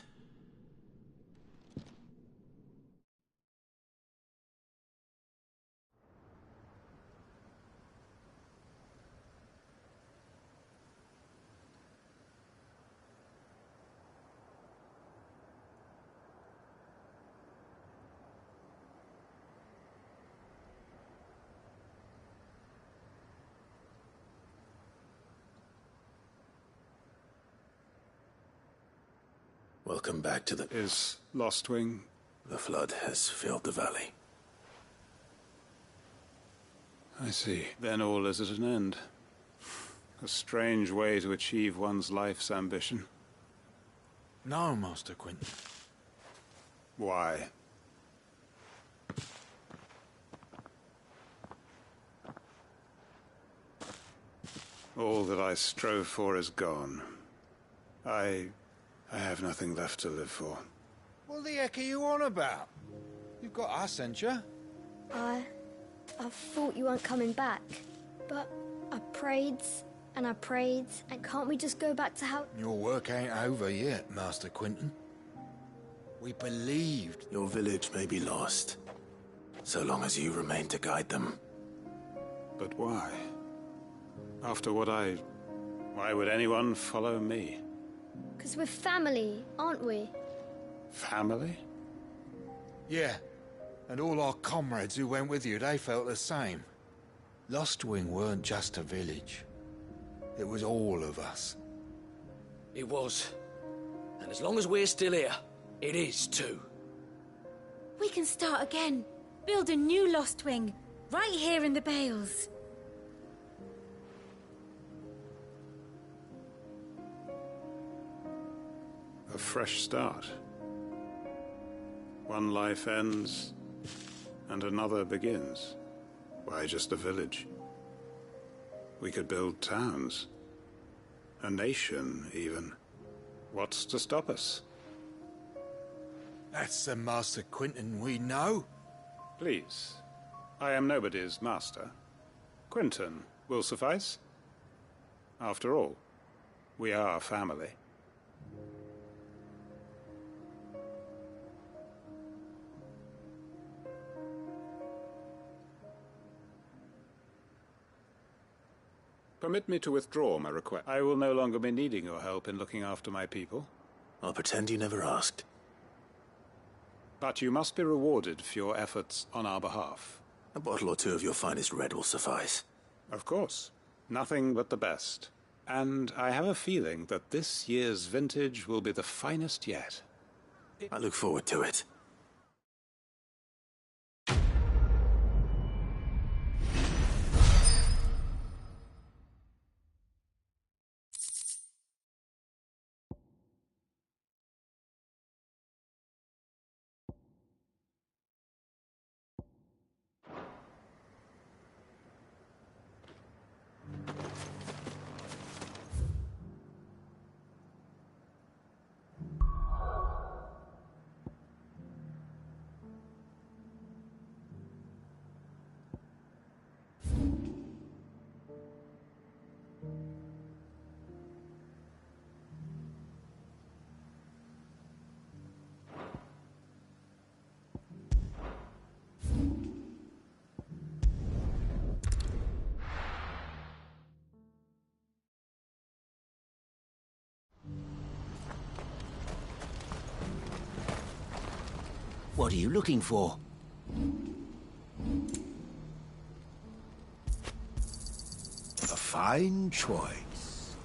B: Welcome back to the...
N: Is Lostwing?
B: The flood has filled the valley.
N: I see. Then all is at an end. A strange way to achieve one's life's ambition.
J: No, Master Quentin.
N: Why? All that I strove for is gone. I have nothing left to live for.
J: What the heck are you on about? You've got us, ain't you?
H: I thought you weren't coming back, but I prayed, and can't we just go back to how...
J: Your work ain't over yet, Master Quinton. We believed.
B: Your village may be lost, so long as you remain to guide them.
N: But why? After what why would anyone follow me?
H: 'Cause we're family, aren't we?
N: Family?
J: Yeah, and all our comrades who went with you, they felt the same. Lostwing weren't just a village. It was all of us.
G: It was. And as long as we're still here, it is too.
K: We can start again. Build a new Lostwing, right here in the Bales.
N: A fresh start. One life ends, and another begins. Why just a village? We could build towns. A nation, even. What's to stop us?
J: That's the Master Quinton we know.
N: Please. I am nobody's master. Quinton will suffice. After all, we are family. Permit me to withdraw my request. I will no longer be needing your help in looking after my people.
B: I'll pretend you never asked.
N: But you must be rewarded for your efforts on our behalf.
B: A bottle or two of your finest red will suffice.
N: Of course. Nothing but the best. And I have a feeling that this year's vintage will be the finest yet.
B: I look forward to it.
T: What are you looking for? A fine choice.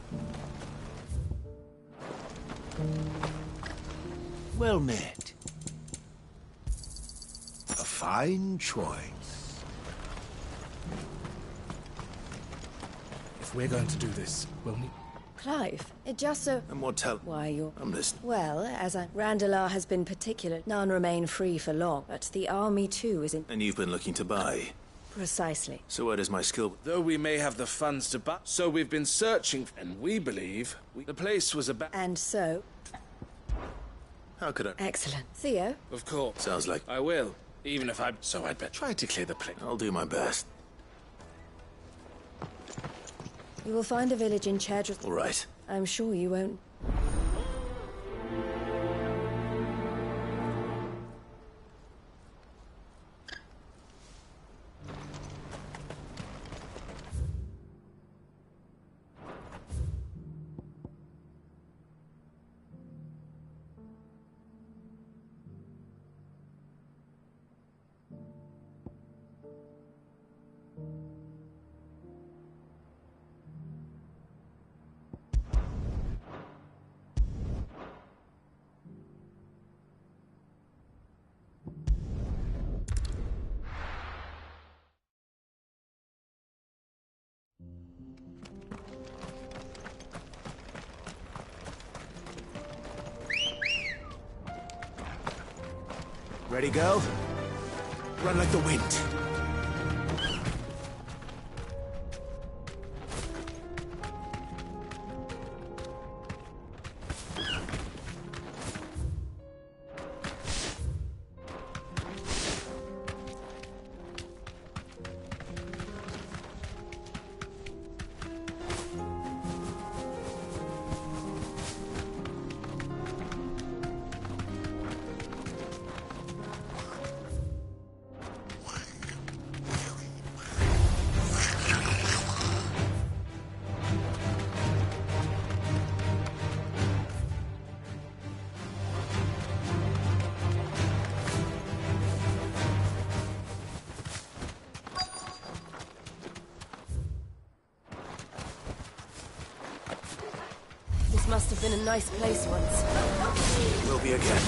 T: Well met. A fine choice.
A: If we're going to do this, we'll need...
M: Clive, it just so...
B: And what tell...
M: Why, you're...
B: I'm listening.
M: Well, as Randalar has been particular, none remain free for long, but the army too is in...
B: And you've been looking to buy.
M: Precisely.
B: So where does my skill...
O: Though we may have the funds to buy, so we've been searching, and we believe the place was about...
M: And so...
B: How could I...
M: Excellent. Theo?
O: Of course.
B: Sounds like...
O: I will, even if I'm... So I'd better try to clear the place.
B: I'll do my best.
M: You will find a village in Chedra...
B: All right.
M: I'm sure you won't...
B: Ready, girl? Run like the wind.
A: been a nice place once.
B: Will be again.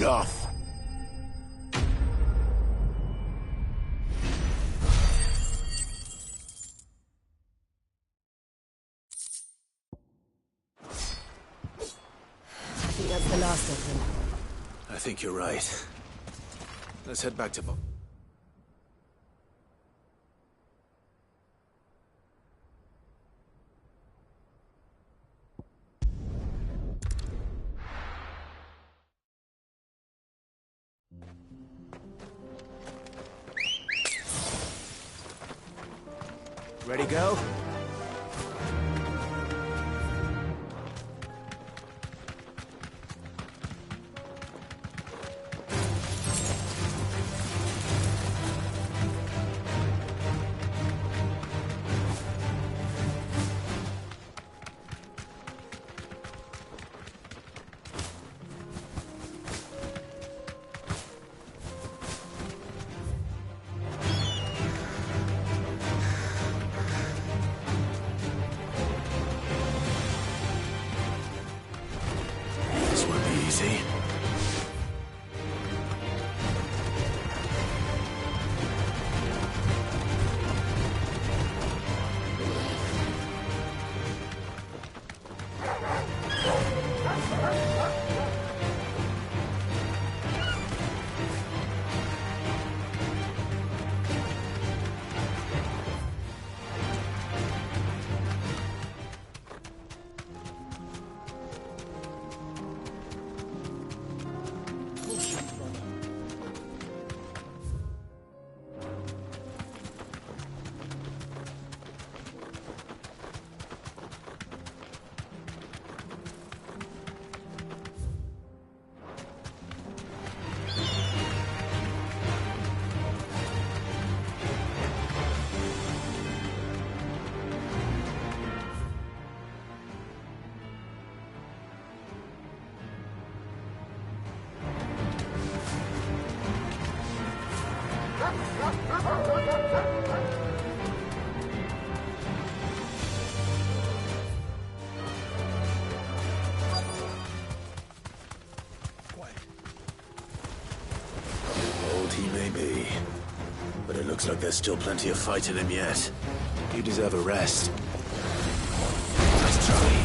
U: Enough!
A: I think that's the last of them.
B: I think you're right. Let's head back to Bob.
C: Ready, go?
B: Old he may be, but it looks like there's still plenty of fight in him yet. You deserve a rest. Nice try.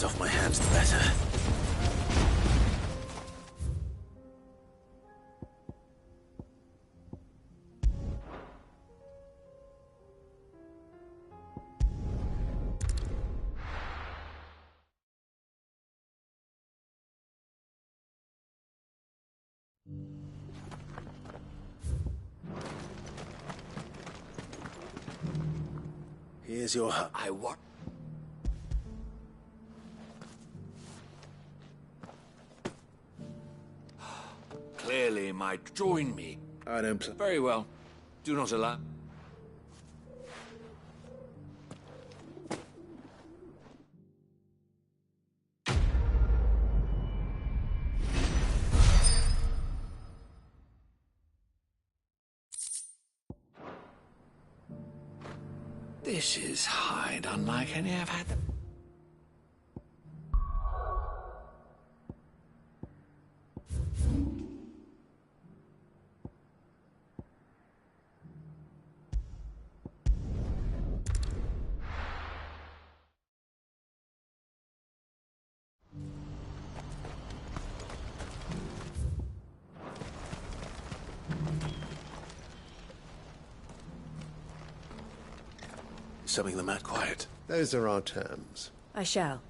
B: Off my hands, the better. Here's your hut.
U: I what? Clearly might join me.
B: I don't
G: Very well. Do not allow.
U: This is hide unlike any I've had.
B: Summing the mat quiet.
S: Those are our terms.
P: I shall.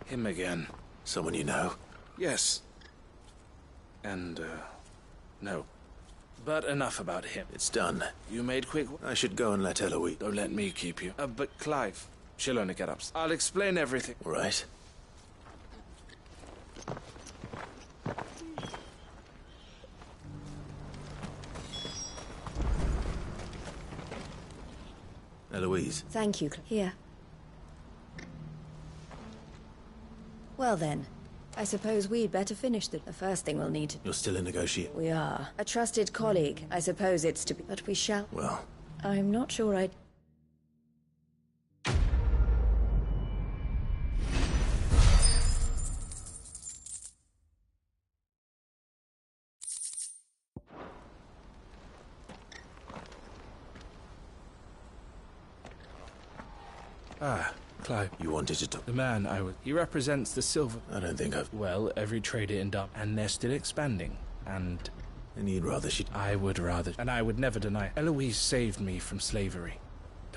O: Him again.
B: Someone you know?
O: Yes. And, no. But enough about him.
B: It's done.
O: You made quick...
B: I should go and let Eloise...
O: Don't let me keep you. But Clive, she'll only get up. I'll explain everything.
B: All right. Eloise.
P: Thank you. Here. Well then, I suppose we'd better finish the first thing we'll need to...
B: You're still in negotiation?
P: We are. A trusted colleague, I suppose it's to be... But we shall...
B: Well...
P: I'm not sure I'd...
O: Ah, Clive.
B: You wanted to talk?
O: The man I was... He represents the silver...
B: I don't think I've...
O: Well, every trader in Dub... And they're still expanding. And
B: you'd rather she'd...
O: I would rather... And I would never deny... Eloise saved me from slavery.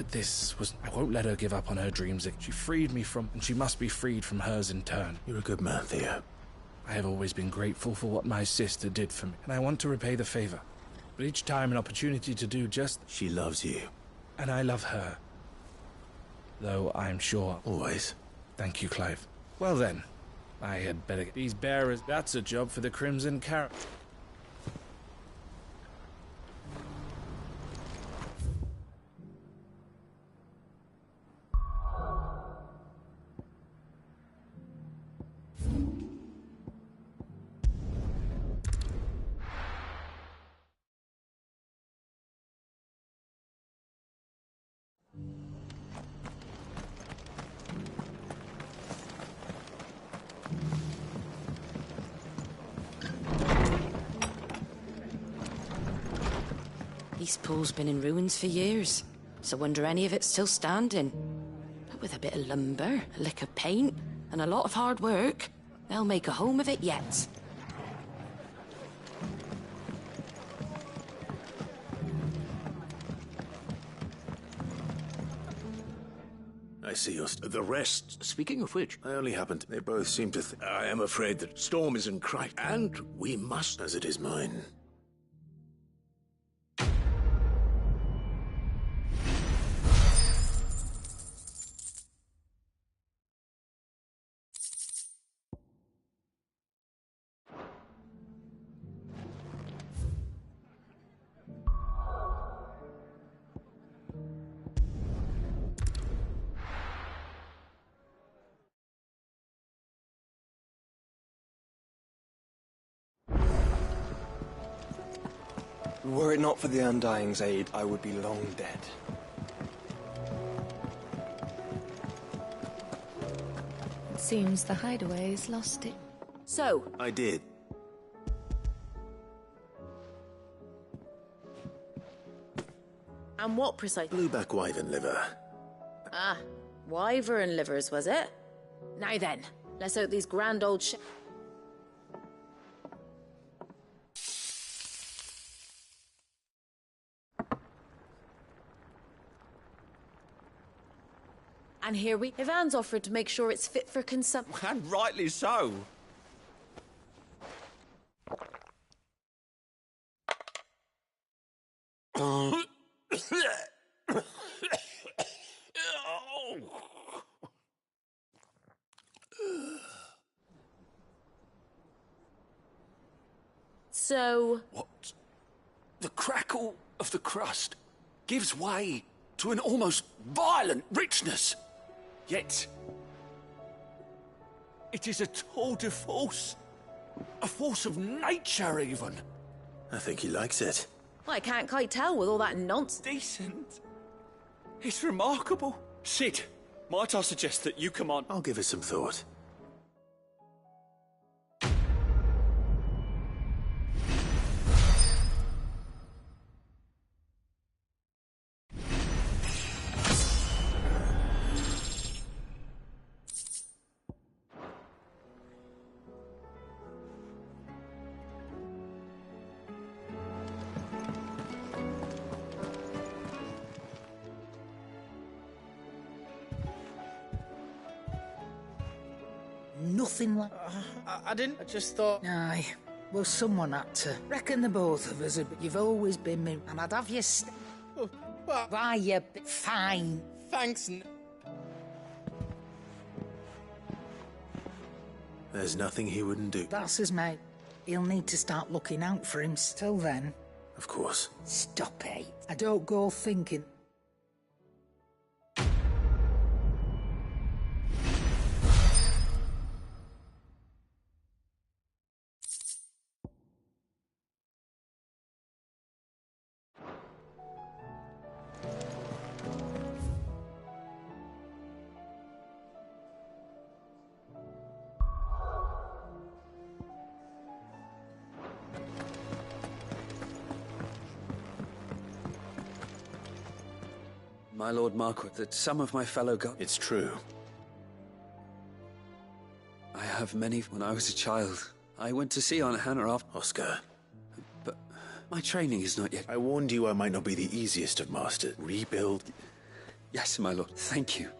O: But this was... I won't let her give up on her dreams. She freed me from... and she must be freed from hers in turn.
B: You're a good man, Theo.
O: I have always been grateful for what my sister did for me, and I want to repay the favor. But each time an opportunity to do just...
B: She loves you.
O: And I love her. Though I'm sure...
B: Always.
O: Thank you, Clive. Well then, I had better get these bearers. That's a job for the Crimson Carrot.
M: East Pool's been in ruins for years, so wonder any of it's still standing. But with a bit of lumber, a lick of paint, and a lot of hard work, they'll make a home of it yet.
B: I see your...
U: The rest, speaking of which,
B: I only happened... They both seem to...
U: I am afraid that Storm is in Crichton, and we must...
B: As it is mine.
E: Were it not for the Undying's aid, I would be long dead.
A: It seems the hideaways lost it.
M: So?
B: I did.
P: And what precisely?
B: Blueback wyvern liver.
P: Ah, wyvern livers, was it? Now then, let's out these grand old And here Ivan's offered to make sure it's fit for consumption.
L: And rightly so.
P: So...
X: What? The crackle of the crust gives way to an almost violent richness. Yet, it is a tour de force. A force of nature, even.
B: I think he likes it.
P: Well, I can't quite tell with all that nonsense.
X: Decent. It's remarkable. Sid, might I suggest that you command...
B: I'll give it some thought.
R: Nothing like...
L: I didn't. I just thought...
R: Aye. Well, someone had to. Reckon the both of us, but you've always been me, and I'd have you Why, you... Fine.
L: Thanks.
B: There's nothing he wouldn't do.
R: That's his mate. He'll need to start looking out for him. Till then...
B: Of course.
R: Stop it. I don't go thinking...
X: My Lord Marquis, that some of my fellow gods...
B: It's true.
X: I have many when I was a child. I went to sea on Hannah after...
B: Oscar.
X: But my training is not yet...
B: I warned you I might not be the easiest of masters. Rebuild...
X: Yes, my lord. Thank you.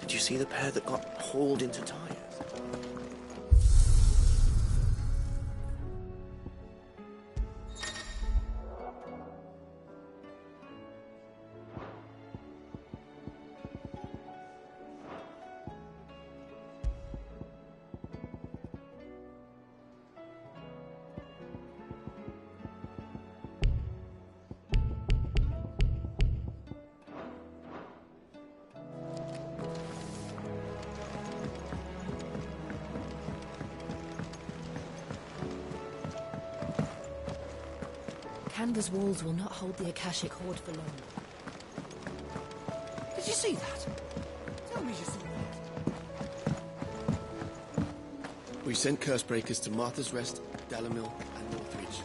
C: Did you see the pair that got hauled into tires?
A: Canva's walls will not hold the Akashic Horde for long.
L: Did you see that? Tell me you saw that.
D: We sent Cursebreakers to Martha's Rest, Dalamil, and Northreach.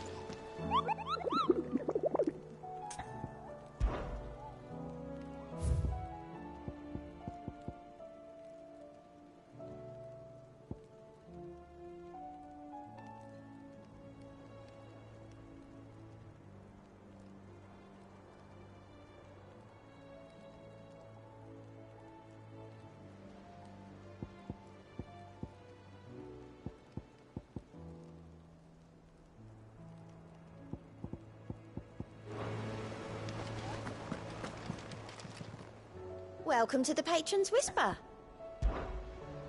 K: Welcome to the Patron's Whisper.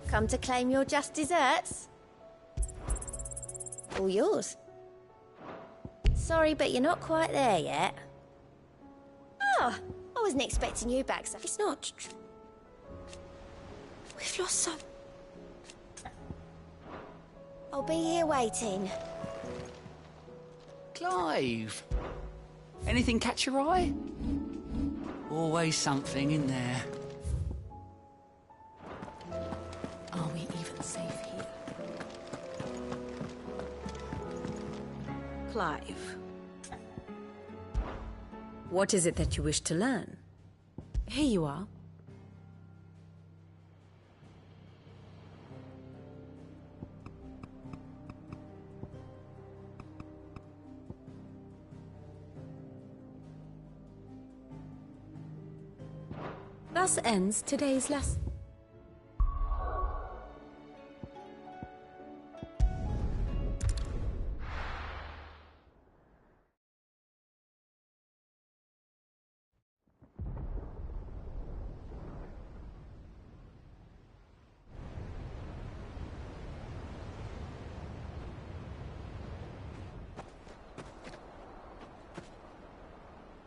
K: Come to claim your just desserts? All yours. Sorry, but you're not quite there yet. Oh, I wasn't expecting you back, so it's not... We've lost some... I'll be here waiting.
L: Clive! Anything catch your eye? Always something in there.
A: Are we even safe here?
I: Clive. What is it that you wish to learn?
A: Here you are.
I: Thus ends today's lesson.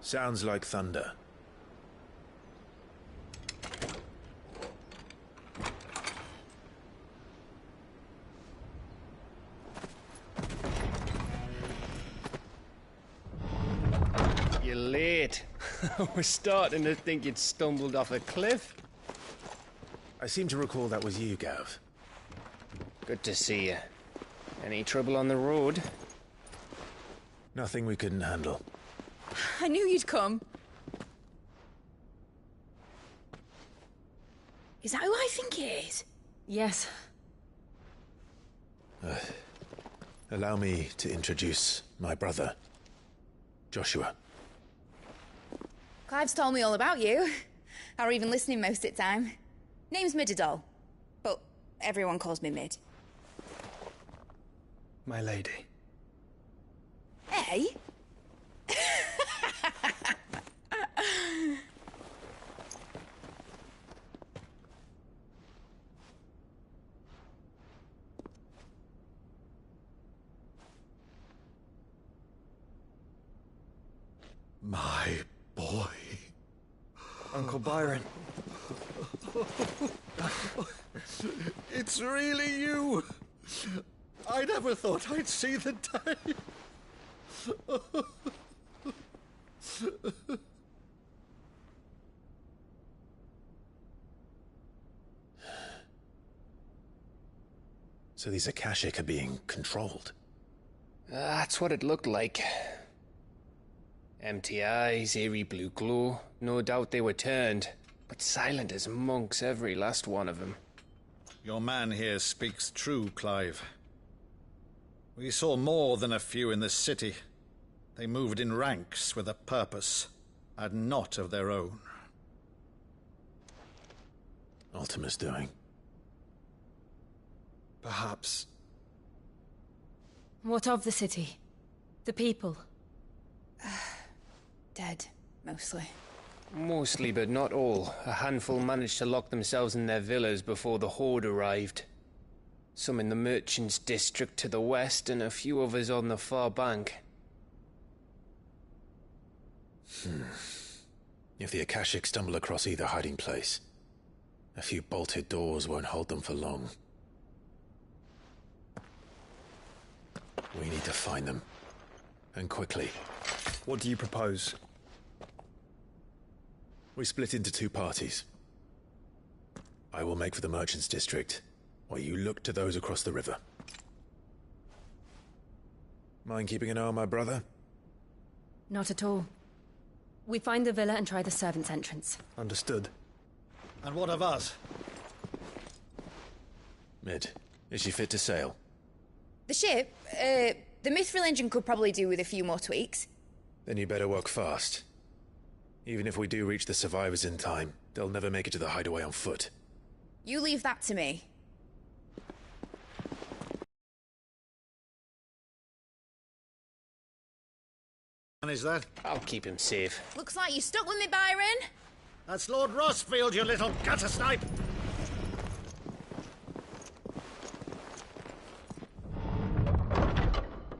B: Sounds like thunder.
Q: You're late. We're starting to think you'd stumbled off a cliff.
B: I seem to recall that was you, Gav.
Q: Good to see you. Any trouble on the road?
B: Nothing we couldn't handle.
I: I knew you'd come.
R: Is that who I think it is?
I: Yes.
B: Allow me to introduce my brother, Joshua.
V: Clive's told me all about you. Or even listening most of the time. Name's Midadol, but everyone calls me Mid.
E: My lady.
V: Hey?
E: Uncle Byron.
F: It's really you. I never thought I'd see the day.
B: So these Akashic are being controlled?
Q: That's what it looked like. Empty eyes, eerie blue glow. No doubt they were turned, but silent as monks, every last one of them.
F: Your man here speaks true, Clive. We saw more than a few in this city. They moved in ranks with a purpose, and not of their own.
B: Ultima's doing.
E: Perhaps.
A: What of the city? The people?
V: Dead, mostly.
Q: Mostly, but not all. A handful managed to lock themselves in their villas before the Horde arrived. Some in the Merchants' District to the west, and a few others on the far bank.
B: If the Akashic stumble across either hiding place, a few bolted doors won't hold them for long. We need to find them. And quickly.
E: What do you propose?
B: We split into two parties. I will make for the Merchants' District, while you look to those across the river. Mind keeping an eye on my brother?
A: Not at all. We find the villa and try the servants' entrance.
E: Understood.
F: And what of us?
B: Mid, is she fit to sail?
V: The ship, the Mithril engine could probably do with a few more tweaks.
B: Then you better work fast. Even if we do reach the survivors in time, they'll never make it to the hideaway on foot.
V: You leave that to me.
F: And is that?
Q: I'll keep him safe.
V: Looks like you stuck with me, Byron.
F: That's Lord Rossfield, you little gutter snipe!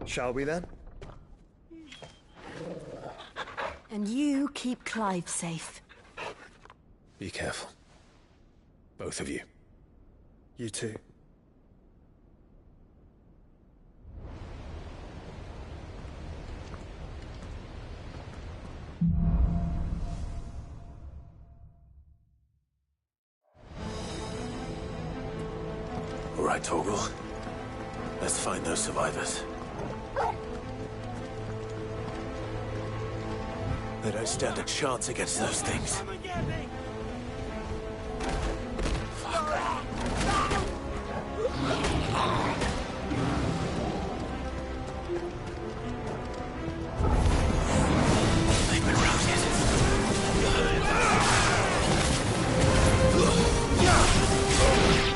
E: Shall we then?
H: And you keep Clive safe.
B: Be careful. Both of you.
E: You too.
B: All right, Torgal. Let's find those survivors. They don't stand a chance against those things. They've been routed.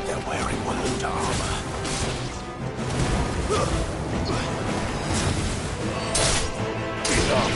B: They're wearing wound armor. Get off!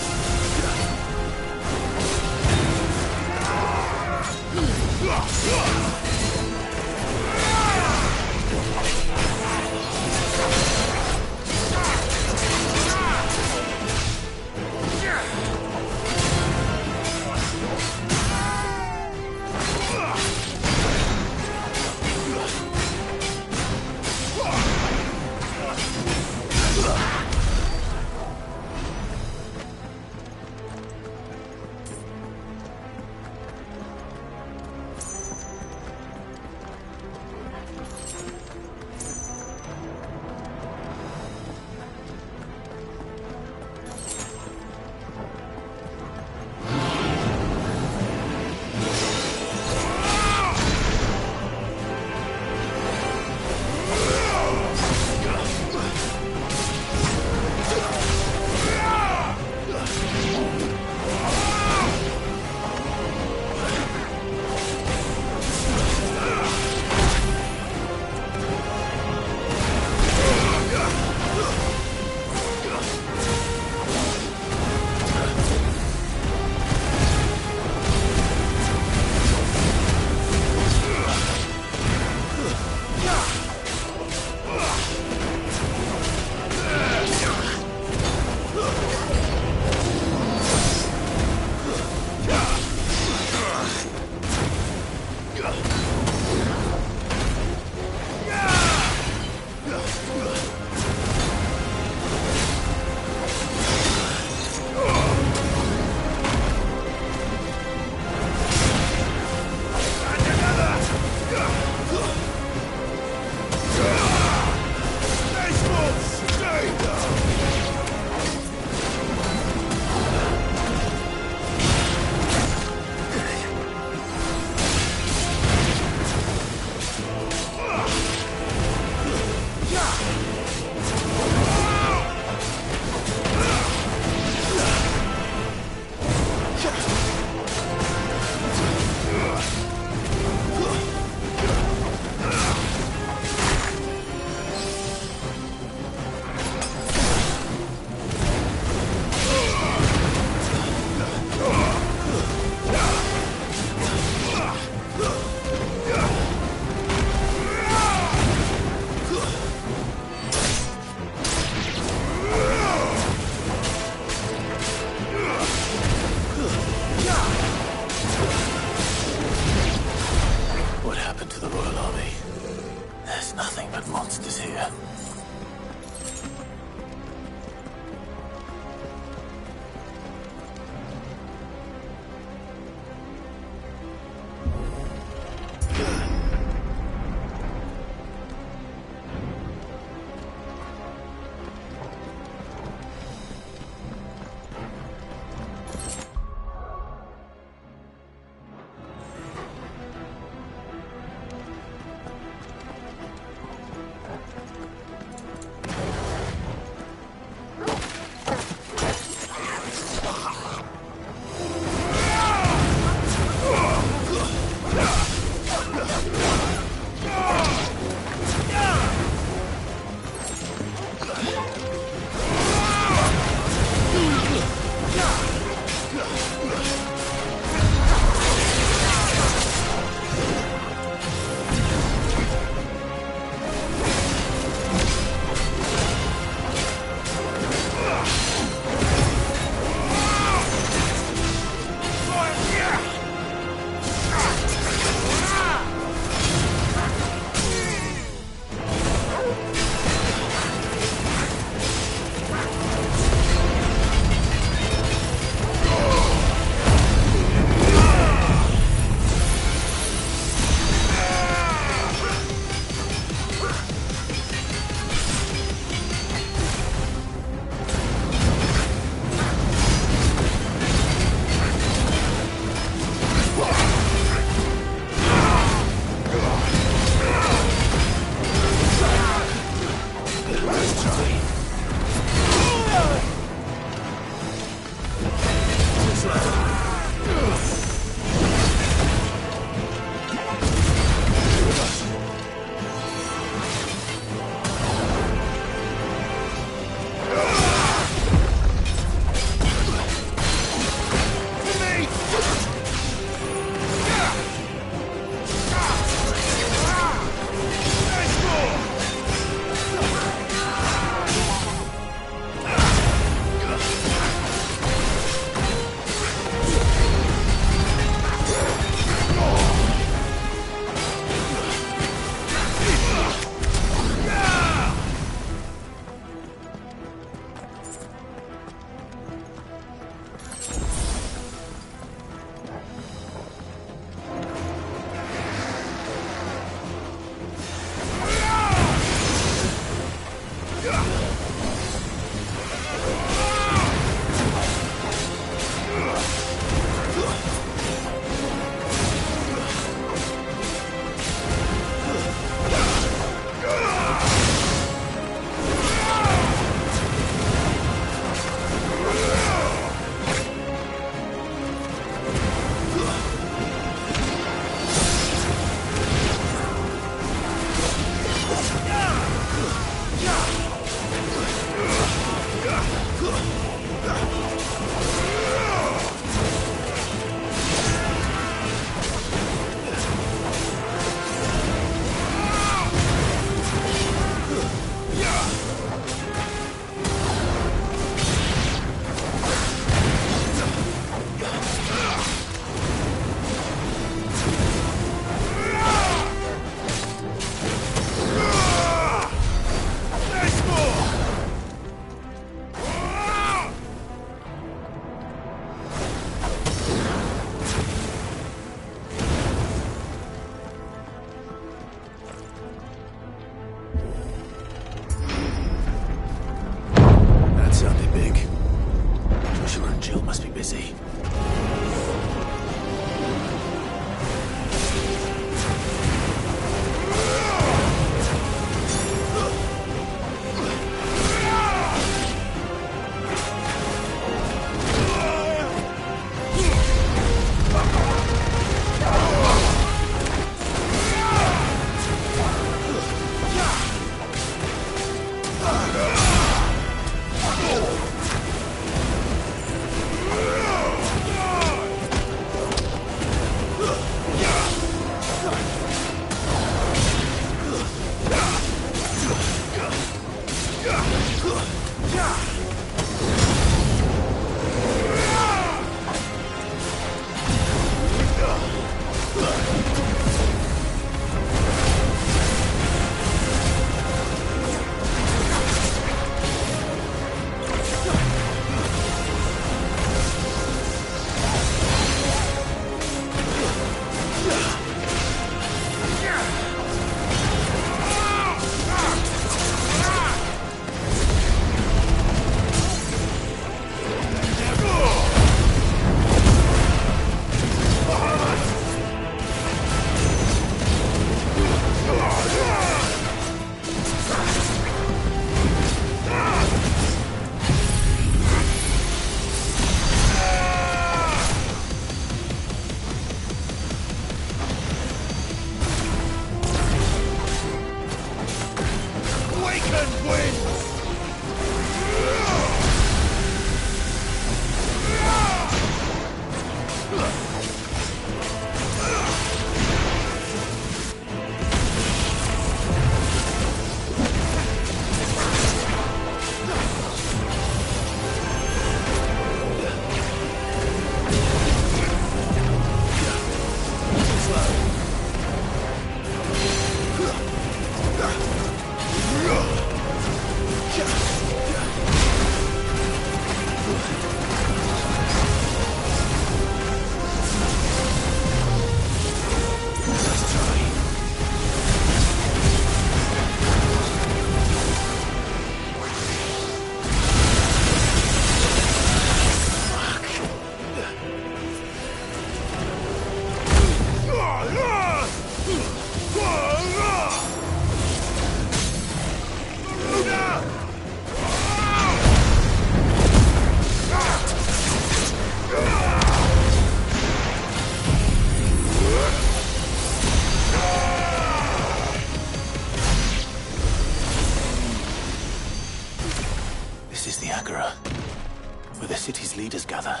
B: leaders gather,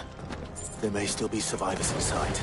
B: there may still be survivors in sight.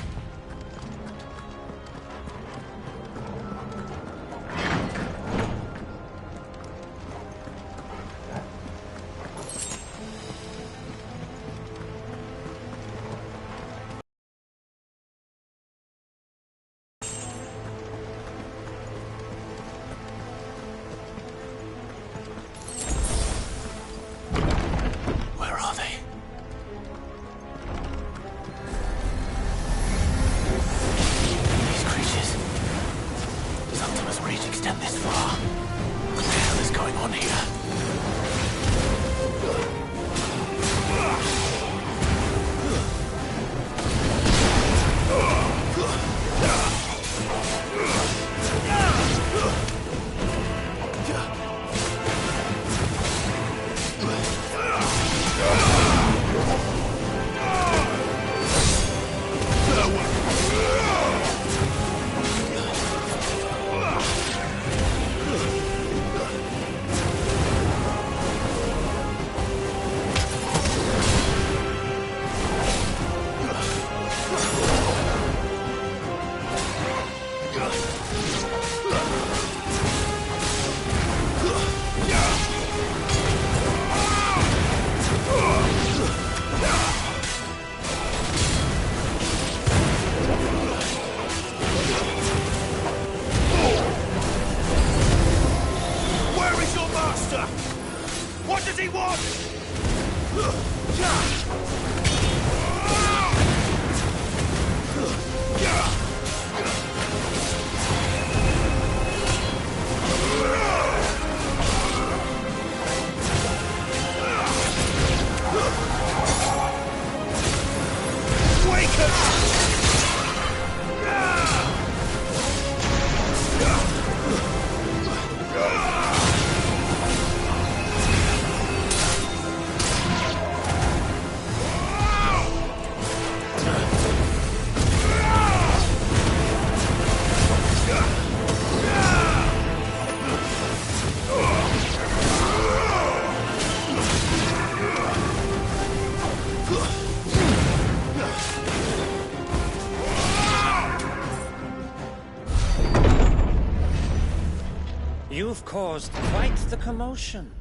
J: You've caused quite the commotion.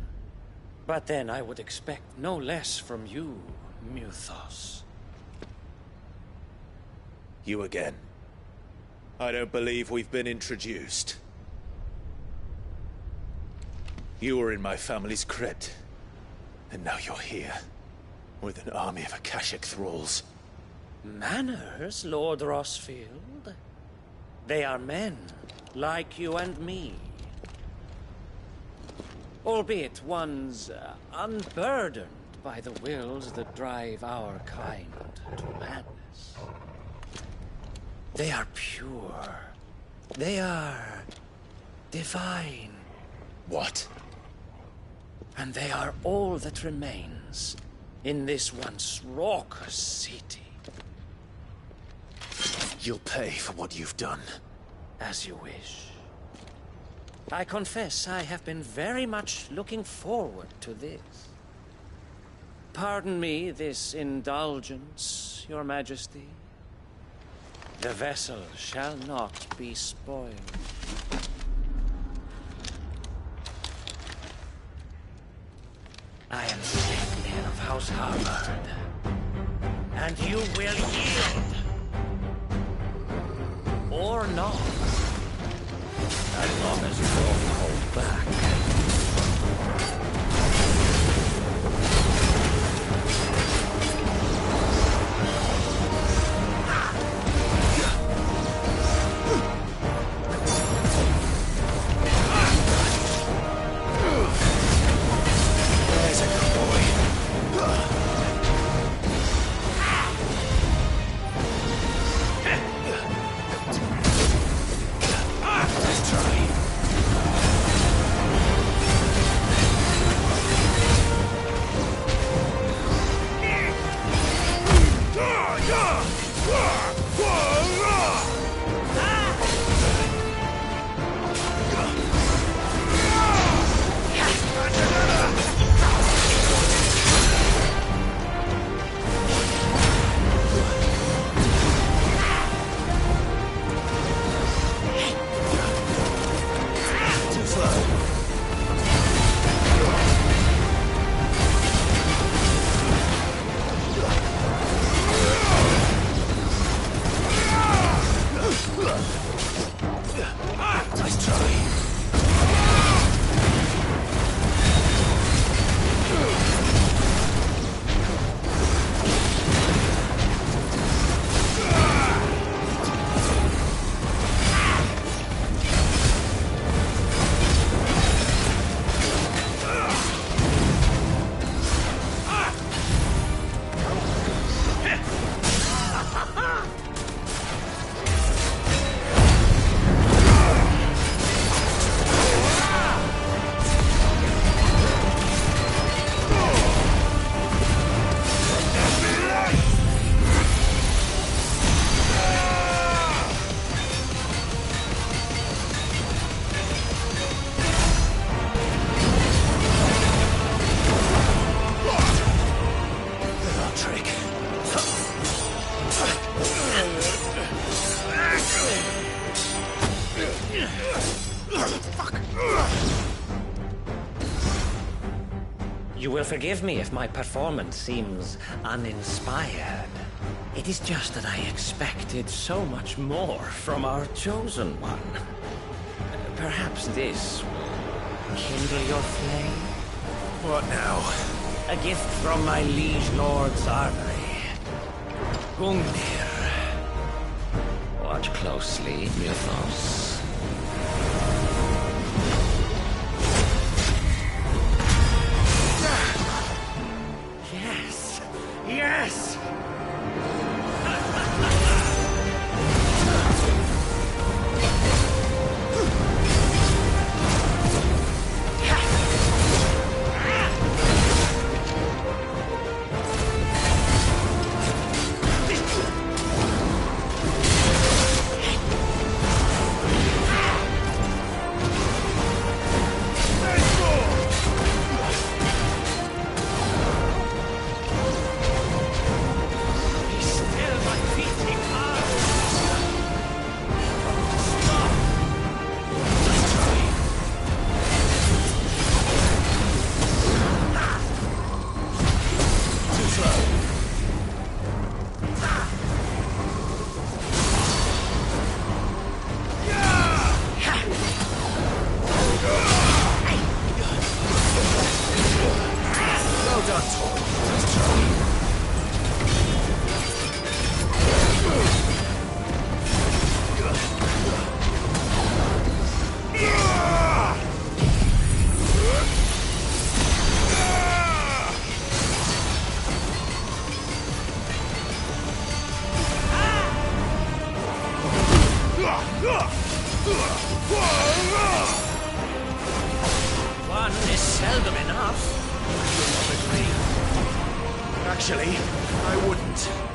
J: But then I would expect no less from you, Muthos.
B: You again. I don't believe we've been introduced. You were in my family's crypt, and now you're here, with an army of Akashic thralls.
J: Manners, Lord Rosfield? They are men, like you and me. Albeit ones unburdened by the wills that drive our kind to madness. They are pure. They are divine.
B: What?
J: And they are all that remains in this once raucous city.
B: You'll pay for what you've done.
J: As you wish. I confess I have been very much looking forward to this. Pardon me this indulgence, Your Majesty. The vessel shall not be spoiled. I am champion of House Harvard, and you will yield. Or not. As long as you don't hold back.
B: There's a good boy. Let's try.
J: will forgive me if my performance seems uninspired. It is just that I expected so much more from our chosen one. Perhaps this will kindle your flame?
X: What now?
J: A gift from my liege lord's armory. Gungnir. Watch closely, Mythos. Yes! Yes! One is seldom enough.
X: Actually, I wouldn't.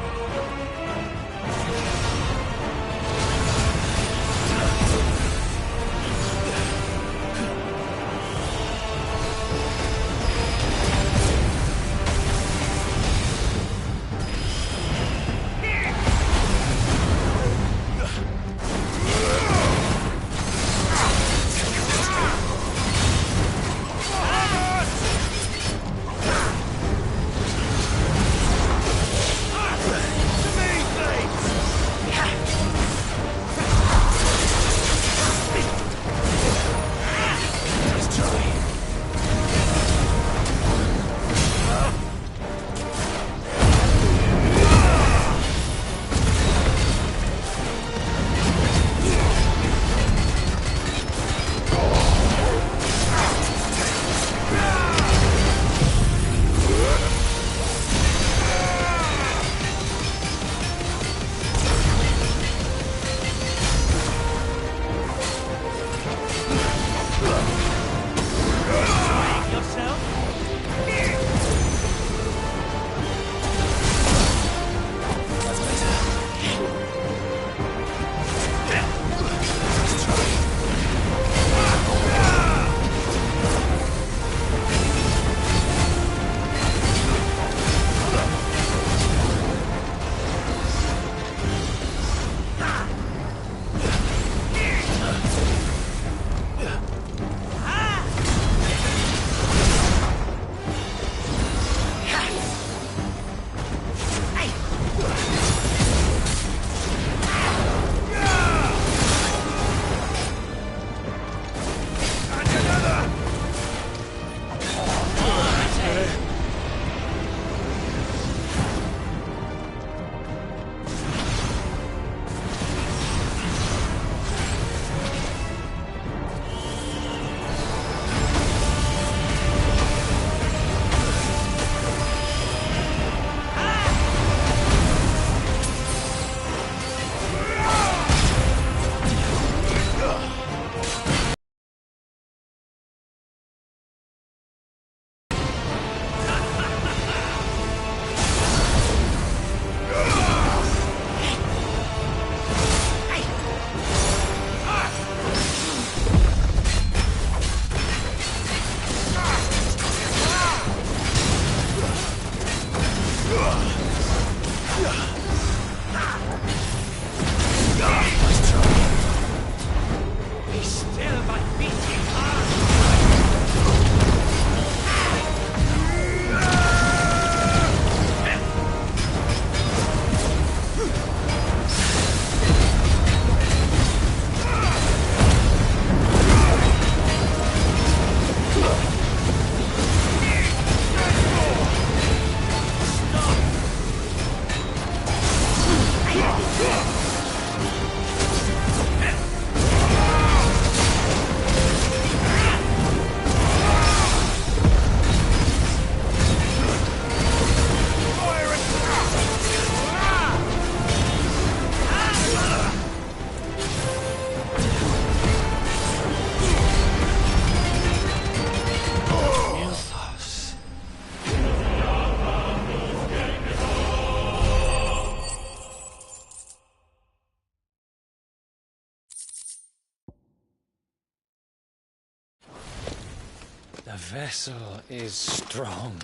J: The vessel is strong.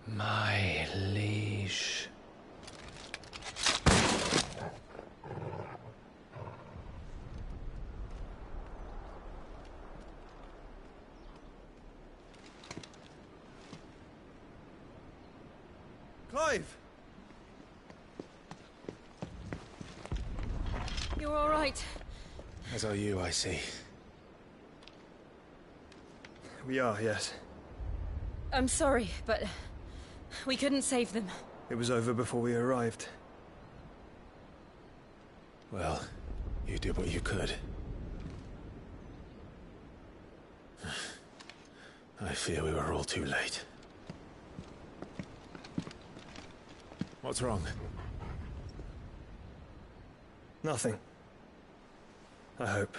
J: My liege.
E: Clive!
A: You're all right.
E: As are you, I see. We are, yes.
A: I'm sorry, but we couldn't save them.
E: It was over before we arrived.
B: Well, you did what you could. I fear we were all too late. What's wrong?
E: Nothing. I hope.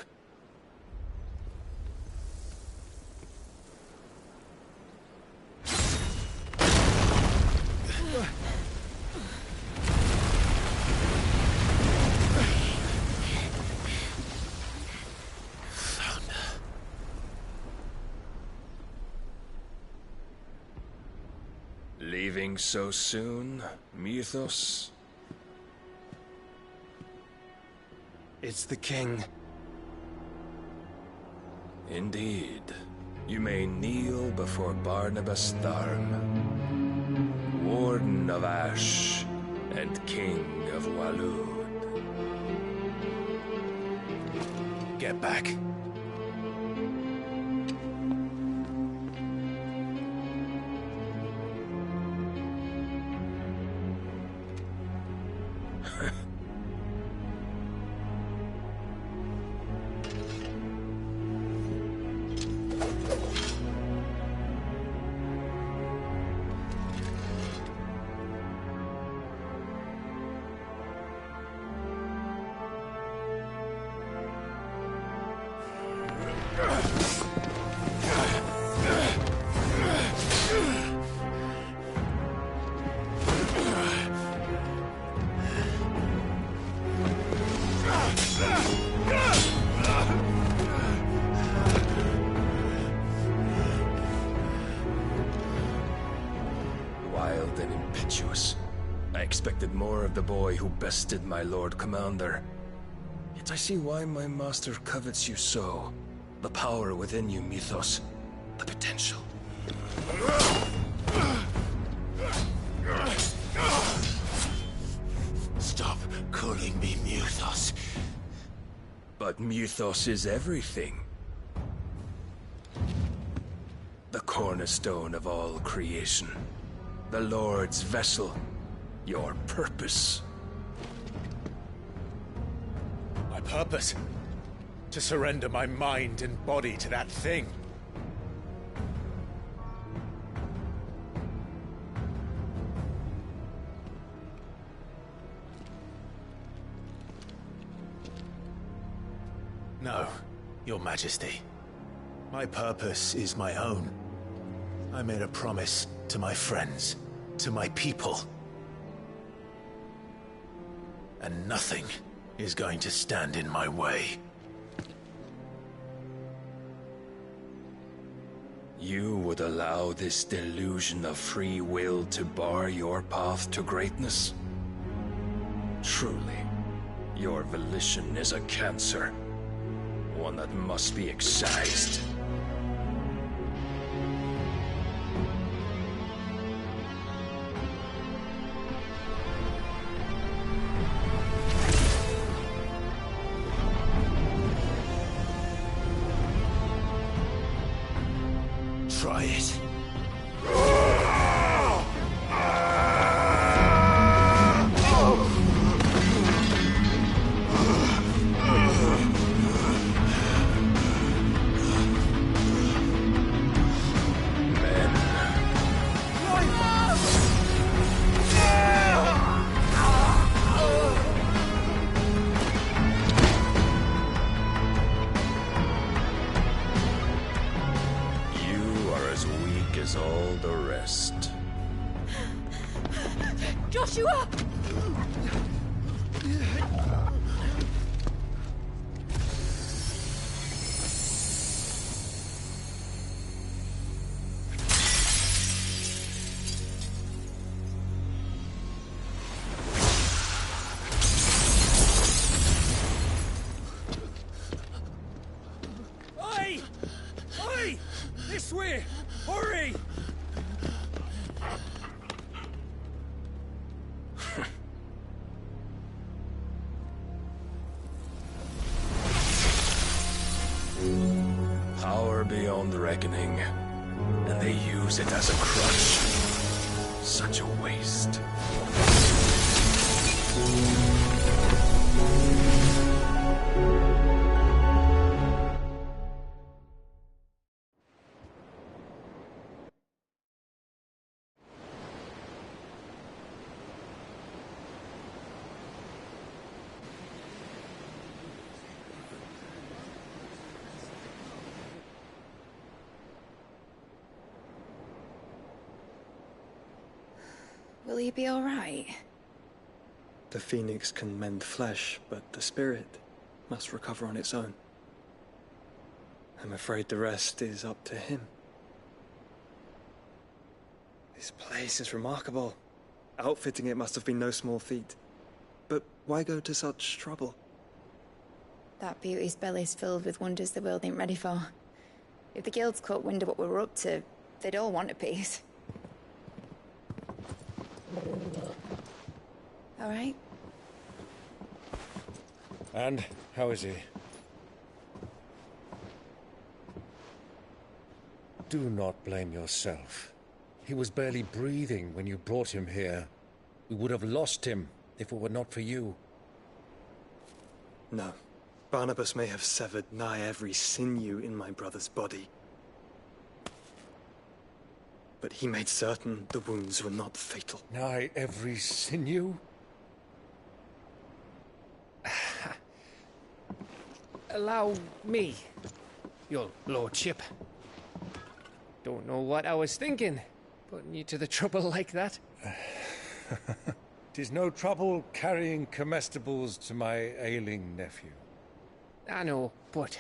G: Leaving so soon, Mythos?
E: It's the king.
G: Indeed. You may kneel before Barnabas Tharm, Warden of Ash and King of Waloed.
B: Get back.
G: Wild and impetuous. I expected more of the boy who bested my Lord Commander. Yet I see why my master covets you so. The power within you, Mythos. The potential.
U: Stop calling me Mythos.
G: But Mythos is everything. The cornerstone of all creation. The Lord's vessel. Your purpose.
B: My purpose? To surrender my mind and body to that thing. No, Your Majesty. My purpose is my own. I made a promise to my friends, to my people. And nothing is going to stand in my way.
G: You would allow this delusion of free will to bar your path to greatness? Truly, your volition is a cancer. One that must be excised.
U: Try it.
G: As all the rest.
A: Joshua!
G: reckoning, and they use it as a crutch. Such a waste.
V: Will you be all right?
E: The phoenix can mend flesh, but the spirit must recover on its own. I'm afraid the rest is up to him. This place is remarkable. Outfitting it must have been no small feat. But why go to such trouble?
V: That beauty's belly's filled with wonders the world ain't ready for. If the guilds caught wind of what we were up to, they'd all want a piece. All right?
N: And how is he? Do not blame yourself. He was barely breathing when you brought him here. We would have lost him if it were not for you.
E: No. Barnabas may have severed nigh every sinew in my brother's body. But he made certain the wounds were not fatal.
N: Nigh every sinew?
Q: Allow me, your lordship. Don't know what I was thinking, putting you to the trouble like that.
N: 'Tis no trouble carrying comestibles to my ailing nephew.
Q: I know, but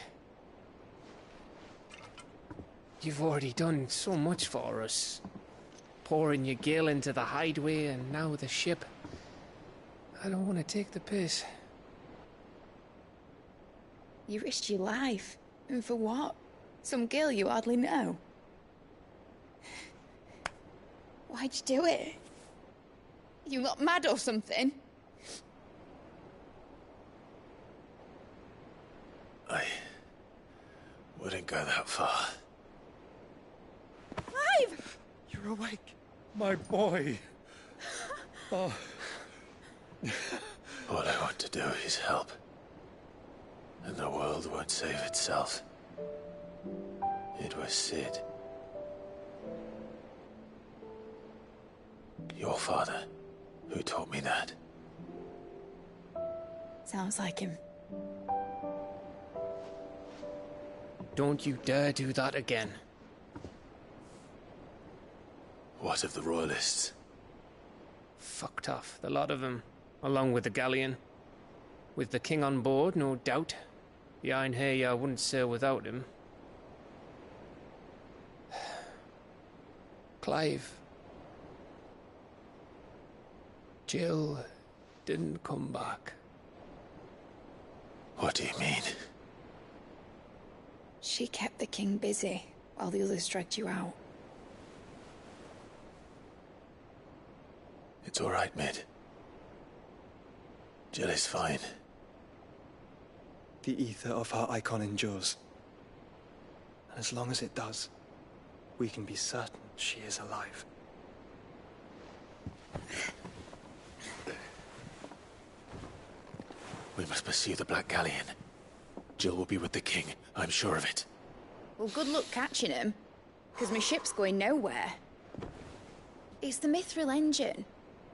Q: you've already done so much for us. Pouring your gale into the hideaway and now the ship. I don't want to take the piss.
V: You risked your life. And for what? Some girl you hardly know. Why'd you do it? You not mad or something?
B: I wouldn't go that far.
V: Clive!
N: You're awake. My boy. Oh.
B: All I want to do is help. And the world won't save itself. It was Sid. Your father, who taught me that.
V: Sounds like him.
Q: Don't you dare do that again.
B: What of the Royalists?
Q: Fucked off, the lot of them, along with the galleon. With the king on board, no doubt. The Einherjar wouldn't sail without him. Clive. Jill didn't come back.
B: What do you mean?
V: She kept the king busy while the others dragged you out.
B: It's all right, Mid. Jill is fine.
E: The ether of her icon endures. And as long as it does, we can be certain she is alive.
B: We must pursue the Black Galleon. Jill will be with the king, I'm sure of it.
V: Well, good luck catching him, because my ship's going nowhere. It's the Mithril engine.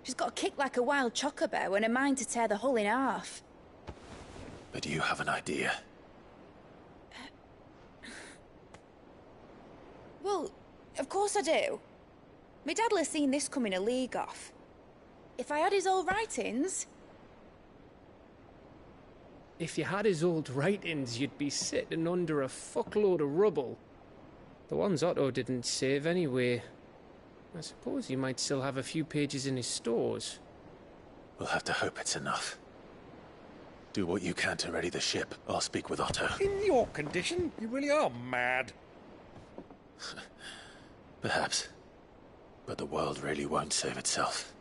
V: She's got a kick like a wild chocobo and a mind to tear the hull in half.
B: But do you have an idea?
V: Well, of course I do. My dad'll have seen this coming a league off. If I had his old writings...
Q: If you had his old writings, you'd be sitting under a fuckload of rubble. The ones Otto didn't save anyway. I suppose he might still have a few pages in his stores.
B: We'll have to hope it's enough. Do what you can to ready the ship. I'll speak with Otto.
N: In your condition, you really are mad.
B: Perhaps. But the world really won't save itself.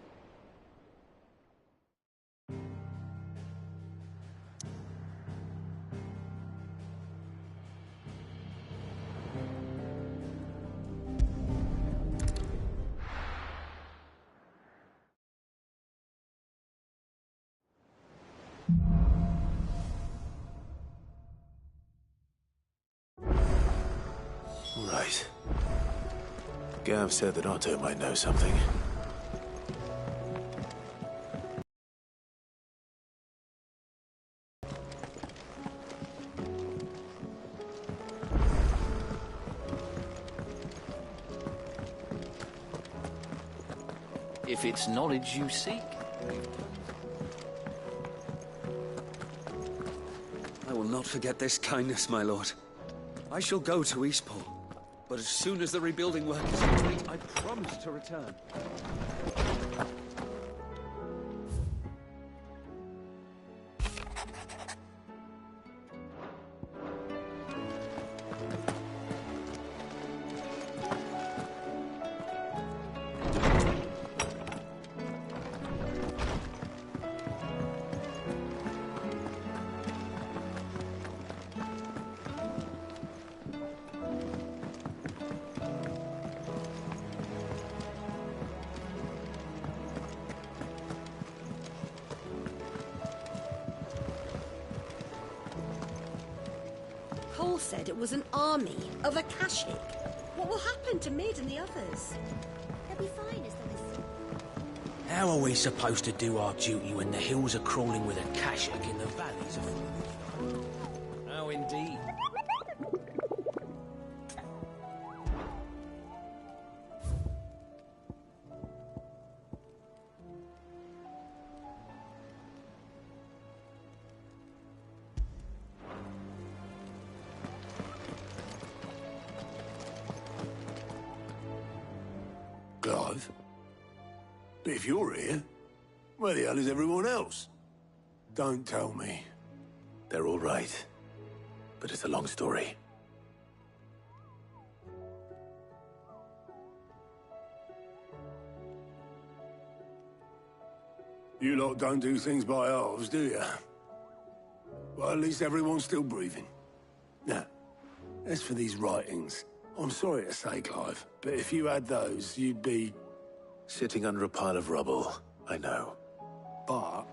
B: Gav said that Otto might know something.
L: If it's knowledge you seek.
O: I will not forget this kindness, my lord. I shall go to Eastport, but as soon as the rebuilding work is complete, I promise to return.
H: Cole said it was an army of Akashic. What will happen to Mid and the others?
K: They'll be fine as long as...
L: How are we supposed to do our duty when the hills are crawling with Akashic in the valleys of... Oh, indeed.
U: Clive? But if you're here, where the hell is everyone else? Don't tell me.
B: They're all right. But it's a long story.
U: You lot don't do things by halves, do you? Well, at least everyone's still breathing. Now, as for these writings, I'm sorry to say, Clive, but if you had those, you'd be...
B: Sitting under a pile of rubble, I know.
U: But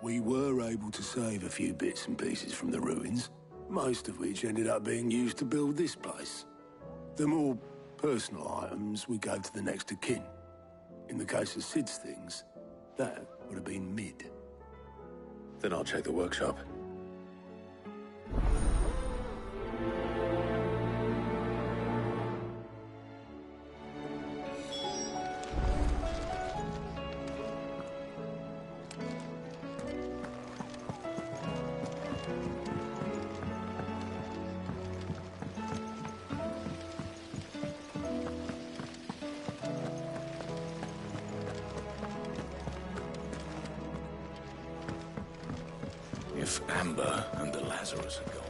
U: we were able to save a few bits and pieces from the ruins, most of which ended up being used to build this place. The more personal items we gave to the next of kin. In the case of Sid's things, that would have been Mid.
B: Then I'll check the workshop.
U: If Amber and the Lazarus are gone,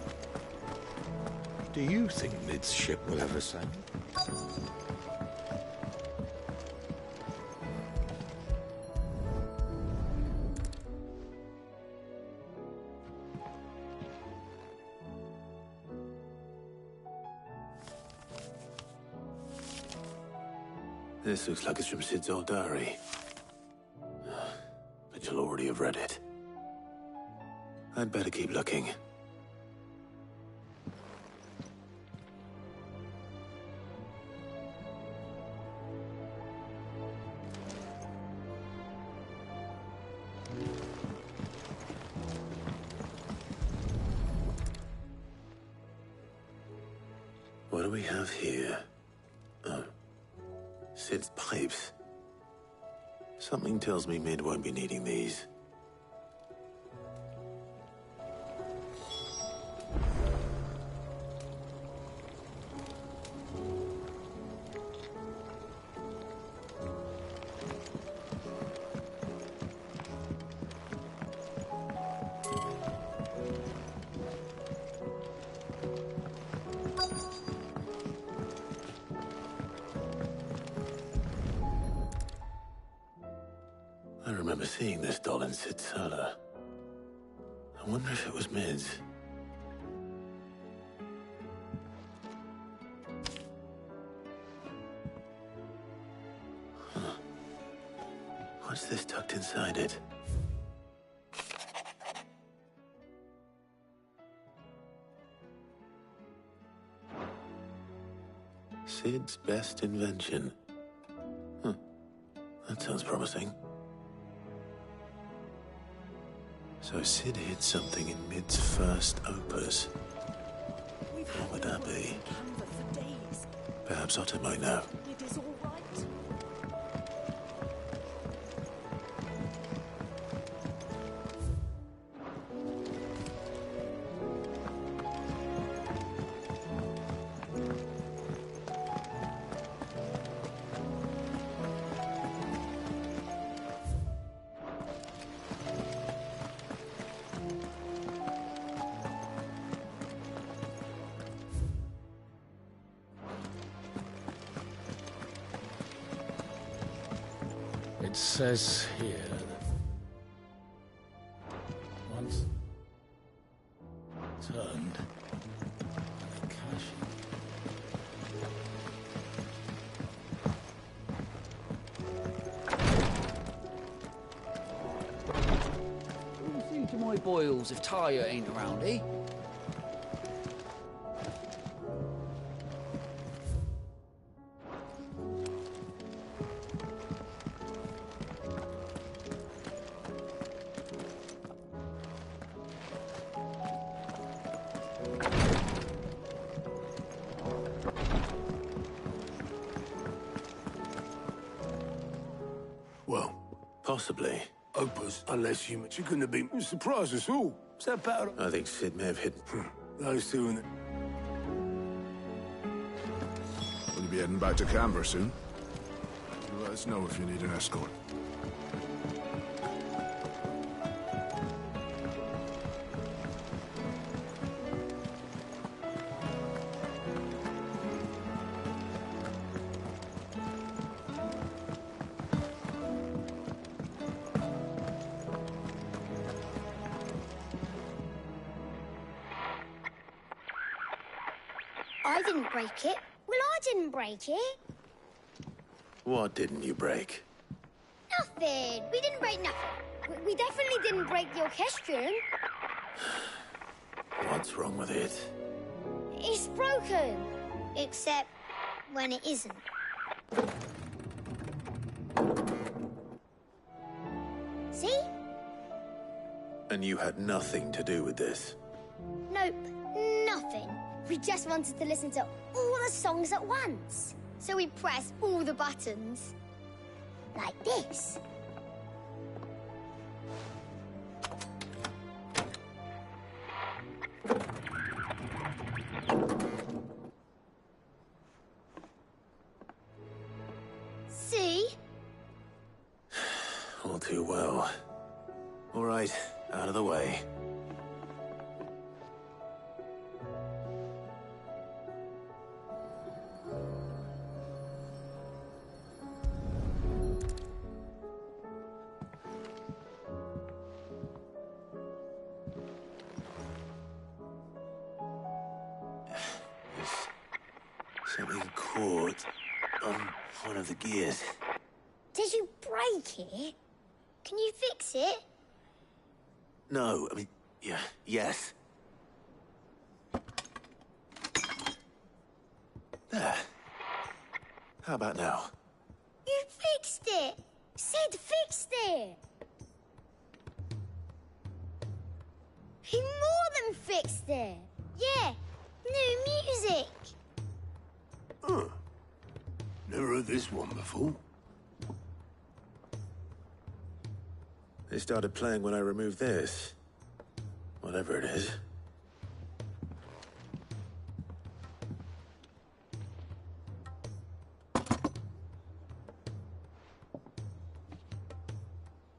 U: do you think Mid's ship will ever sail?
B: This looks like it's from Sid's old diary. But you'll already have read it. I'd better keep looking. What do we have here? Oh. Sid's pipes. Something tells me Mid won't be needing these. I remember seeing this doll in Sid's cellar. I wonder if it was Mid's. Huh. What's this tucked inside it? Sid's best invention. That sounds promising. So Sid hid something in Mid's first opus. What would that be? Perhaps Otto might know.
H: It is all right.
L: It says here that once turned Akashi.
M: See to my boils if Tyre ain't around, eh?
U: Well,
B: possibly.
U: Opus, unless you couldn't have been surprised us all. Is that better?
B: I think Sid may have hidden.
U: Those two in the...
S: Will you be heading back to Canberra soon? You let us know if you need an escort.
K: I didn't break it. Well, I didn't break it.
B: What didn't you break?
K: Nothing. We didn't break nothing. We definitely didn't break the orchestrion.
B: What's wrong with it?
K: It's broken. Except when it isn't. See?
B: And you had nothing to do with this?
K: Nope. Nothing. We just wanted to listen to all the songs at once. So we pressed all the buttons. Like this. See?
B: All too well. All right, out of the way. Something caught on one of the gears.
K: Did you break it? Can you fix it?
B: No, I mean, yeah, yes. There. How about now?
K: You fixed it! Sid fixed it! He more than fixed it! Yeah, new music!
U: Huh. Never heard this one before.
B: They started playing when I removed this. Whatever it is.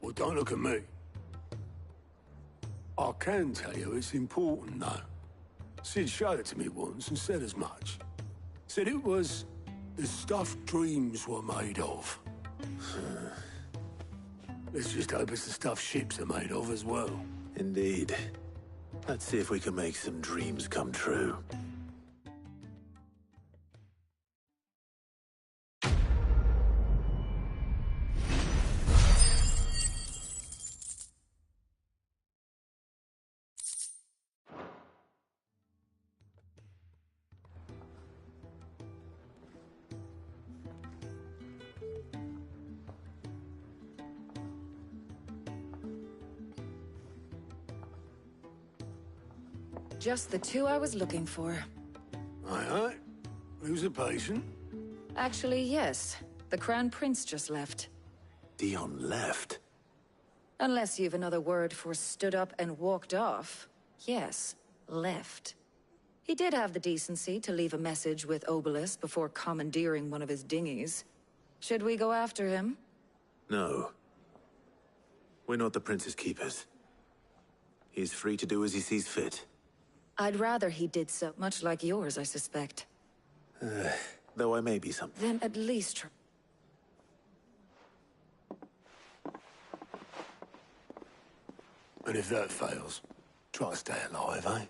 U: Well, don't look at me. I can tell you it's important, though. Sid showed it to me once and said as much. Said it was the stuff dreams were made of. Let's just hope it's the stuff ships are made of as well.
B: Indeed. Let's see if we can make some dreams come true.
C: Just the two I was looking for.
U: Aye, aye. Who's a patient?
C: Actually, yes. The Crown Prince just left.
B: Dion left?
C: Unless you've another word for stood up and walked off. Yes, left. He did have the decency to leave a message with Obelisk before commandeering one of his dinghies. Should we go after him?
B: No. We're not the Prince's keepers. He's free to do as he sees fit.
C: I'd rather he did so, much like yours, I suspect.
B: Though I may be something.
C: Then at least try.
U: And if that fails, try to stay alive, eh?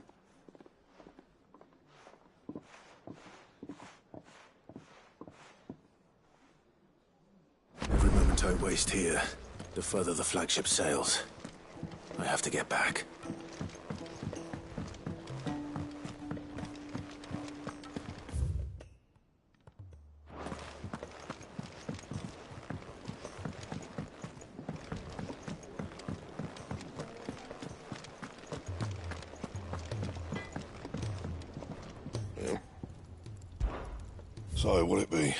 B: Every moment I waste here, the further the flagship sails. I have to get back.
S: So, will it be?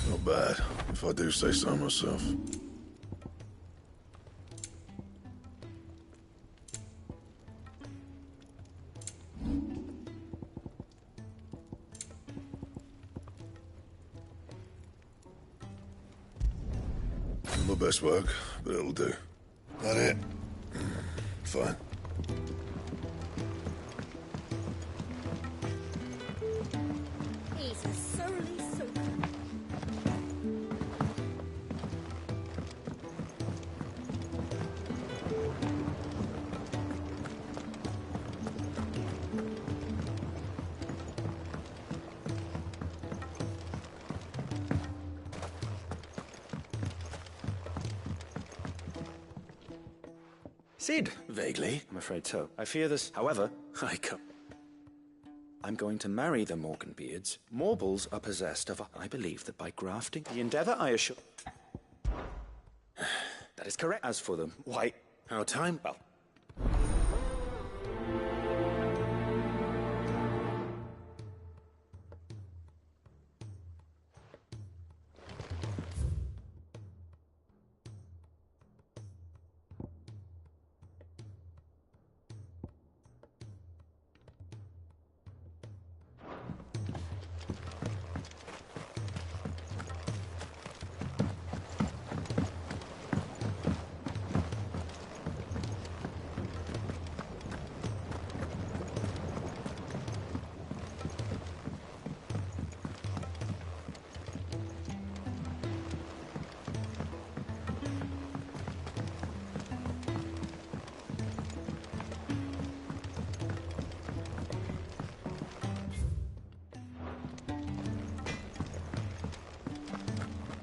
S: Not bad, if I do say so myself. Not the best work, but it'll do. That it? Fine.
H: He's a surly soaker.
P: Cid!
B: Vaguely.
P: I'm afraid so. I fear this. However, I'm going to marry the Morganbeards. Morbles are possessed of, I believe that by grafting the endeavor, I assure... That is correct. As for them, why...
B: Our time?
P: Well...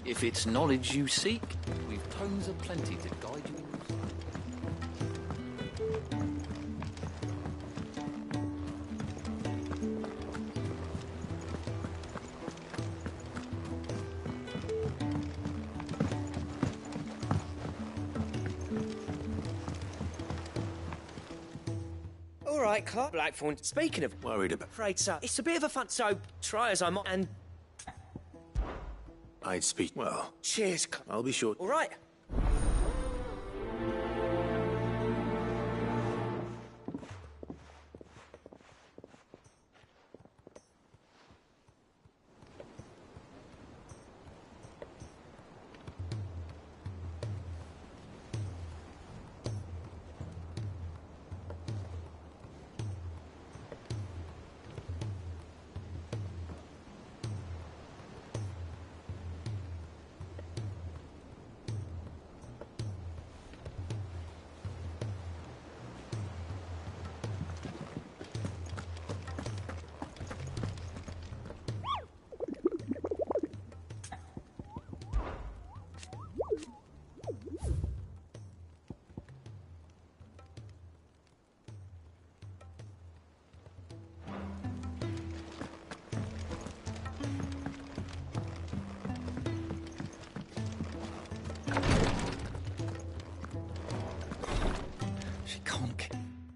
L: If it's knowledge you seek, we've tomes aplenty to guide you.
Q: All right, Clark Blackthorn. Speaking of
B: worried about,
Q: afraid so. It's a bit of a fun. So try as I might, and
B: I'd speak. Well,
Q: cheers.
B: I'll be sure.
Q: All right.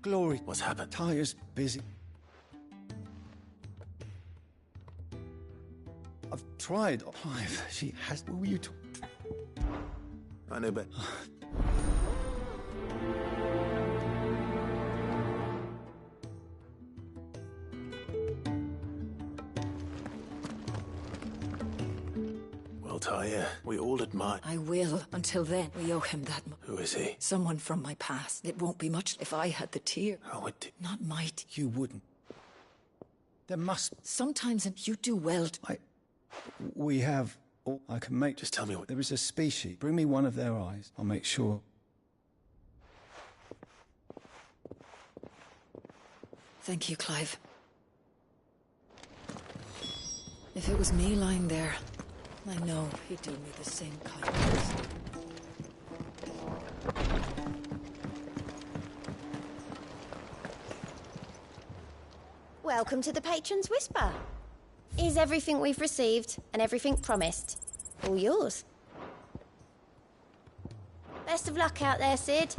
O: glory.
B: What's happened?
O: Tyre's busy. I've tried. Clive, she has... What were you
B: I know, but... Well, Tyre, we all admire...
C: I will. Until then, we owe him that much.
B: Who is he?
C: Someone from my past. It won't be much if I had the tear.
B: How would...
C: Not might.
O: You wouldn't. There must...
C: Sometimes you do well.
O: We have... all I can make...
B: Just tell me what...
O: There is a species. Bring me one of their eyes. I'll make sure.
C: Thank you, Clive. If it was me lying there, I know he'd do me the same kindness.
K: Welcome to the Patron's Whisper. Is everything we've received and everything promised all yours? Best of luck out there, Sid.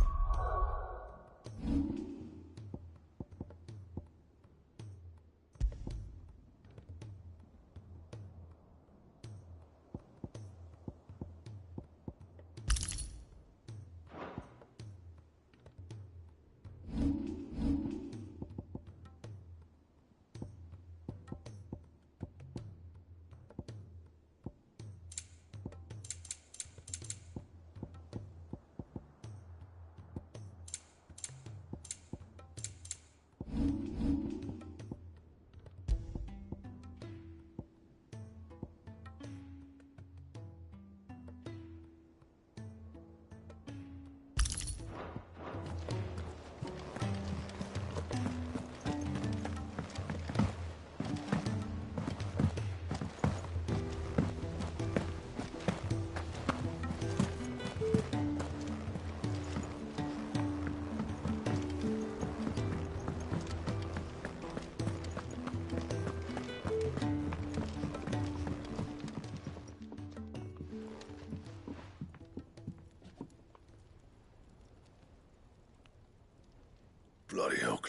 B: Bloody hell.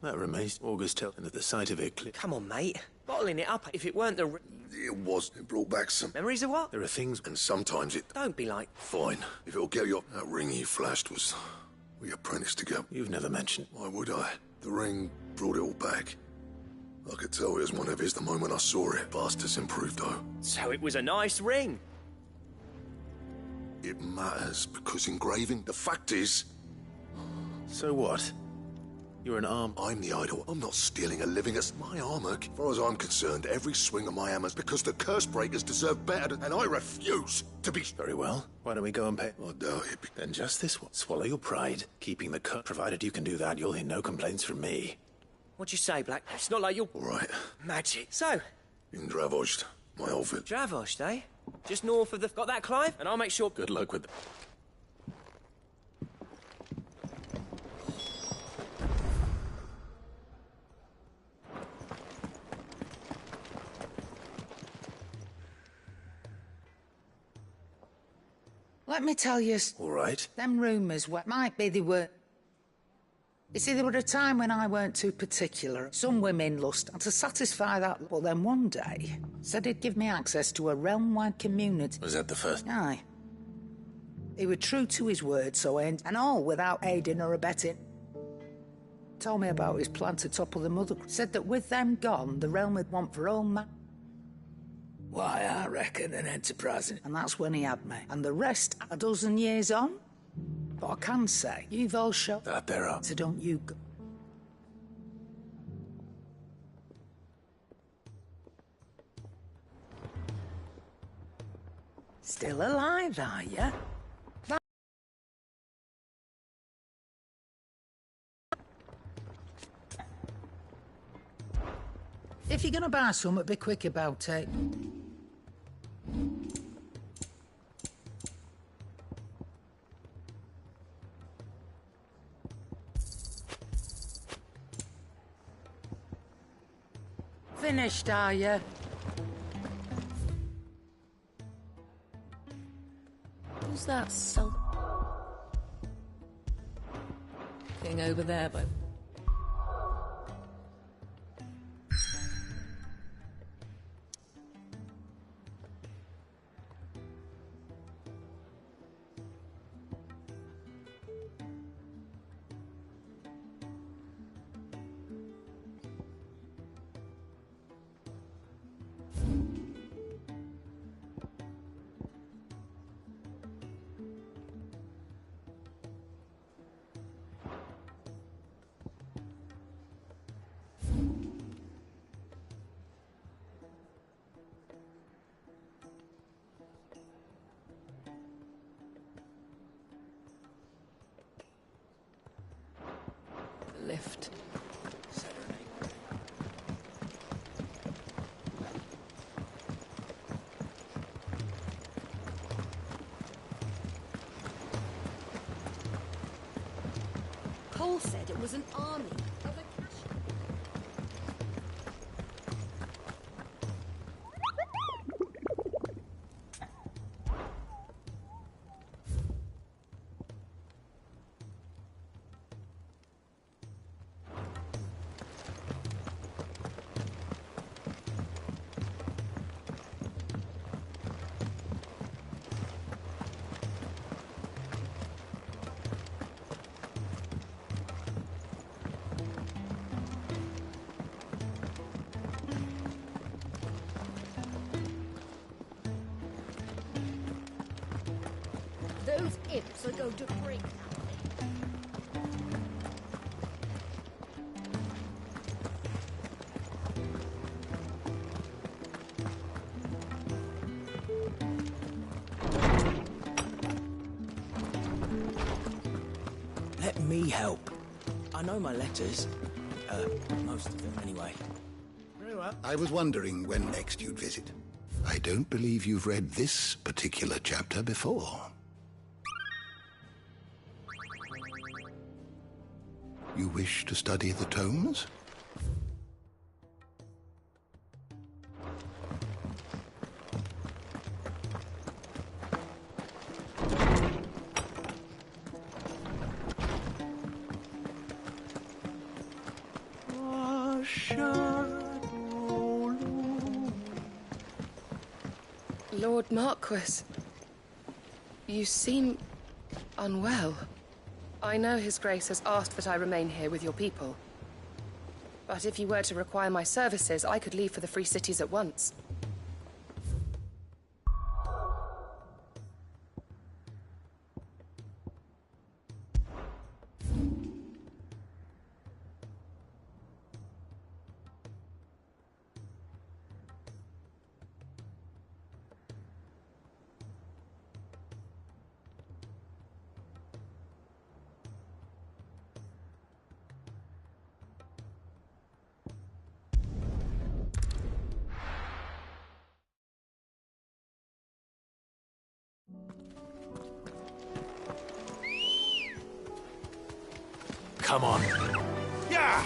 B: That remains August telling at the sight of it.
J: Come on, mate. Bottling it up if it weren't the...
D: It was. It brought back some...
J: Memories of what?
B: There are things...
D: And sometimes it...
J: Don't be like...
D: Fine. If it'll get you up... That ring he flashed was... We apprenticed together.
B: You've never mentioned...
D: Why would I? The ring brought it all back. I could tell it was one of his the moment I saw it. Fast has improved, though.
J: So it was a nice ring.
D: It matters, because engraving... The fact is...
B: So what? You're an arm...
D: I'm the idol. I'm not stealing a living. It's my armor. As far as I'm concerned, every swing of my hammer's because the curse breakers deserve better, and I refuse to be...
B: Very well. Why don't we go and pay...
D: I doubt it.
B: Then just this one. Swallow your pride. Keeping the cut. Provided you can do that, you'll hear no complaints from me.
J: What'd you say, Black? It's not like you're...
D: All right.
J: Magic. So?
D: In Dravost, my old village.
J: Dravost, eh? Just north of the... Got that, Clive? And I'll make sure...
B: Good luck with...
R: Let me tell you...
B: All right.
R: Them rumours, what might be they were... You see, there were a time when I weren't too particular. Some women lust, and to satisfy that, but then one day, said he'd give me access to a realm-wide community.
B: Was that the first?
R: Aye. He was true to his word, so and all without aiding or abetting. Told me about his plan to topple the mother. Said that with them gone, the realm would want for all man. Why, I reckon an enterprising. And that's when he had me. And the rest, a dozen years on. But I can say, you've all shot
B: that there are.
R: So don't you go. Still alive, are you? If you're gonna buy something, be quick about it. Finished, are you?
I: Who's that so?
A: talking over there, but... Lift.
H: Cole said it was an army of a Those imps are going to break now.
L: Let me help. I know my letters. Most of them, anyway.
F: Very well. I was wondering when next you'd visit. I don't believe you've read this particular chapter before. You wish to study the tomes?
T: Lord Marquis, you seem unwell. I know His Grace has asked that I remain here with your people. But if you were to require my services, I could leave for the Free Cities at once.
L: Come on. Yeah!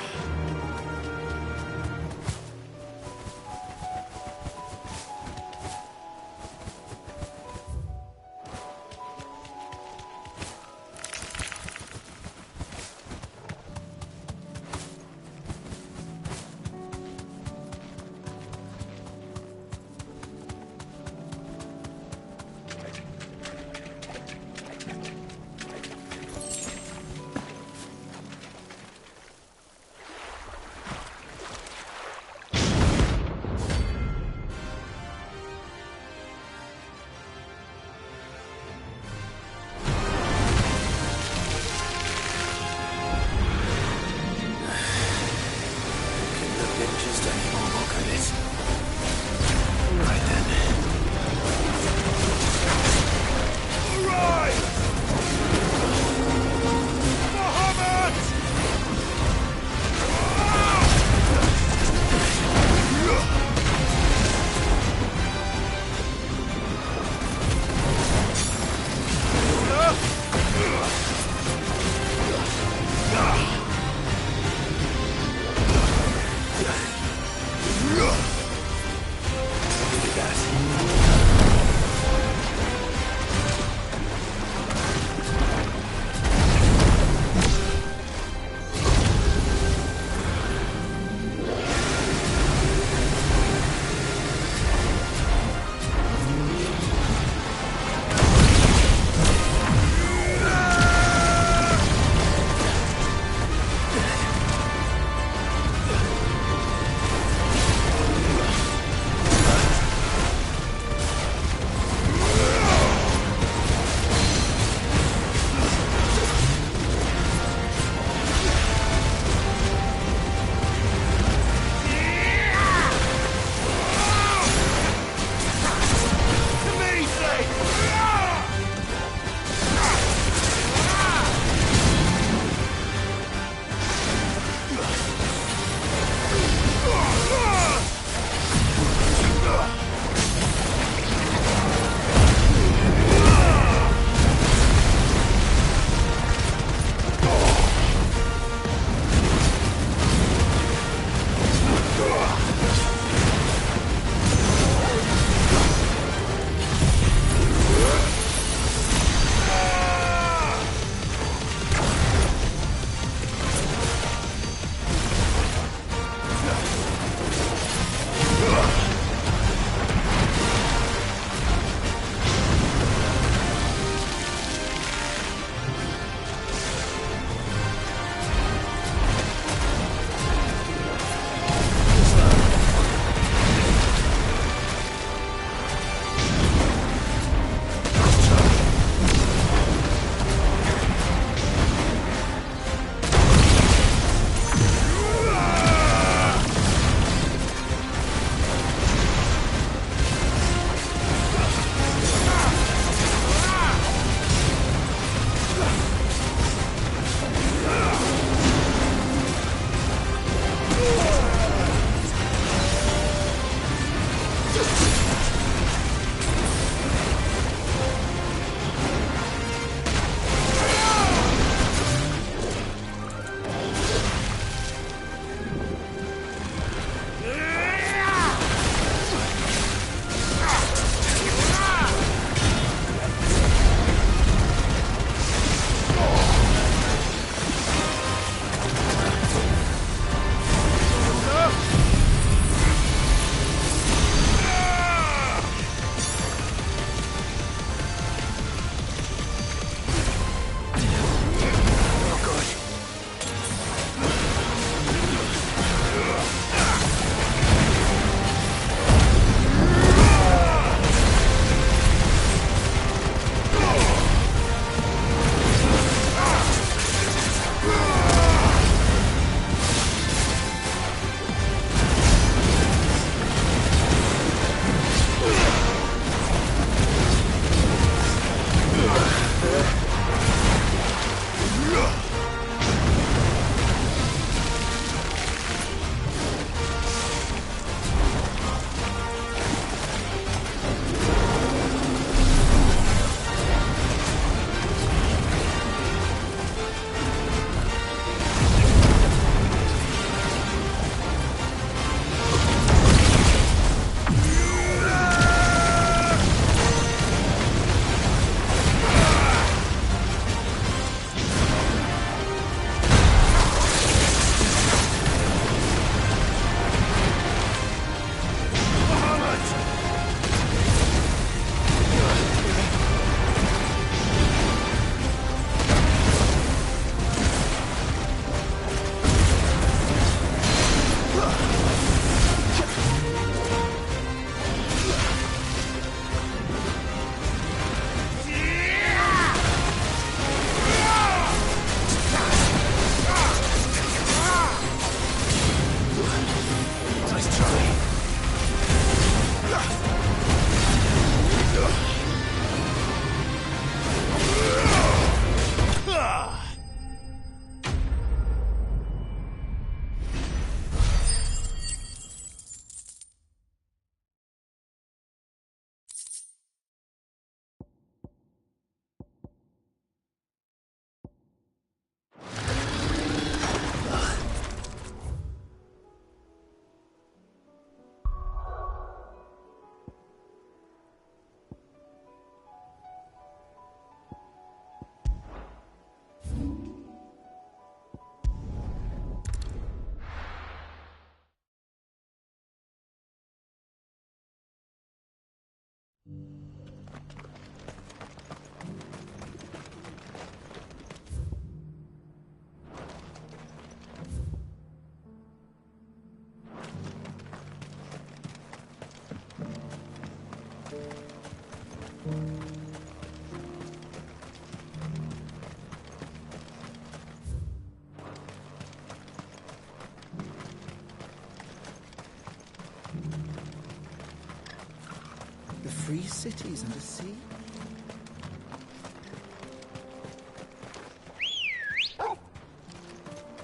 E: free cities and a sea.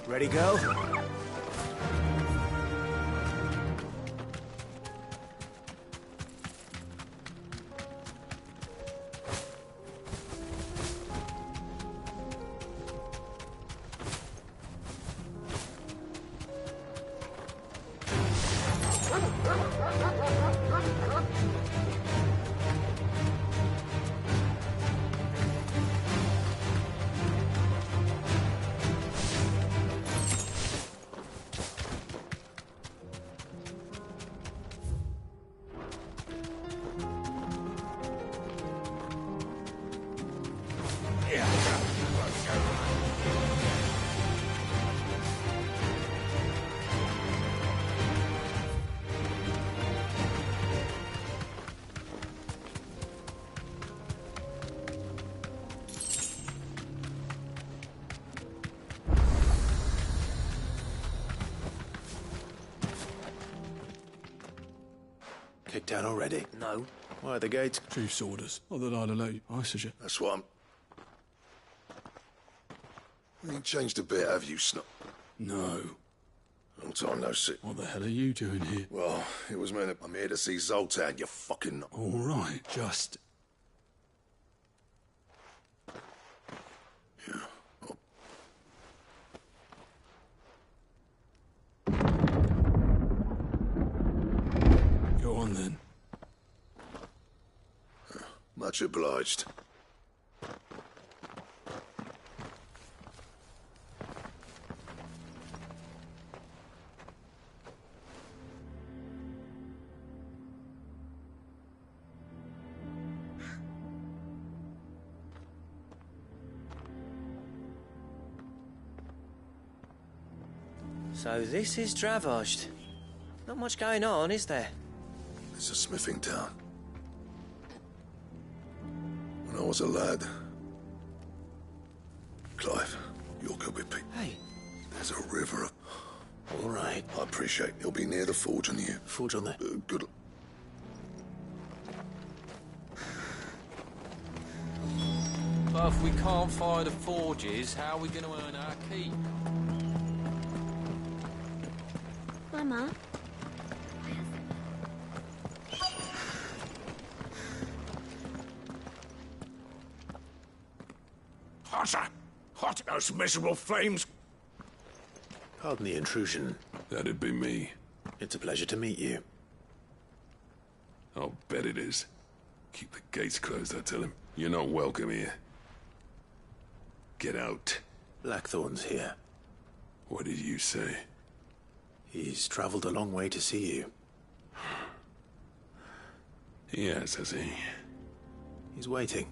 L: Ready, girl?
B: Kicked out already?
L: No.
B: Why are the gates?
U: Chief's orders. Not that I'd allow you. I suggest.
D: That's what I'm... You changed a bit, have you, Snow?
U: No.
D: Long time no see.
U: What the hell are you doing here?
D: Well, it was meant I'm here to see Zoltan, you fucking...
U: All right, just... Go on, then.
D: Much obliged.
J: So this is Dravozd. Not much going on, is there?
D: It's a smithing town. When I was a lad... Clive, you'll go with me.
B: Hey.
D: There's a river.
B: All right.
D: I appreciate you'll be near the forge on the...
B: Forge on the...
D: good...
M: But if we can't fire the forges, how are we going to earn our keep?
K: Mama.
D: Hotter! Hot, those miserable flames!
B: Pardon the intrusion.
U: That'd be me.
B: It's a pleasure to meet you.
U: I'll bet it is. Keep the gates closed, I tell him. You're not welcome here. Get out.
B: Blackthorn's here.
U: What did you say?
B: He's traveled a long way to see you.
U: He has he?
B: He's waiting.